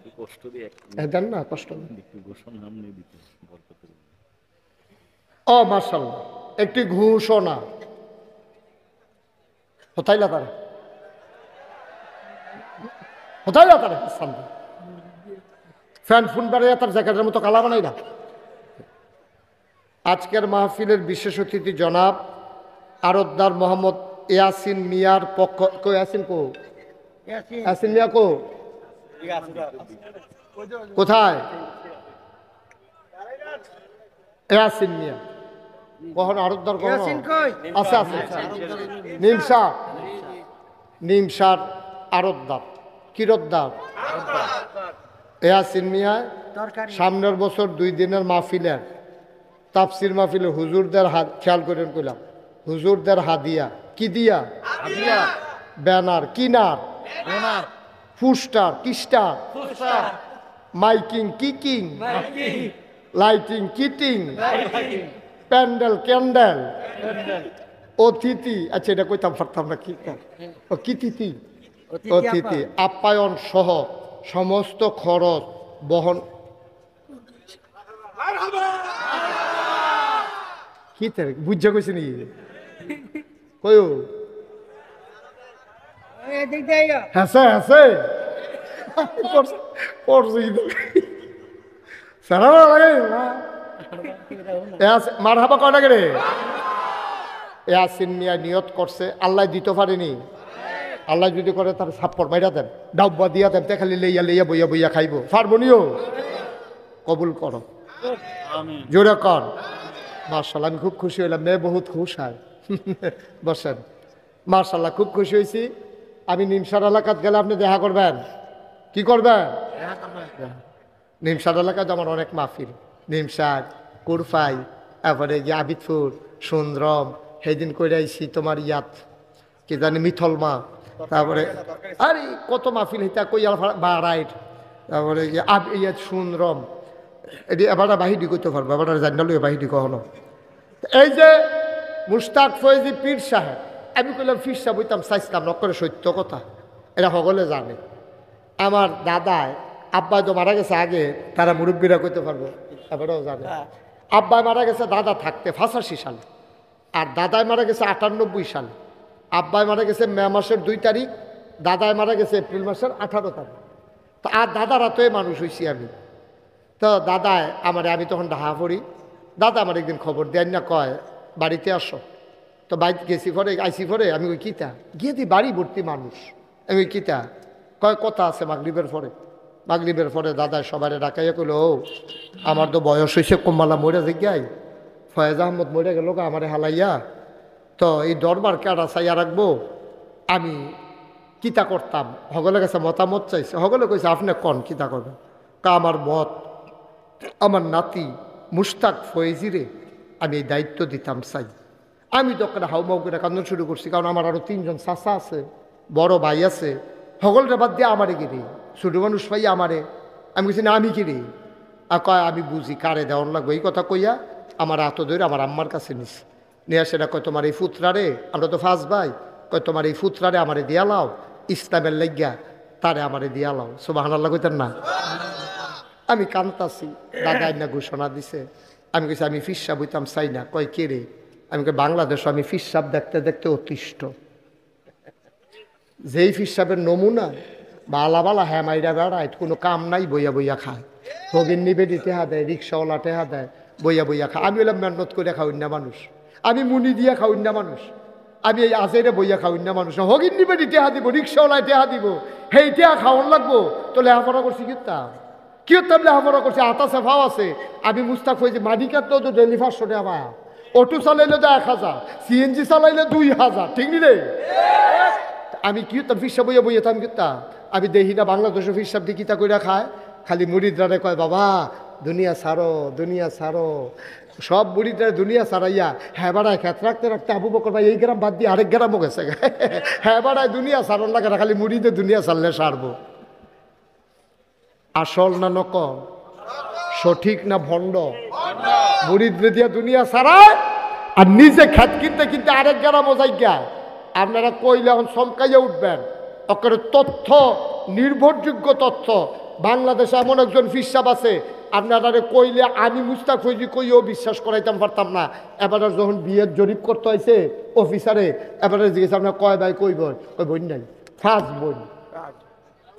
একটু কষ্ট দিয়ে দেন না, কষ্ট নেই। একটু ঘোষণা নামনে দিতে বরকতের। ও মাশাআল্লাহ, একটি ঘোষণা হতাইলা তারা, হতাইলা তারা সামনে ফ্যান ফোন বেড়ে তার জ্যাকেটের মতো কালা বানাই না। আজকের মাহফিলের বিশেষ অতিথি জনাব আরতদার মোহাম্মদ ইয়াসিন মিয়ার পক্ষ, কো ইয়াসিন কো, ইয়াসিন মিয়া কো, কোথায় ইয়াসিন মিয়া, কখনো আরতদার কখনো আছে আছে নিমসার, নিমসার আরতদার কিরতদার ইয়াসিন মিয়া সামনের বছর 2 দিনের মাহফিলের তাফসির মাহফিলে হুজুরদের হাত খেয়াল করেন কইলাম, হুজুরদের হাদিয়া কি দিয়া, ব্যানার কিনার, ফুস্টার কিস্টার, মাইকিং কিকিং, লাইটিং কিটিং, প্যান্ডেল ক্যান্ডেল, অতিথি, আচ্ছা এটা কইতাম পারতাম না, কি ও কিতিথি, অতিথি আপ্যায়ন সহ সমস্ত খরচ বহন, কি তার বুঝা কইছে নি কয়ও হাসে হাসে পড়ছি সারা লাগে না মারহাবা কয় লাগে রে। ইয়াসিন মিয়া নিয়ত করছে, আল্লাহ দিতে পারেনি, আল্লাহ যদি করে তার সাপ্পড় মাইরা দেন, ডাব্বা দিয়া দেন, খালি লইয়া লইয়া বইয়া বইয়া খাইব, পারবনিও, কবুল করো জোরে কর। মার্শাল্লাহ, আমি খুব খুশি হইলাম, মেয়ে বহুত খুশ হয়, বসেন। মার্শাল্লাহ, খুব খুশি হয়েছি। আমি নিমসার এলাকাত গেলে আপনি দেখা করবেন, কি করবেন? নিমসার এলাকায় আমার অনেক মাহফিল, নিমসার, কুরফাই, তারপরে যে আবিদপুর, সুন্দরম, সেদিন করে আইসি তোমার ইয়াত কি জানি মিথলমা, তারপরে আরে কত মাহফিল হিতা কইয়াল বাড়াইট, তারপরে যে ইয়াত সুন্দরম, এটি এবার বাহিদি করতে পারবো, এবার জানালো বাহিদি কখনো। এই যে মুশতাক ফয়েজি পীর সাহেব, আমি কইলাম পীর সাহেব হইতাম চাইছিলাম নকরে, সত্য কথা, এটা সকলে জানে। আমার দাদায় আব্বা তো মারা গেছে আগে, তারা মুরব্বীরা করতে পারবো, এবারও জানে। আব্বা মারা গেছে দাদা থাকতে 85 সালে, আর দাদায় মারা গেছে 98 সালে। আব্বাই মারা গেছে মে মাসের 2 তারিখ, দাদায় মারা গেছে এপ্রিল মাসের 18 তারিখ। তো আর দাদারা তো মানুষ হয়েছি আমি। তো দাদায় আমি তখন ঢাকা পড়ি, দাদা আমার একদিন খবর দেন না, কয় বাড়িতে আসো। তো বাড়িতে গেছি পরে, আইসি পরে আমি ওই কিতা গিয়ে দিই, বাড়ি ভর্তি মানুষ, আমি ওই কিতা কয় কথা আছে মাগরিবের পরে। মাগরিবের পরে দাদা সবাই ডাকাইয়া কইল, ও আমার তো বয়স হয়েছে, কম্মালা মরে জিজ্ঞাই, ফয়েজ আহমদ মরে গেল আমারে হালাইয়া, তো এই দরবার কাটা চাইয়া রাখবো, আমি কিতা করতাম, সকলে কাছে মতামত চাইছে। সকলে কইছে আপনি কন কিতা করবেন? আমার মত, আমার নাতি মুশতাক ফয়েজিরে আমি এই দায়িত্ব দিতাম চাই। আমি দোকানে হাউমাউ করে কান্দন শুরু করছি, কারণ আমার আরও 3 জন চাচা আছে, বড় ভাই আছে, সকলটা বাদ দিয়ে আমারে গিরি, ছোটো মানুষ পাই আমারে। আমি বলছি না আমি কিরি, আর কয় আমি বুঝি কারে দেওয়ার লাগবে, এই কথা কইয়া আমার হাত ধরে আমার আম্মার কাছে নিছি, নিয়ে সেটা কয় তোমার এই ফুতরারে, আমরা তো ফার্স্ট ভাই, কয় তোমার এই ফুতরারে আমারে দিয়া লাও, ইসলামের লাগিয়া তারে আমারে দিয়া লাও। সুবহানাল্লাহ কইতেন না? আমি কান্তাছি, দাদা না ঘোষণা দিছে। আমি কইছি আমি ফিসাব হইতাম চাই না। কয় কে রে? আমি কই বাংলাদেশ আমি ফিসাব দেখতে দেখতে অতিষ্ঠ, যেই ফিসাবের নমুনা বালা বালা হ্যাঁ মাইরা বেড়ায়, কোনো কাম নাই, বইয়া বইয়া খায়, ভগিন নিবেদি টেহা দেয়, রিক্সাওয়ালা টেহা দেয়, বইয়া বইয়া খায়। আমি হলাম মেহনত করে খাওয়াই না মানুষ, আমি মুনি দিয়া খাওয়াই না মানুষ, আমি এই আজেরে বইয়া খাওয়াই না মানুষ। হগিন নিবেদি টেহা দিব, রিক্সাওয়ালায় টেহা দিব, হেই টেহা খাওয়ান লাগবো, তো লেহাপড়া করছি কিতাম কি হতাম, লেহাপড়া করছি, আতা সেফাও আছে। আমি মুস্তাক হয়েছি, মালিকার তো ডেলি 500 টাকা, অটো চালাইলে তো 1000, সিএনজি চালাইলে 2000, ঠিক নি রে? আমি কি হতাম, ফিসাব বইয়া বইয়া থাম কিতাম। আমি দেখি না বাংলাদেশের ফিসাব দিয়ে কিতা কইরা খায়, খালি মুরিদরা কয় বাবা দুনিয়া ছাড়ো, দুনিয়া ছাড়ো, সব মুরিদরা দুনিয়া ছাড়াইয়া হ্যাঁ বাড়ায় খেত রাখতে রাখতে আবু বকর ভাই এই গ্রাম বাদ দিয়ে আরেক গ্রামও গেছে, হ্যাঁ বাড়ায় দুনিয়া ছাড়ন লাগে না, খালি মুরিদে দুনিয়া ছাড়লে সারবো। আসল না নকল, সঠিক না ভণ্ড? মুরিদরে দিয়া দুনিয়া ছাড়ায় আর নিজে খেত কিনতে কিনতে আরেক গ্রামও যাইগা। আপনারা কইলে এখন চমকাইয়া উঠবেন, অকারে তথ্য, নির্ভরযোগ্য তথ্য বাংলাদেশে এমন একজন ফিসাব আছে আপনারা কইলে আমি মুস্তাক ফৈজি কইও বিশ্বাস করাইতাম পারতাম না। এবারে যখন বিয়ের জরিপ করতে হয়েছে অফিসারে, এবারে জিজ্ঞেস আপনার কয় ভাই কই বোন? ওই বোন নাই, ফার্স্ট বোন,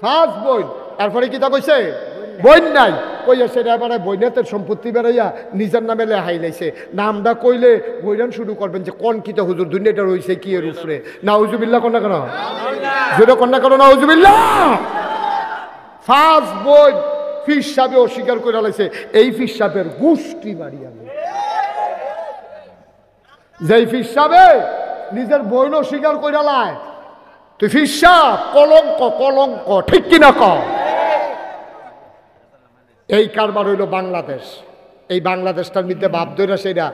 ফার্স্ট বোন। তারপরে কি তা কইছে বোন নাই, কইয়া সেটা এবারে বইনাতের সম্পত্তি বেড়াইয়া নিজের নামে লেহাই লাইছে। নামটা কইলে বইরান শুরু করবেন যে কোন কিতা হুজুর দুনিয়াটা রয়েছে কি এর উপরে। নাউজুবিল্লাহ কন্যা কেন জোরে কন্যা কেন নাউজুবিল্লাহ। ফার্স্ট বোন ফিস সাহেবে অস্বীকার করে লাইছে। এই ফিস সাহেবের গোষ্ঠী বাড়ি আমি, যেই ফিস সাহেবে নিজের বোন অস্বীকার করে লাই, তুই ফিস সাহেব কলঙ্ক, কলঙ্ক, ঠিক কিনা ক? এই কারবার হইল বাংলাদেশ। এই বাংলাদেশটার মধ্যে ভাব ধরে সেটা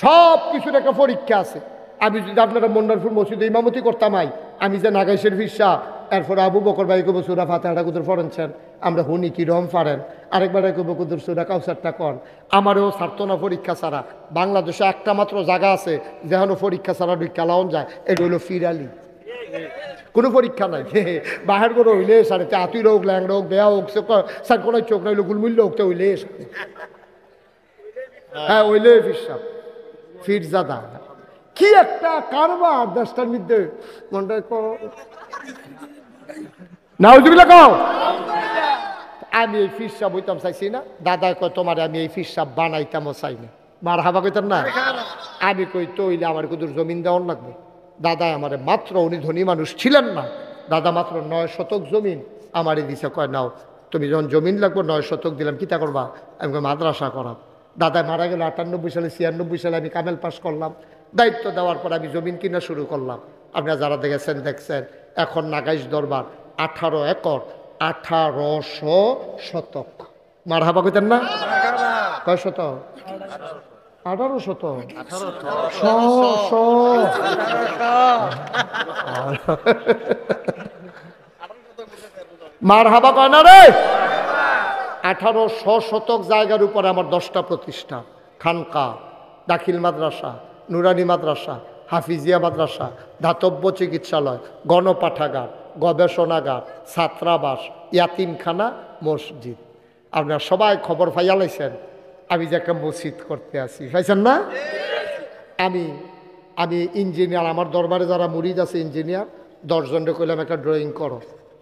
সব কিছুর একটা পরীক্ষা আছে। আমি যদি আপনারা মন্নারপুর মসজিদে ইমামতি করতাম, আমি যে নাগাইশের ফিসা, এরপর আবু বকর ভাই কব সুরা ফাতেহাটা কুদুর ফরেনছেন, আমরা হুনি কি রম ফারেন, আরেকবার কব কুদুর সুরা কাউসারটা কর। আমারও ছাড়তো না পরীক্ষা ছাড়া। বাংলাদেশে একটা মাত্র জায়গা আছে যেখানে পরীক্ষা ছাড়া ঢুকালাও যায়, এটা হইল ফিরালি। কোনো পরীক্ষা নাই, বাহির করে হইলে সারে আতুই হোক, ল্যাংড়া হোক, বেয়া হোক, স্যার কোনো চোখ না হইলো গুলমূল্য হোক, তো হইলে হ্যাঁ হইলে ফিরসাব ফিরজাদা। কি একটা কারবার দেশটার মধ্যে, মনটা নাউজুবিল্লাহ কও। আমি এই ফিরসাব হইতাম চাইছি না। দাদা কয় তোমার আমি এই ফিরসাব বানাইতামও চাই না। মার হাবা কইতাম না। আমি কই তো হইলে আমার কুদুর জমিন দেওয়ার লাগবে। দাদা আমারে মাত্র, উনি ধনী মানুষ ছিলেন না, দাদা মাত্র 9 শতক জমিন আমারে দিছে। কয় নাও তুমি যখন জমিন লাগবো 9 শতক দিলাম, কিতা করবা? আমি মাদ্রাসা করাম। দাদা মারা গেল 98 সালে, 96 সালে আমি কামেল পাস করলাম। দায়িত্ব দেওয়ার পর আমি জমিন কিনা শুরু করলাম। আপনারা যারা দেখেছেন দেখছেন। এখন নাগাইশ দরবার 18 একর, 1800 শতক। মার হাবা কইতেন না? কয় শতক? 1800। মার হাবা কয় না রে। 1800 শতক জায়গার উপরে আমার 10টা প্রতিষ্ঠান, খানকা, দাখিল মাদ্রাসা, নুরানি মাদ্রাসা, হাফিজিয়া মাদ্রাসা, ধাতব্য চিকিৎসালয়, গণপাঠাগার, গবেষণাগার, ছাত্রাবাস, ইয়াতিমখানা, মসজিদ। আপনারা সবাই খবর পাইয়া লাইছেন আমি যে একটা মসজিদ করতে আসি, পাইছেন না? আমি ইঞ্জিনিয়ার, আমার দরবারে যারা মুরিদ আছে ইঞ্জিনিয়ার, 10 জনকে কইলাম একটা ড্রয়িং করো।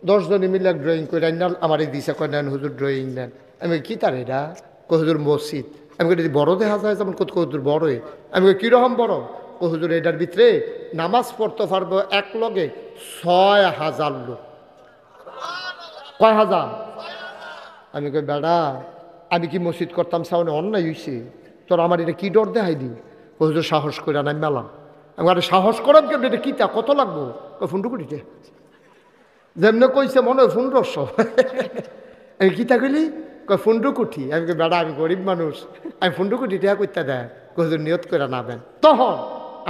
10 জনে মিলে ড্রয়িং করে আইনাল আমার এই দিশা কয় নেন হুজুর ড্রয়িং নেন। আমি কি তার এটা? কই হুজুর মসজিদ। আমি যদি বড় দেখা যায় যেমন কত হুজুর বড়ই। আমি কীরকম বড়? কই হুজুর এটার ভিতরে নামাজ পড়তে পারবো এক লগে 6000 লোক। কয় হাজার? আমি কই বেড়া আমি কি মসজিদ করতাম সামনে অন্যায় হইছে তোর, আমার এটা কি ডর দেখাই দি? কই হুজুর সাহস করে আমি মেলাম। আমি আরে সাহস করাম কেন? এটা কিতা কত লাগবো? কই 15 কোটিতে। যেমন কইছে মনে হয় 1500। আমি কিতা কইলি? কয় 15 কোটি। আমি কই বেড়া আমি গরিব মানুষ, আমি 15 কোটি টাকা করতে দেয়। হুজুর নিয়ত করে নাবেন। তখন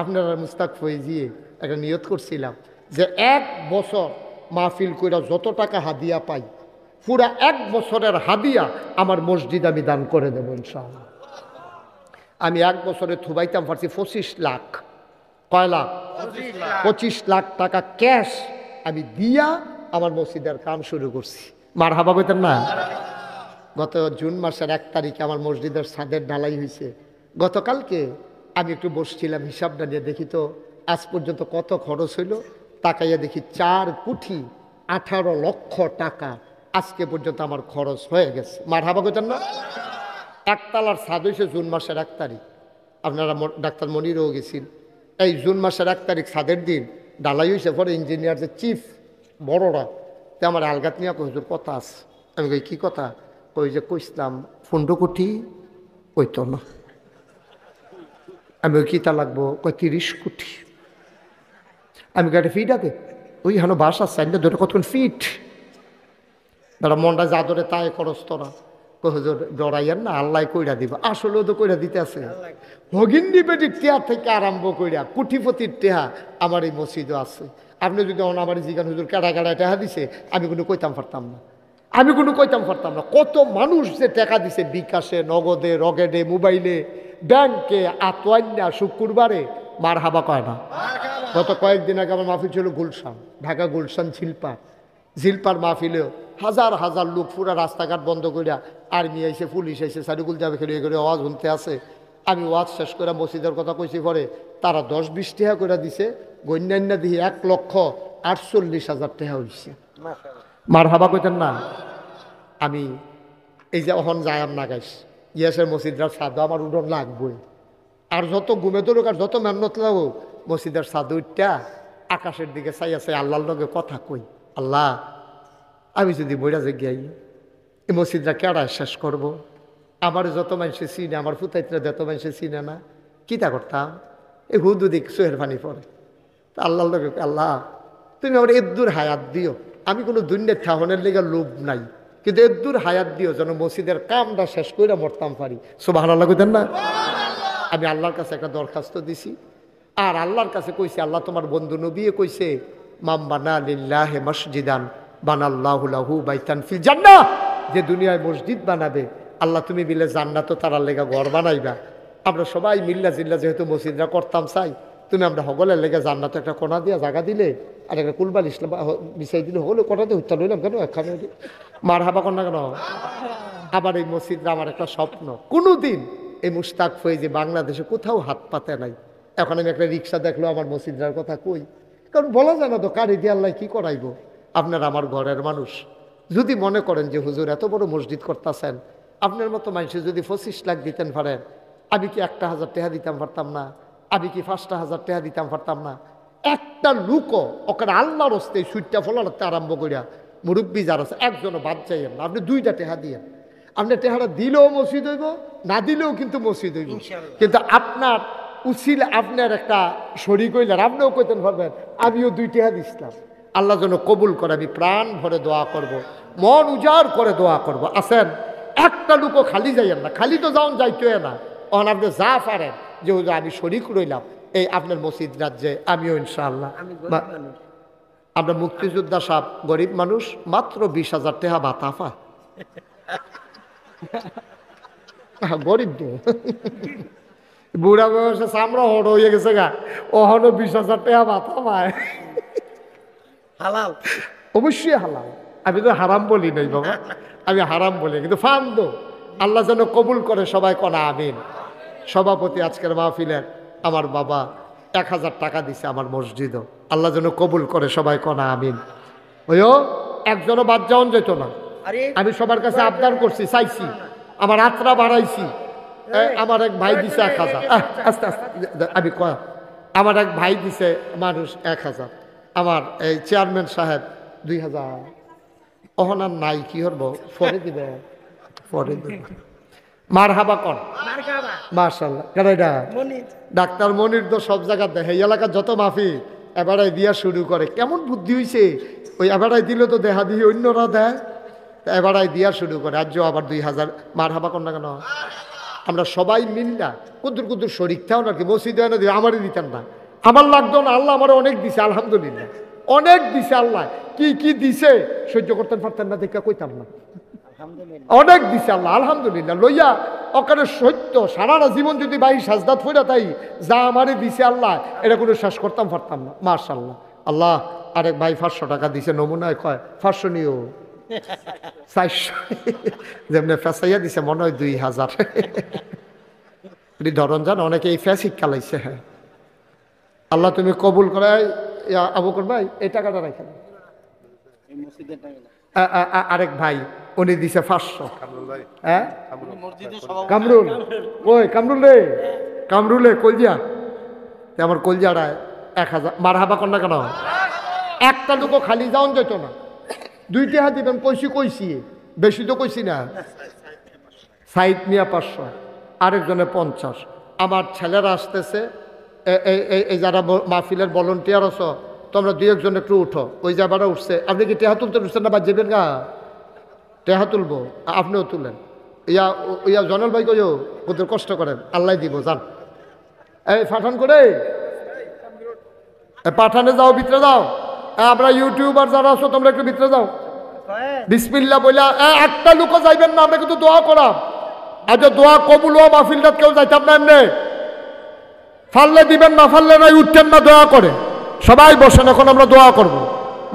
আপনারা মুস্তাক ফৈজিয়ে একটা নিয়ত করছিলাম যে 1 বছর মাহফিল কইরা যত টাকা হাদিয়া পাই, পুরা 1 বছরের হাদিয়া আমার মসজিদ আমি দান করে দেবো ইনশাআল্লাহ। আমি 1 বছরে থুবাইতাম পারছি 25 লাখ। কয় লাখ? 25 লাখ টাকা ক্যাশ আমি দিয়া আমার মসজিদের কাম শুরু করছি। মার হাবা কইতেন না? গত জুন মাসের 1 তারিখে আমার মসজিদের ছাদের ঢালাই হয়েছে। গতকালকে আমি একটু বসছিলাম, হিসাবটা নিয়ে দেখি তো আজ পর্যন্ত কত খরচ হইল। তাকাইয়া দেখি 4 কোটি 18 লক্ষ টাকা আজকে পর্যন্ত আমার খরচ হয়ে গেছে। মার হাবা কইতেন না? 1 তালার ছাদ হয়েছে জুন মাসের 1 তারিখ। আপনারা ডাক্তার মনিরও গেছেন। এই জুন মাসের 1 তারিখ ছাদের দিন ঢালাই হয়েছে। পরে ইঞ্জিনিয়ার যে চিফ বড়রা তো আমার আলগাত নিয়ে হুজুর কথা আছে। আমি কই কি কথা? কই যে কইসলাম 15 কোটি কইতো না। আমি কি তা লাগবো? কই 30 কোটি। আমি গাড়ি ফিট আছে ওই হানো বাসা সাইনটা ধরে কতক্ষণ ফিট দাঁড়া মনটা যা ধরে তাই খরচ তোরা। কই হুজুর ডরাইয়ার না, আল্লাহ কইরা দিব। আসলেও তো কইরা দিতে আছে। ভগিন্দি বেটির টেহা থেকে আরম্ভ কইরা কোটিপতির টেহা আমার এই মসজিদও আছে। আপনি যদি আমার জিগান হুজুর কেডা কেডা টেহা দিছে, আমি কোনো কইতাম পারতাম না। আমি কোনো কইতাম পারতাম না। কত মানুষ যে টাকা দিছে বিকাশে, নগদে, রগেডে, মোবাইলে, ব্যাংকে, আতোয়ান্যা, শুক্রবারে। মার হাবা কয় না? গত কয়েকদিন আগে আমার মাহফিল ছিল গুলশান, ঢাকা গুলশান ঝিলপার। ঝিলপার মাহফিলেও হাজার হাজার লোক পুরা রাস্তাঘাট বন্ধ করিয়া আর্মি আইসে, পুলিশ আইসে, সাইডুকুল যাবে খেলে করে আওয়াজ শুনতে আছে। আমি ওয়াজ শেষ করে মসজিদের কথা কইছি, পরে তারা 10-20 টাকা করে দিছে, গণ্যান্য দিয়ে 1,48,000 টাকা হয়েছে। মার হাবা কইতেন না। আমি এই যে অহন যায়াম না গাইস, ইয়াসের মসজিদটার সাদা আমার উডন লাগবই। আর যত ঘুমে ধরুক আর যত মেহনত লাগুক, মসজিদের সাদু উঠটা আকাশের দিকে চাই আছে, আল্লাহর লগে কথা কই, আল্লাহ আমি যদি বইরা যে গিয়াই এই মসজিদটা কেডা শেষ করব? আমার যত মানুষে চিনে, আমার ফুতাইতরা যত মানুষে চিনে না, কিতা করতাম? এই হুদু দিক চোহের পানি পড়ে। তা আল্লাহর লগে, আল্লাহ তুমি আমার এদ্দুর হায়াত দিও, আমি কোনো দুনিয়ার ঠাহনের লেগে লোভ নাই, কিন্তু এদ্দুর হায়াত দিও যেন মসজিদের কামটা শেষ করে মরতাম পারি। সুবহানাল্লাহ কইতেন না? আমি আল্লাহর কাছে একটা দরখাস্ত দিছি, আর আল্লাহর কাছে কইছি, আল্লাহ তোমার বন্ধু নবীয়ে কইছে, মাম বানা লিল্লাহি মসজিদান বানাল্লাহু লাহু বাইতান ফিল জান্নাহ, যে দুনিয়ায় মসজিদ বানাবে আল্লাহ তুমি মিলে জান্নাতও তার লেগা ঘর বানাইবা। আমরা সবাই মিল্লা জিল্লা যেহেতু মসজিদরা করতাম চাই, তুমি আমরা হগলের লেগে জান্নাত একটা কোনা দিয়া জায়গা দিলে আর একটা কুলবাল ইসলাম বিছাই দিলে, হলো কোনাতে হত্যা লইলাম কেন একখানে মার হাবা কর না কেন? আবার এই মসজিদটা আমার একটা স্বপ্ন, কোনোদিন এই মুশতাক ফয়েজি বাংলাদেশে কোথাও হাত পাতে নাই। এখন আমি একটা রিক্সা দেখলো আমার মসজিদটার কথা কই, কারণ বলা যায় না তো কারি দিয়ে আল্লাহ কি করাইবো। আপনার আমার ঘরের মানুষ যদি মনে করেন যে হুজুর এত বড় মসজিদ করতেছেন, আপনার মতো মানুষের যদি 25 লাখ দিতেন পারেন, আমি কি 1,000 টাকা দিতাম পারতাম না? আমি কি 5,000 টাকা দিতাম পারতাম না? একটা লুকও ওখানে আল্লাহর হস্তে সুইটটা ফলাতে আরম্ভ করিয়া মুরব্বী যারা আছে একজনও বাদ যাইয়েন না। আপনি 2টা টাকা দিয়েন, আপনি টাকাটা দিলেও মসজিদ হইব, না দিলেও কিন্তু মসজিদ হইব। কিন্তু আপনার উচিল আপনার একটা শরীক হইলেন, আপনিও কইতেন পারবেন আমিও 2 টাকা দিছিলাম। আল্লাহ যেন কবুল করে, আমি প্রাণ ভরে দোয়া করব, মন উজাড় করে দোয়া করব। আসেন, একটা লুকও খালি যাইয়েন না, খালি তো যাওন যাইতে না। অন আপনি যা পারেন যে হুজুর আমি শরীক রইলাম এই আপনার মসজিদ রাজ্যে, আমিও ইনশাআল্লাহ। আমরা মুক্তিযোদ্ধা সাহেব গরিব মানুষ, মাত্র 20,000 টাকা ভাতা পায়, গরিব তো বুড়া বয়সে চামড়া হড় হয়ে গেছে গা, ওহনো 20,000 টাকা ভাতা পায়। হালাল, অবশ্যই হালাল, আমি তো হারাম বলি নাই বাবা, আমি হারাম বলি, কিন্তু ফান্দ আল্লাহ যেন কবুল করে, সবাই কনা আমিন। সভাপতি আজকের মাহফিলের আমার বাবা 1,000 টাকা দিছে আমার মসজিদও, আল্লাহ যেন কবুল করে, সবাই কনা আমিন। ওইও একজনও বাদ যাওন যেত না। আমি সবার কাছে আবদার করছি, চাইছি, আমার আত্রা বাড়াইছি। আমার এক ভাই দিছে 1,000, আস্তে আস্তে আমি আমার এক ভাই দিছে মানুষ 1,000, আমার এই চেয়ারম্যান সাহেব 2,000, অহনার নাই কি হবো, পরে দিবে, পরে দিবে। মার হাবা কর, মাশাআল্লাহ। কেন এটা ডাক্তার মনির তো সব জায়গা দেখে, এই এলাকার যত মাফি এবারাই দিয়া শুরু করে। কেমন বুদ্ধি হয়েছে, ওই এবারাই দিলে তো দেখা দিয়ে অন্যরা দেয়, এবারাই দিয়া শুরু করে। আজ আবার 2,000, মার হাবা কর না কেন? আমরা সবাই মিল্লা কুদুর কুদুর শরিক থাও নাকি মসজিদে না দিয়ে আমারই দিতেন না, আমার লাগতো না। আল্লাহ আমার অনেক দিছে, আলহামদুলিল্লাহ, অনেক দিছে। আল্লাহ কি কি দিছে সহ্য করতেন পারতেন না, দেখা কইতাম না, অনেক দিছে আল্লাহ, আলহামদুলিল্লাহ। লইয়া ওখানে সত্য সারাটা জীবন যদি ভাই সাজদাত ফইরা তাই যা আমারে দিছে আল্লাহ, এটা কোনো শেষ করতাম পারতাম না। মাশাআল্লাহ। আল্লাহ আরেক ভাই 500 টাকা দিছে, নমুনায় কয় 500 নিও, 400 যেমনি ফেসাইয়া দিছে মনে হয় 2,000। ধরন যান অনেকে এই ফ্যাস শিক্ষা লাইছে। হ্যাঁ আল্লাহ তুমি কবুল করে। আবু বকর ভাই এই টাকাটা রাখেন। আরেক ভাই উনি দিছে 500। হ্যাঁ কামরুল, ওই কামরুল রে, কামরুলে কলজিয়া, আমার কলজিয়াটায় 1,000। মার হাবা কর না কেন? একটা লোকও খালি যাওন যেত না। 2 টাকা দিবেন কইছি, বেশি তো কইছি না। সাইদ মিয়া 500, আরেকজনে 50। আমার ছেলেরা আসতেছে, এই যারা মাহফিলের ভলেন্টিয়ার আছো তোমরা 2-1 জন একটু উঠো। ওই যাবারা উঠছে, আপনি কি টেহা তুলতে উঠছেন না? বা যাবেন গা টেহা তুলবো, আপনিও তুলেন। ইয়া জনল ভাই কইও ওদের কষ্ট করেন, আল্লাহ দিব, যান। এই পাঠান করে পাঠানে যাও, ভিতরে যাও। আমরা ইউটিউবার যারা আছো তোমরা একটু ভিতরে যাও, বিসমিল্লাহ বইলা। একটা লোকও যাইবেন না, আমরা কিন্তু দোয়া করাম। আজ দোয়া কবুল হওয়া মাহফিলটা কেউ যাইতাম না এমনি, ফাললে দিবেন না, ফাললে নাই উঠতেন না, দোয়া করে। সবাই বসেন, এখন আমরা দোয়া করব।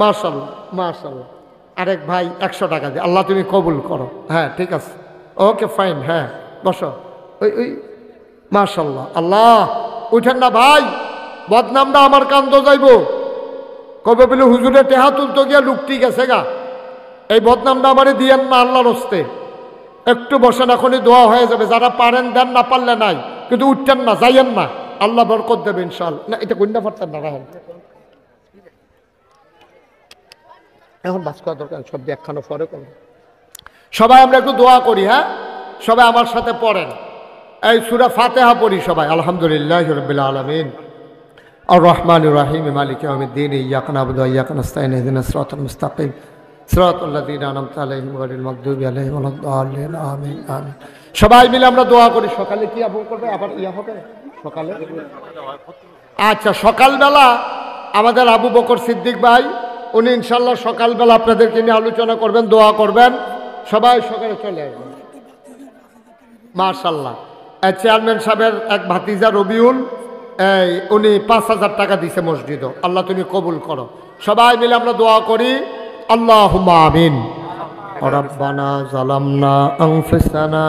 মাশাআল্লাহ, মাশাআল্লাহ, আরেক ভাই 100 টাকা দিয়ে, আল্লাহ তুমি কবুল করো। হ্যাঁ ঠিক আছে, ওকে ফাইন, হ্যাঁ বসো। ওই মাশাল্লাহ, আল্লাহ উঠেন না ভাই, বদনামটা আমার কান্দ যাইব। কবে বলে হুজুরে টেহা তুলতো গিয়া লুকটি গেছে গা, এই বদনামটা আমারে দিয়েন না আল্লাহর হস্তে। একটু বসেন, এখনই দোয়া হয়ে যাবে। যারা পারেন দেন, না পারলে নাই, কিন্তু উঠতেন না, যাইয়েন না, আল্লাহ বরকত দেবে ইনশাআল্লাহ। না এটা কন্যা পারতেন না, রাখেন এখন বাস করা দরকার, সব দিয়ে একখানো পরে করুন। সবাই আমরা একটু দোয়া করি, হ্যাঁ সবাই আমার সাথে পড়েন। এই সূরা ফাতিহা পড়ি সবাই। আলহামদুলিল্লাহি রাব্বিল আলামিন আর রহমানির রহিম মালিকি ইয়াউমিদ্দিন ইয়্যাকা না'বুদু ওয়া ইয়্যাকা নাস্তাঈন ইহদিনাস সিরাতাল মুস্তাকিম সিরাতাল লাযীনা আন'আমতা আলাইহিম গায়রিল মাগদুবি আলাইহিম ওয়ালাদ-দাল্লিন আমিন আমিন। সবাই মিলে আমরা দোয়া করি। সকালে কি আবু করবে, আবার ইয়া হবে সকালে? আচ্ছা, সকালবেলা আমাদের আবু বকর সিদ্দিক ভাই, উনি ইনশাল্লাহ সকালবেলা আপনাদেরকে নিয়ে আলোচনা করবেন, দোয়া করবেন। সবাই সকালে চলে আসবেন মাশাআল্লাহ। চেয়ারম্যান সাহেবের এক ভাতিজা রবিউল, উনি 5,000 টাকা দিছে মসজিদও, আল্লাহ তুমি কবুল করো। সবাই মিলে আমরা দোয়া করি, আল্লাহুম্মা আমিন। রব্বানা যালামনা আনফুসানা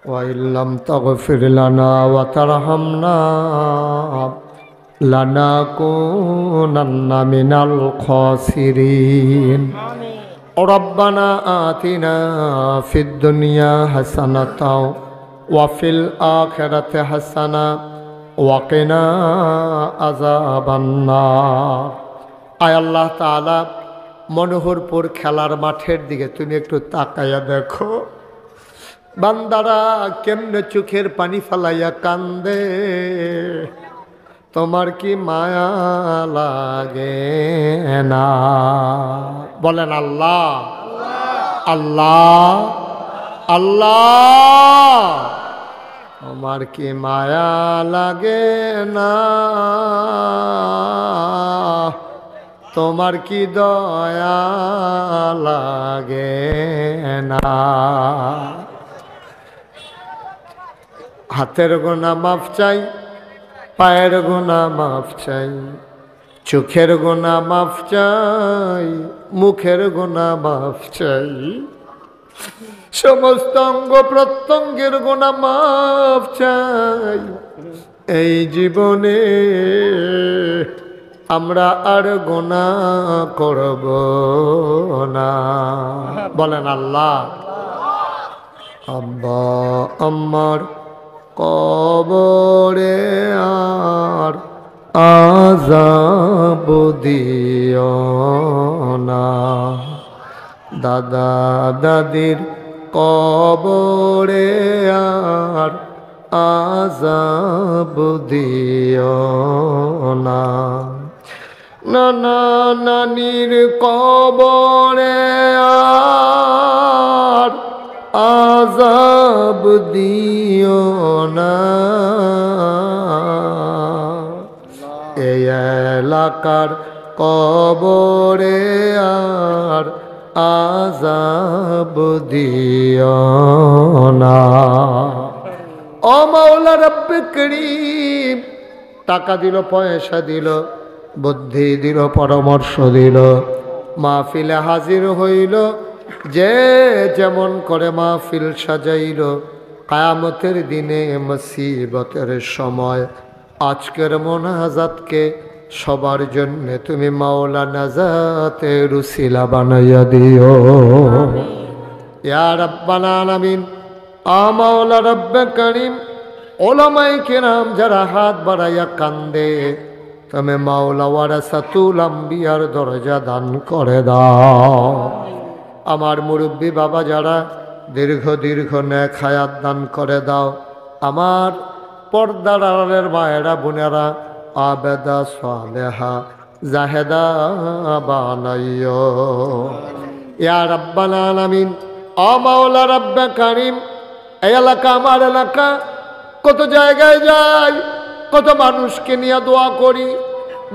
ওয়া ইল্লাম তাগফির লানা ওয়া তারহামনা লানাকুনান্না মিনাল খাসিরিন। রব্বানা আতিনা ফিদ দুনিয়া হাসানাতাও ওয়া ফিল আখিরাতি হাসানা ওয়া কিনা আযাবান নার। আয় আল্লাহ তাআলা, মনোহরপুর খেলার মাঠের দিকে তুমি একটু তাকাইয়া দেখো, বান্দারা কেমনে চোখের পানি ফালাইয়া কান্দে। তোমার কি মায়া লাগে না? বলেন আল্লাহ আল্লাহ আল্লাহ। তোমার কি মায়া লাগে না? তোমার কি দয়া লাগে না? হাতের গোনা মাফ চাই, পায়ের গোনা মাফ চাই, চোখের গোনা মাফ চাই, মুখের গোনা মাফ চাই, সমস্ত অঙ্গ প্রত্যঙ্গের গোনা মাফ চাই। এই জীবনে আমরা আর গোনা করব না। বলেন আল্লাহ। আব্বা আম্মার কবরে আর আযাব দিও না, দাদা দাদির কবরে আর আযাব দিও না, নানা নানির কবরে আর আযাব দিও না, এই এলাকার কবরে আর আযাব দিও না। ও মাওলা রব্বে করিম, টাকা দিল, পয়সা দিল, বুদ্ধি দিল, পরামর্শ দিল, মাহফিলে হাজির হইল, যে যেমন করে মাহফিল সাজাইল, কিয়ামতের দিনে মুসিবতের সময় আজকের মোনাজাতকে সবার জন্য তুমি মাওলা নাজাতের উসিলা বানাইয়া দিও ইয়া রাব্বাল আলামিন। আ মাওলা রব্বে করিম, ওলামায়ে কেরাম যারা হাত বাড়াইয়া কান্দে, তুমি মাওলা ওয়ারাসাতুল আম্বিয়ার দরজা দান করে দাও। আমার মুরব্বী বাবা যারা দীর্ঘ দীর্ঘ নেক হায়াত দান করে দাও। আমার পর্দার আড়ালের মায়েরা বোনেরা আবেদা সালেহা জাহেদা বানাইও ইয়া রাব্বাল আলামিন। ও মাওলা রব্বে করিম, এই এলাকা আমার এলাকা, কত জায়গায় যাই, কত মানুষকে নিয়ে দোয়া করি।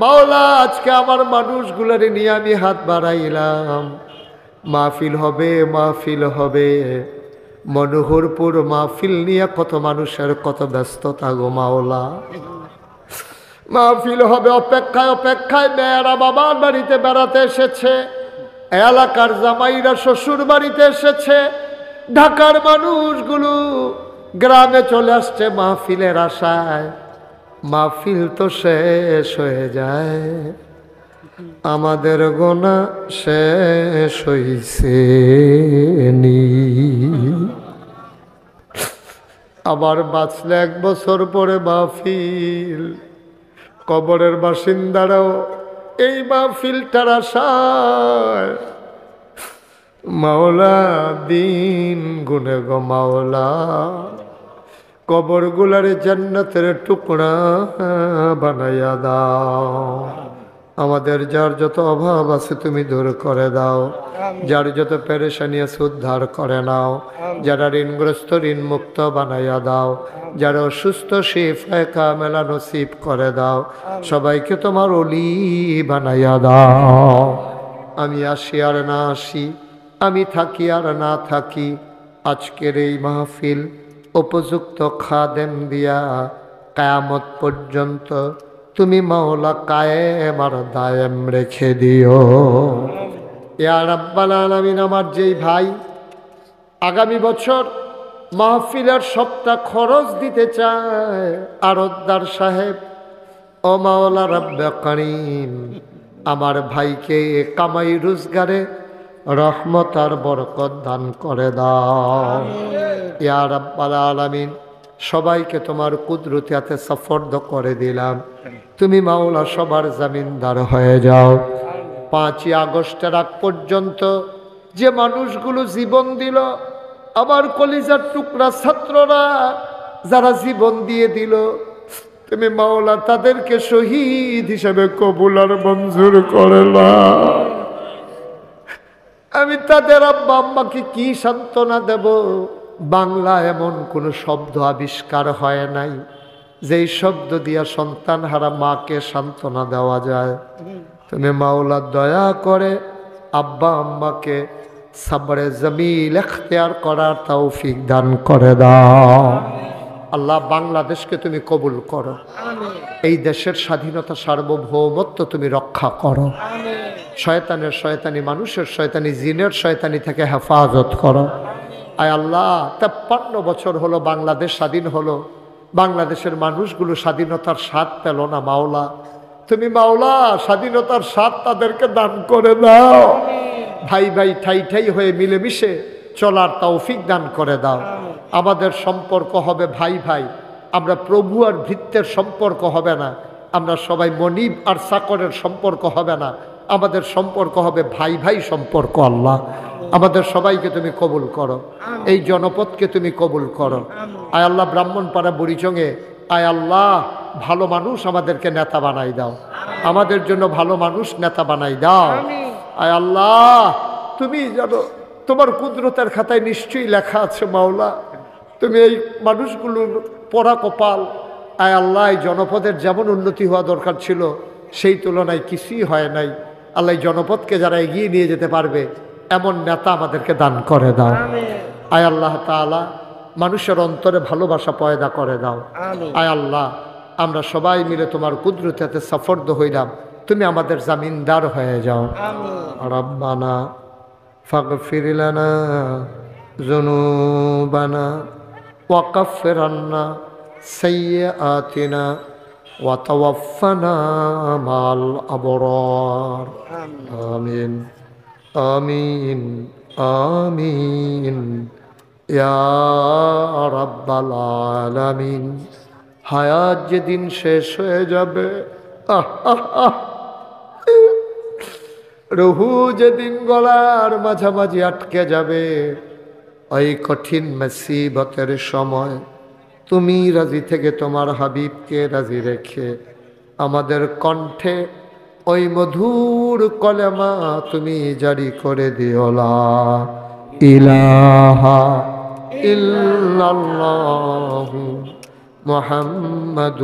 মাওলা আজকে আমার মানুষগুলোরে নিয়ে আমি হাত বাড়াইলাম। মাহফিল হবে, মাহফিল হবে, মনোহরপুর মাহফিল নিয়ে কত মানুষের কত ব্যস্ততা গো মাওলা। মাহফিল হবে, অপেক্ষায় অপেক্ষায় মেয়েরা বাবার বাড়িতে বেড়াতে এসেছে, এলাকার জামাইরা শ্বশুর বাড়িতে এসেছে, ঢাকার মানুষগুলো গ্রামে চলে আসছে মাহফিলের আশায়। মাহফিল তো শেষ হয়ে যায়, আমাদের গোনা শেষ হইছে নি। আবার বাঁচলে 1 বছর পরে মাহফিল। কবরের বাসিন্দারাও এই মাহফিলটার আশায় মাওলা দিন গুনে গো মাওলা, কবরগুলারে জান্নাতের টুকরা বানাইয়া দাও। আমাদের যার যত অভাব আছে তুমি দূর করে দাও, যার যত পেরেশানি আছে উদ্ধার করে নাও, যারা ঋণগ্রস্ত ঋণ মুক্ত বানাইয়া দাও, যারা অসুস্থ শিফায়ে কামেলা নসিব করে দাও, সবাইকে তোমার ওলি বানাইয়া দাও। আমি আসি আর না আসি, আমি থাকি আর না থাকি, আজকের এই মাহফিল উপযুক্ত খাদেম দিয়া কিয়ামত পর্যন্ত তুমি মাওলা কায়েম আর দায়েম রেখে দিও। ইয়া রাব্বাল আলামিন, আমার যেই ভাই আগামী বছর মাহফিলের সবটা খরচ দিতে চায়, আরতদার সাহেব, ও মাওলা রব্বে কারীম, আমার ভাইকে কামাই রোজগারে রহমত আর বরকত দান করে দাও। ইয়া রাব্বাল আলামিন, সবাইকে তোমার কুদরতি হাতে সফর্দ করে দিলাম, তুমি মাওলা সবার জামিনদার হয়ে যাও। 5ই আগস্টের আগ পর্যন্ত যে মানুষগুলো জীবন দিল, আমার কলিজার টুকরা ছাত্ররা যারা জীবন দিয়ে দিল, তুমি মাওলা তাদেরকে শহীদ হিসেবে কবুল আর মঞ্জুর করে নাও। আমি তাদের আব্বা আম্মাকে কি সান্ত্বনা দেব? বাংলা এমন কোন শব্দ আবিষ্কার হয় নাই যেই শব্দ দিয়া সন্তান হারা মাকে সান্ত্বনা দেওয়া যায়। তুমি মাওলা দয়া করে আব্বা আম্মাকে সাবরে জমিল এখতিয়ার করার তৌফিক দান করে দাও। আল্লাহ, বাংলাদেশকে তুমি কবুল করো, এই দেশের স্বাধীনতা সার্বভৌমত্ব তুমি রক্ষা করো, শয়তানের শয়তানি, মানুষের শয়তানি, জিনের শয়তানি থেকে হেফাজত করো। আয় আল্লাহ, 53 বছর হলো বাংলাদেশ স্বাধীন হলো, বাংলাদেশের মানুষগুলো স্বাধীনতার স্বাদ পেল না। মাওলা, তুমি মাওলা স্বাধীনতার স্বাদ তাদেরকে দান করে দাও। ভাই ভাই ঠাই ঠাই হয়ে মিলেমিশে চলার তৌফিক দান করে দাও। আমাদের সম্পর্ক হবে ভাই ভাই, আমরা প্রভু আর ভৃত্যের সম্পর্ক হবে না, আমরা সবাই মনিব আর চাকরের সম্পর্ক হবে না, আমাদের সম্পর্ক হবে ভাই ভাই সম্পর্ক। আল্লাহ, আমাদের সবাইকে তুমি কবুল করো, এই জনপদকে তুমি কবুল করো। আয় আল্লাহ, ব্রাহ্মণপাড়া বুড়িচঙে আয় আল্লাহ ভালো মানুষ আমাদেরকে নেতা বানাই দাও, আমাদের জন্য ভালো মানুষ নেতা বানাই দাও। আয় আল্লাহ, তুমি জানো তোমার কুদরতের খাতায় নিশ্চয়ই লেখা আছে মাওলা, তুমি এই মানুষগুলোর পরা কপাল। আয় আল্লাহ, এই জনপদের যেমন উন্নতি হওয়া দরকার ছিল সেই তুলনায় কিছুই হয় নাই। আল্লাহ, এই জনপদকে যারা এগিয়ে নিয়ে যেতে পারবে এমন নেতা আমাদেরকে দান করে দাও। আয় আল্লাহ তাআলা, মানুষের অন্তরে ভালোবাসা পয়দা করে দাও। আয় আল্লাহ, আমরা সবাই মিলে তোমার কুদরতে সফর্দ হইলাম, তুমি আমাদের জামিনদার হয়ে যাও। রব্বানা ফাগফির লানা যুনুবানা ওয়া কাফির আন্না সাইয়্যাতিনা ওয়া তাওয়াফফানা মাল আবরার। আমিন আমিন আমিন ইয়া রাব্বাল আলামিন। হায়াত যেদিন শেষ হয়ে যাবে, রুহু যেদিন গলার মাঝামাঝি আটকে যাবে, ওই কঠিন মুসিবতের সময় তুমি রাজি থেকে তোমার হাবিবকে রাজি রেখে আমাদের কণ্ঠে ওই মধুর কলেমা তুমি জারি করে দিও, লা ইলাহা ইল্লাল্লাহু মুহাম্মাদুর